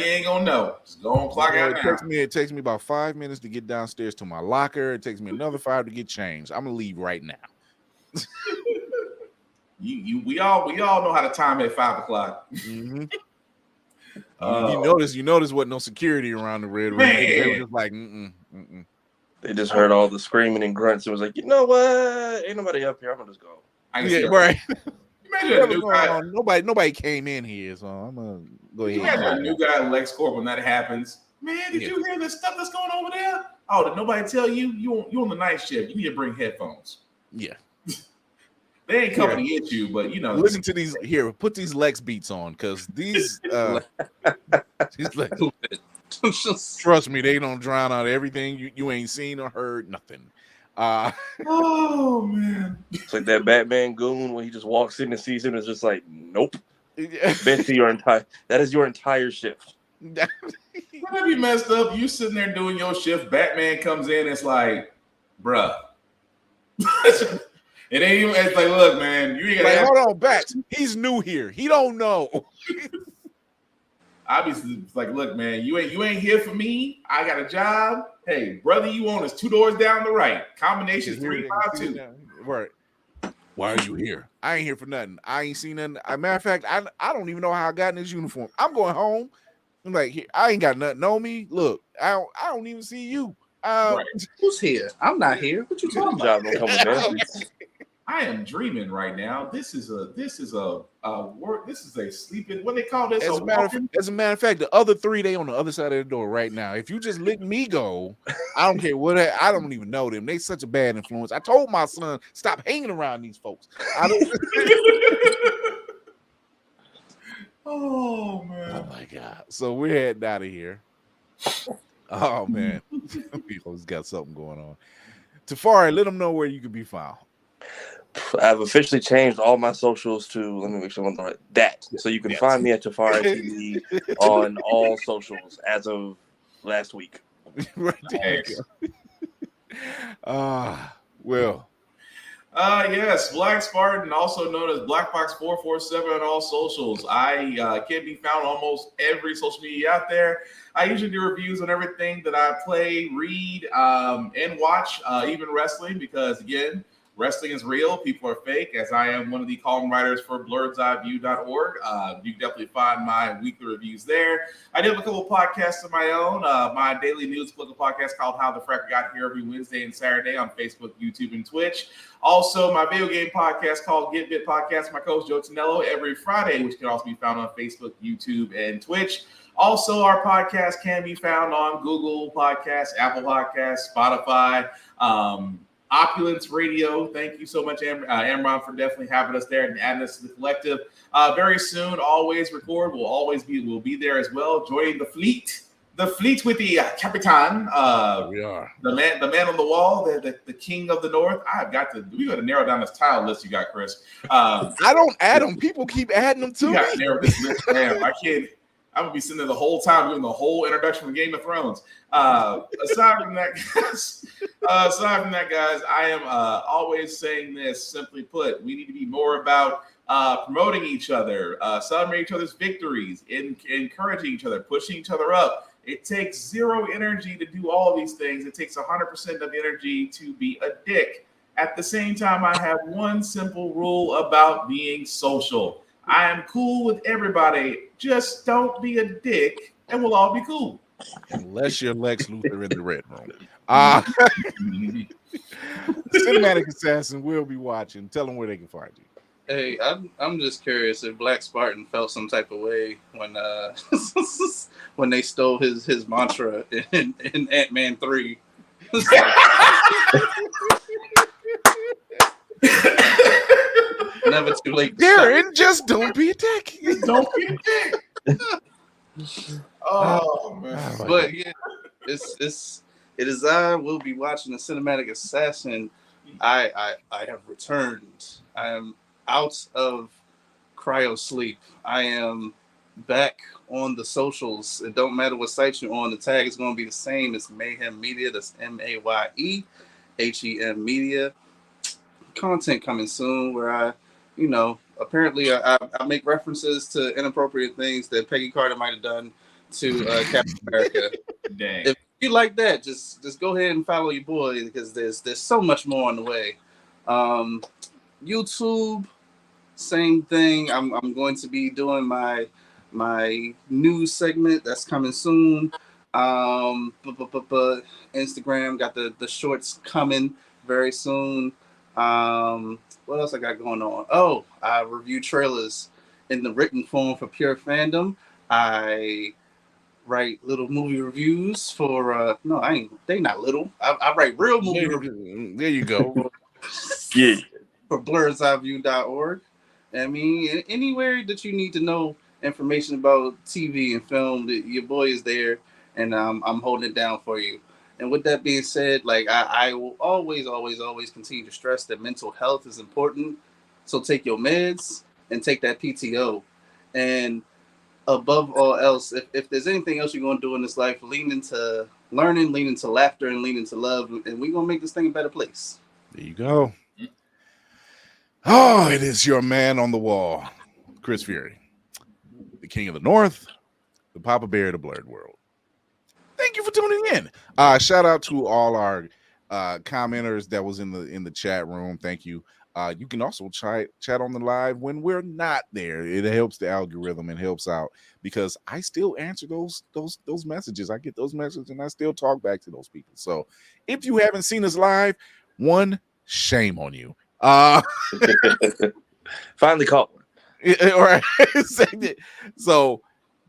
ain't gonna know. Just go on clock out now. It takes me about 5 minutes to get downstairs to my locker. It takes me another 5 to get changed. I'm gonna leave right now. We all know how to time at 5 o'clock. Mm-hmm. You notice what no security around the red room. They were just like, They just heard all the screaming and grunts and was like, you know what? Ain't nobody up here. I'm gonna just go. Right. Imagine a new guy. Nobody came in here, so I'm gonna go ahead. Imagine a new guy in LexCorp when that happens. Man, did you hear the stuff that's going on over there? Oh, did nobody tell you? You on the night shift? You need to bring headphones. Yeah. They ain't coming to get you, but you know. Listen to these here. Put these Lex beats on, because these. Trust me, they don't drown out everything you ain't seen or heard. Nothing. Oh man, it's like that Batman goon when he just walks in and sees him and is just like, nope. That is your entire shift. Wouldn't that be messed up? You sitting there doing your shift. Batman comes in. It's like, bruh. It ain't even. It's like, look, man, you ain't got. Hold on, Bats. He's new here. He don't know. Obviously, it's like, look, man, you ain't here for me. I got a job. Hey, brother, you on is 2 doors down the right. Combination 352. Right. Why are you here? I ain't here for nothing. I ain't seen nothing. As a matter of fact, I don't even know how I got in this uniform. I'm going home. I'm like, I ain't got nothing on me. Look, I don't even see you. Right. Who's here? I'm not here. What you talking about? I am dreaming right now. This is a work. This is a sleeping. What they call this? As a matter of fact, the other 3 they on the other side of the door right now. If you just let me go, I don't care what. I don't even know them. They such a bad influence. I told my son stop hanging around these folks. Oh man! Oh my god! So we're heading out of here. Oh man, people's got something going on. Tafari, let them know where you can be found. I've officially changed all my socials to, let me make sure I'm on the right, that. So you can find me at Tafari TV on all socials as of last week. Right there. Well. Yes, Black Spartan, also known as Black Fox 447 on all socials. I can be found on almost every social media out there. I usually do reviews on everything that I play, read, and watch, even wrestling, because again, wrestling is real. People are fake, as I am one of the column writers for blurredsedeyeview.org. You can definitely find my weekly reviews there. I do have a couple podcasts of my own. My daily news political podcast called How the Frack Got Here every Wednesday and Saturday on Facebook, YouTube, and Twitch. Also, my video game podcast called Get Bit Podcast, my co-host Joe Tonello, every Friday, which can also be found on Facebook, YouTube, and Twitch. Also, our podcast can be found on Google Podcasts, Apple Podcasts, Spotify, Opulence Radio. Thank you so much, Amron, for definitely having us there and adding us to the collective. Very soon, always record. We'll be there as well, joining the fleet with the Capitan. We are the man on the wall, the king of the north. We got to narrow down this tile list you got, Chris. I don't add them. People keep adding them to me. You got to narrow this list down. I can't. I'm gonna be sitting there the whole time doing the whole introduction from Game of Thrones. Aside from that, guys, I am always saying this. Simply put, we need to be more about promoting each other, celebrating each other's victories, encouraging each other, pushing each other up. It takes zero energy to do all these things. It takes 100% of energy to be a dick. At the same time, I have one simple rule about being social. I am cool with everybody. Just don't be a dick, and we'll all be cool. Unless you're Lex Luthor in the red room. Cinematic Assassin will be watching. Tell them where they can find you. Hey, I'm just curious if Black Spartan felt some type of way when when they stole his mantra in Ant-Man 3. Never too late. Darren, just don't be a dick. Don't be a dick. Oh man. But yeah, it is I will be watching the Cinematic Assassin. I have returned. I am out of cryo sleep. I am back on the socials. It don't matter what site you're on. The tag is going to be the same. It's Mayhem Media. That's MAYEHEM Media. Content coming soon where I, apparently I make references to inappropriate things that Peggy Carter might have done to Captain America. Dang. If you like that, just go ahead and follow your boy because there's so much more on the way. YouTube, same thing. I'm going to be doing my news segment that's coming soon. Instagram got the shorts coming very soon. What else I got going on? Oh, I review trailers in the written form for Pure Fandom. I write little movie reviews for they not little. I write real movie reviews. There you go. Yeah. For blurredseyeview.org. I mean, anywhere that you need to know information about TV and film, your boy is there, and I'm holding it down for you. And with that being said, like I will always continue to stress that mental health is important. So take your meds and take that PTO. And above all else, if there's anything else you're going to do in this life, lean into learning, lean into laughter, and lean into love, and we're going to make this thing a better place. There you go. Oh, it is your man on the wall, Chris Fury, the King of the North, the Papa Bear of the Blurred World. Thank you for tuning in. Shout out to all our commenters that was in the chat room. Thank you. You can also chat on the live when we're not there. It helps the algorithm and helps out because I still answer those messages. I get those messages and I still talk back to those people. So if you haven't seen us live, shame on you. Finally caught one. All right. So,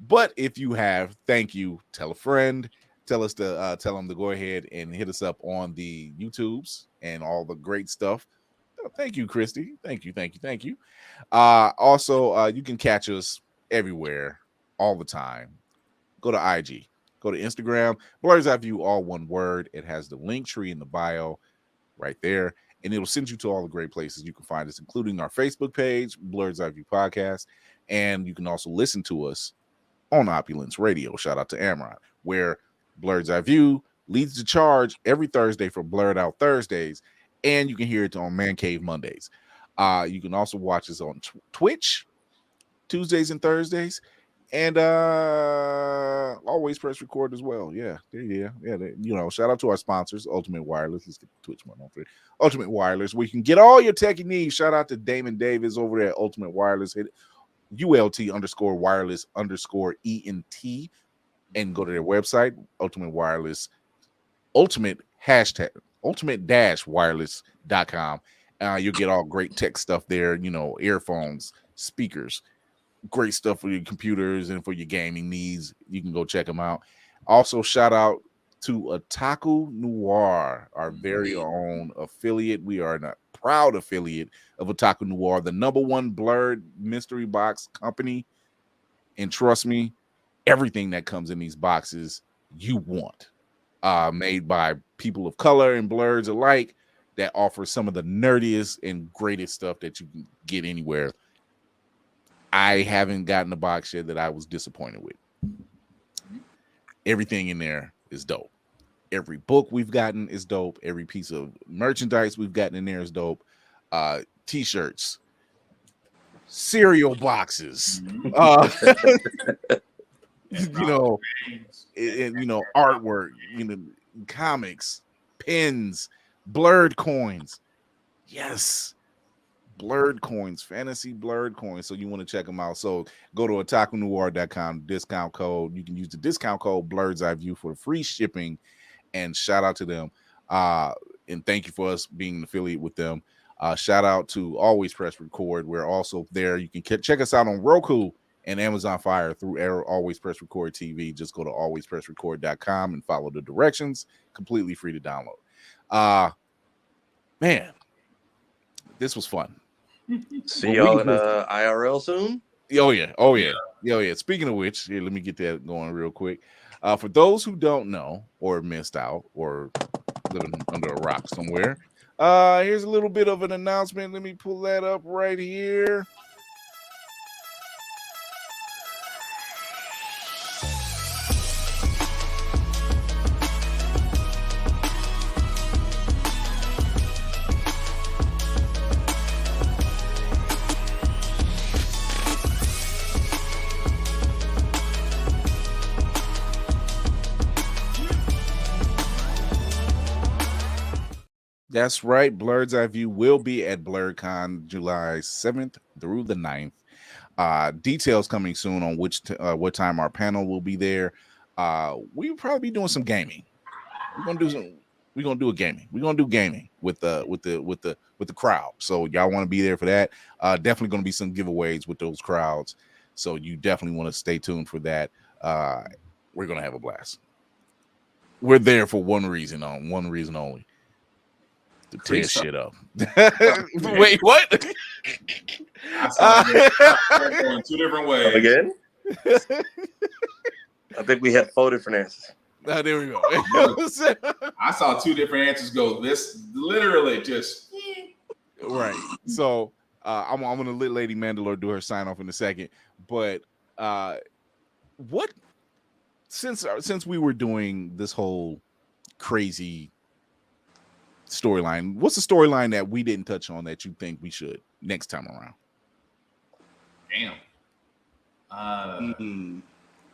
but if you have, thank you. Tell a friend. Tell them to go ahead and hit us up on the YouTubes and all the great stuff. Thank you, Christy. Thank you. Also, you can catch us everywhere, all the time. Go to IG. Go to Instagram. Blurred's Eye View, all one word. It has the link tree in the bio right there. And it'll send you to all the great places you can find us, including our Facebook page, Blurred's Eye View Podcast. And you can also listen to us on Opulence Radio. Shout out to Amron, where Blurred's Eye View leads the charge every Thursday for Blurred Out Thursdays. And you can hear it on Man Cave Mondays. You can also watch us on Twitch Tuesdays and Thursdays. And always press record as well. Yeah. Shout out to our sponsors, Ultimate Wireless. Let's get the Twitch one on there. Ultimate Wireless, where you can get all your techie needs. Shout out to Damon Davis over there at Ultimate Wireless. Hit ULT_wireless_ENT and go to their website, Ultimate Wireless, ultimate-wireless.com. You'll get all great tech stuff there, earphones, speakers, great stuff for your computers and for your gaming needs. You can go check them out. Also, shout out to Otaku Noir, our very own affiliate. We are a proud affiliate of Otaku Noir, the #1 blurred mystery box company. And trust me, everything that comes in these boxes you want. Made by people of color and blurs alike that offer some of the nerdiest and greatest stuff that you can get anywhere. I haven't gotten a box yet that I was disappointed with. Everything in there is dope. Every book we've gotten is dope. Every piece of merchandise we've gotten in there is dope. T-shirts, cereal boxes, artwork, comics, pins, blurred coins. Yes. Blurred coins, fantasy blurred coins. So you want to check them out. So go to otakunoir.com, discount code. You can use the discount code Blurred's Eye View for free shipping and shout out to them. And thank you for us being an affiliate with them. Shout out to Always Press Record. We're also there. You can check us out on Roku and Amazon Fire through Always Press Record TV. Just go to alwayspressrecord.com and follow the directions. Completely free to download. Man, this was fun. See y'all in IRL soon. Oh yeah. Speaking of which, here, let me get that going real quick. For those who don't know or missed out or living under a rock somewhere, here's a little bit of an announcement. Let me pull that up right here. That's right. Blurred's Eye View will be at BlurredCon July 7th through the 9th. Details coming soon on what time our panel will be there. We'll probably be doing some gaming. We're gonna do a gaming. We're gonna do gaming with the crowd. So y'all want to be there for that. Definitely gonna be some giveaways with those crowds. So you definitely want to stay tuned for that. We're gonna have a blast. We're there for one reason only. To tear shit up. Wait, what? Going two different ways. Again? I think we had 4 different answers. There we go. I saw 2 different answers go. This literally just right. So I'm gonna let Lady Mandalore do her sign off in a second. But what since we were doing this whole crazy storyline, what's the storyline that we didn't touch on that you think we should next time around? Damn.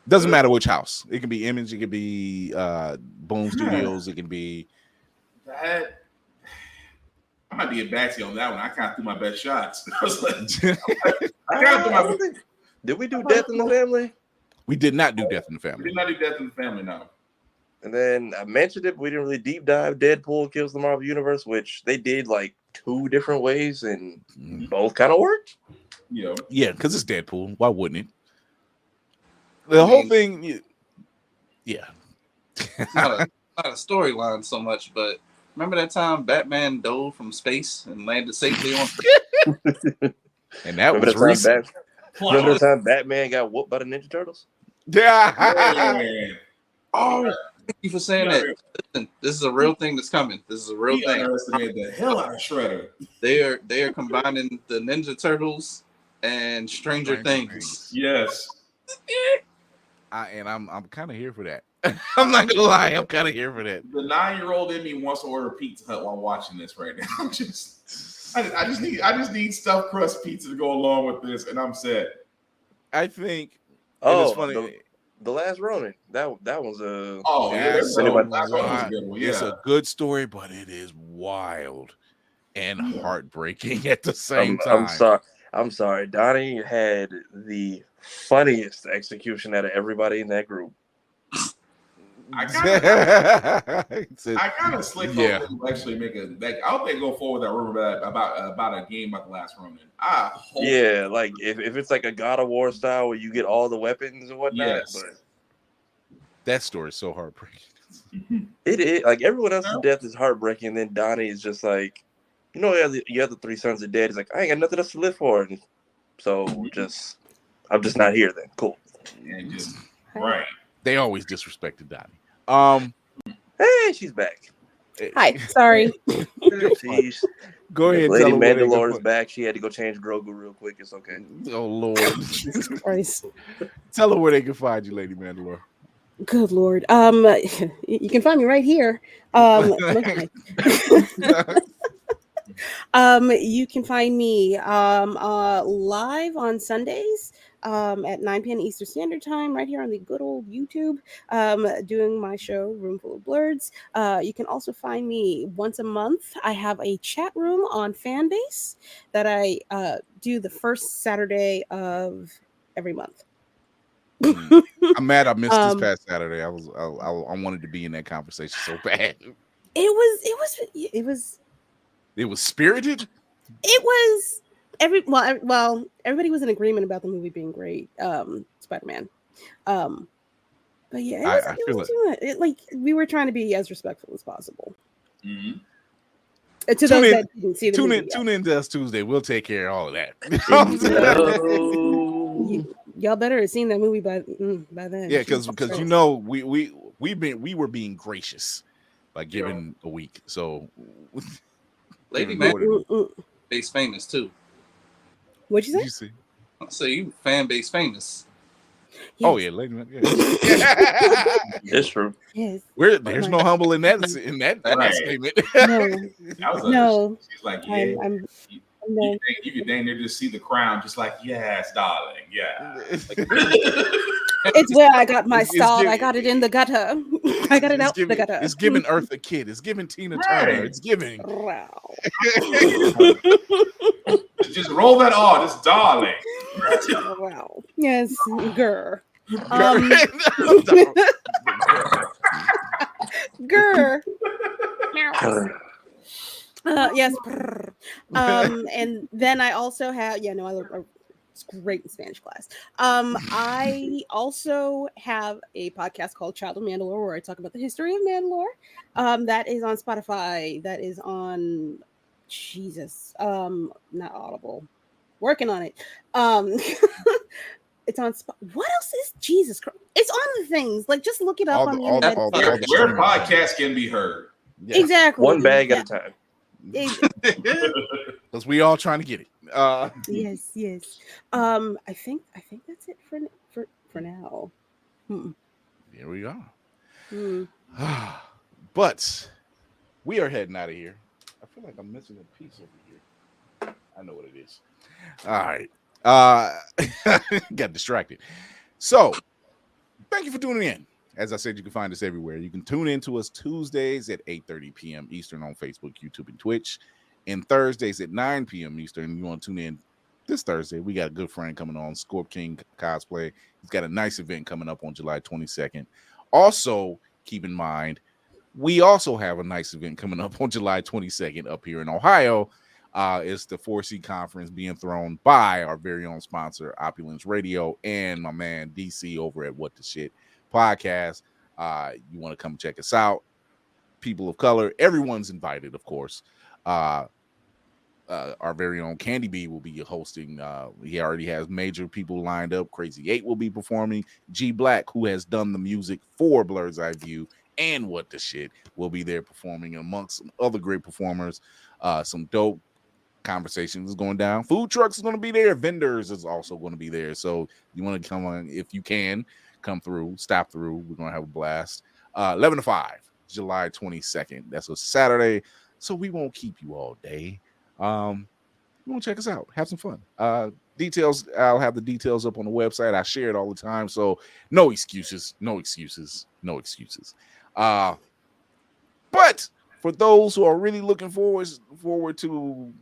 Doesn't matter which house. It can be Image, it could be Boom Studios, it can be that. I might be a batsy on that one. I kind of threw my best shots. I was like, Did we do Death in the Family? We did not do Death in the Family. We did not do Death in the Family, no. And then I mentioned it, but we didn't really deep dive Deadpool Kills the Marvel Universe, which they did like 2 different ways and both kind of worked. Yeah, because it's Deadpool. Why wouldn't it? The whole thing, yeah. It's not a storyline so much, but remember that time Batman dove from space and landed safely on? And that was recent. Remember the time Batman got whooped by the Ninja Turtles? Yeah. Oh, thank you for saying that. Listen, this is a real thing that's coming. This is a real thing. Underestimated the hell out of Shredder. They are combining the Ninja Turtles and Stranger Things. Yes. I'm kind of here for that. I'm not gonna lie, I'm kind of here for that. The 9-year-old in me wants to order Pizza Hut while watching this right now. I just need stuffed crust pizza to go along with this, and I'm set. I think. Oh, it's funny. The Last Ronin. That was a. Oh, yeah, that's so wild. a good one. Yeah. It's a good story, but it is wild and heartbreaking at the same time. I'm sorry. Donnie had the funniest execution out of everybody in that group. I kind of slick hope to actually make a. Like, I hope they go forward with that rumor about a game about the Last Ronin. I hope. Yeah, like if it's like a God of War style where you get all the weapons and whatnot. Yes. But that story is so heartbreaking. It is like everyone else's death is heartbreaking. And then Donnie is just like, you know, the other 3 sons are dead. He's like, I ain't got nothing else to live for. And so I'm just not here then. Cool. And just right. They always disrespected Donnie. Hey, she's back. Hi, sorry. Go ahead. Lady Mandalore is back. She had to go change Grogu real quick. It's okay. Oh Lord. Jesus Christ. Tell her where they can find you, Lady Mandalore. Good Lord. You can find me right here. You can find me live on Sundays at 9 p.m. Eastern Standard Time, right here on the good old YouTube, doing my show, Roomful of Blurds. You can also find me once a month. I have a chat room on Fanbase that I do the first Saturday of every month. I'm mad I missed this past Saturday. I wanted to be in that conversation so bad. It was Spirited. It was everybody was in agreement about the movie being great. Spider-Man. But yeah, it was too much. Like we were trying to be as respectful as possible. Mm-hmm. To those that didn't see the movie, tune in to us Tuesday. We'll take care of all of that. Y'all better have seen that movie by then. Yeah, because we were being gracious by giving a week. So Lady Man base famous too. What'd you say? So you fan base famous. Yes. Oh yeah, Lady Man. Yeah. It's true. Yes. There's no humble in that statement. No. She's like, yeah. You could dang near just see the crown, just like, yes, darling, yeah. It's where I got my stall. I got it in the gutter. I got it out the gutter. It's giving Eartha Kitt. It's giving Tina Turner. It's giving. Wow. Just roll that on. It's darling. Wow. Yes, girl. Girl. Yes. And then I also have, I was great in Spanish class. I also have a podcast called Child of Mandalore where I talk about the history of Mandalore. That is on Spotify. That is on not Audible. Working on it. It's on what else is Jesus Christ? It's on the things. Like just look it up on the internet. Where podcasts can be heard. Yeah. Exactly. One bag at a time. Because we all trying to get it. Yes. I think that's it for now. Here we are. But we are heading out of here. I feel like I'm missing a piece over here. I know what it is. All right. Got distracted. So thank you for tuning in. As I said, you can find us everywhere. You can tune in to us Tuesdays at 8:30 p.m. Eastern on Facebook, YouTube, and Twitch. And Thursdays at 9 p.m. Eastern. You want to tune in this Thursday. We got a good friend coming on, Scorp King Cosplay. He's got a nice event coming up on July 22nd. Also, keep in mind, we also have a nice event coming up on July 22nd up here in Ohio. It's the 4C conference being thrown by our very own sponsor, Opulence Radio, and my man DC over at What the Shit Podcast. You want to come check us out? People of color, everyone's invited, of course. Our very own Candy B will be hosting. He already has major people lined up. Crazy 8 will be performing. G Black, who has done the music for Blur's Eye View and What the Shit, will be there performing amongst some other great performers. Some dope conversations is going down. Food trucks is going to be there. Vendors is also going to be there. So you want to come on, if you can, come through, stop through. We're going to have a blast. 11 to 5, July 22nd. That's a Saturday. So we won't keep you all day. You want to check us out. Have some fun. Details, I'll have the details up on the website. I share it all the time. So no excuses. But for those who are really looking forward to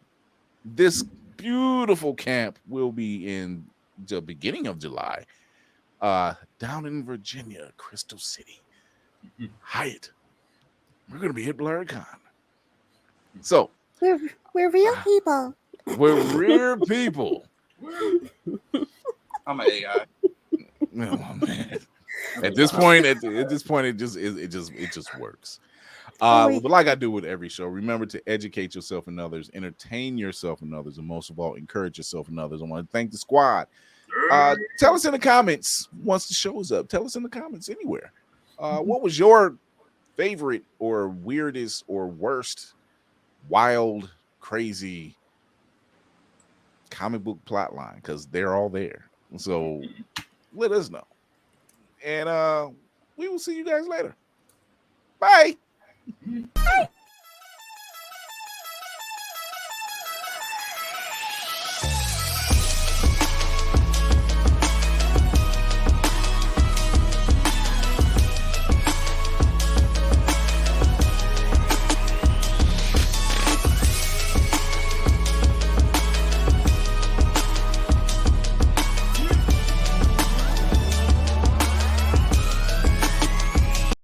this beautiful camp, will be in the beginning of July, down in Virginia, Crystal City, Hyatt. We're gonna be at BlurCon. So we're real people. We're real people. I'm an AI. Oh man. At this point, it just works. But like I do with every show, remember to educate yourself and others, entertain yourself and others, and most of all, encourage yourself and others. I want to thank the squad. Tell us in the comments once the show is up. Tell us in the comments anywhere. What was your favorite or weirdest or worst, wild, crazy comic book plot line? Because they're all there. So let us know. And we will see you guys later. Bye. Bye.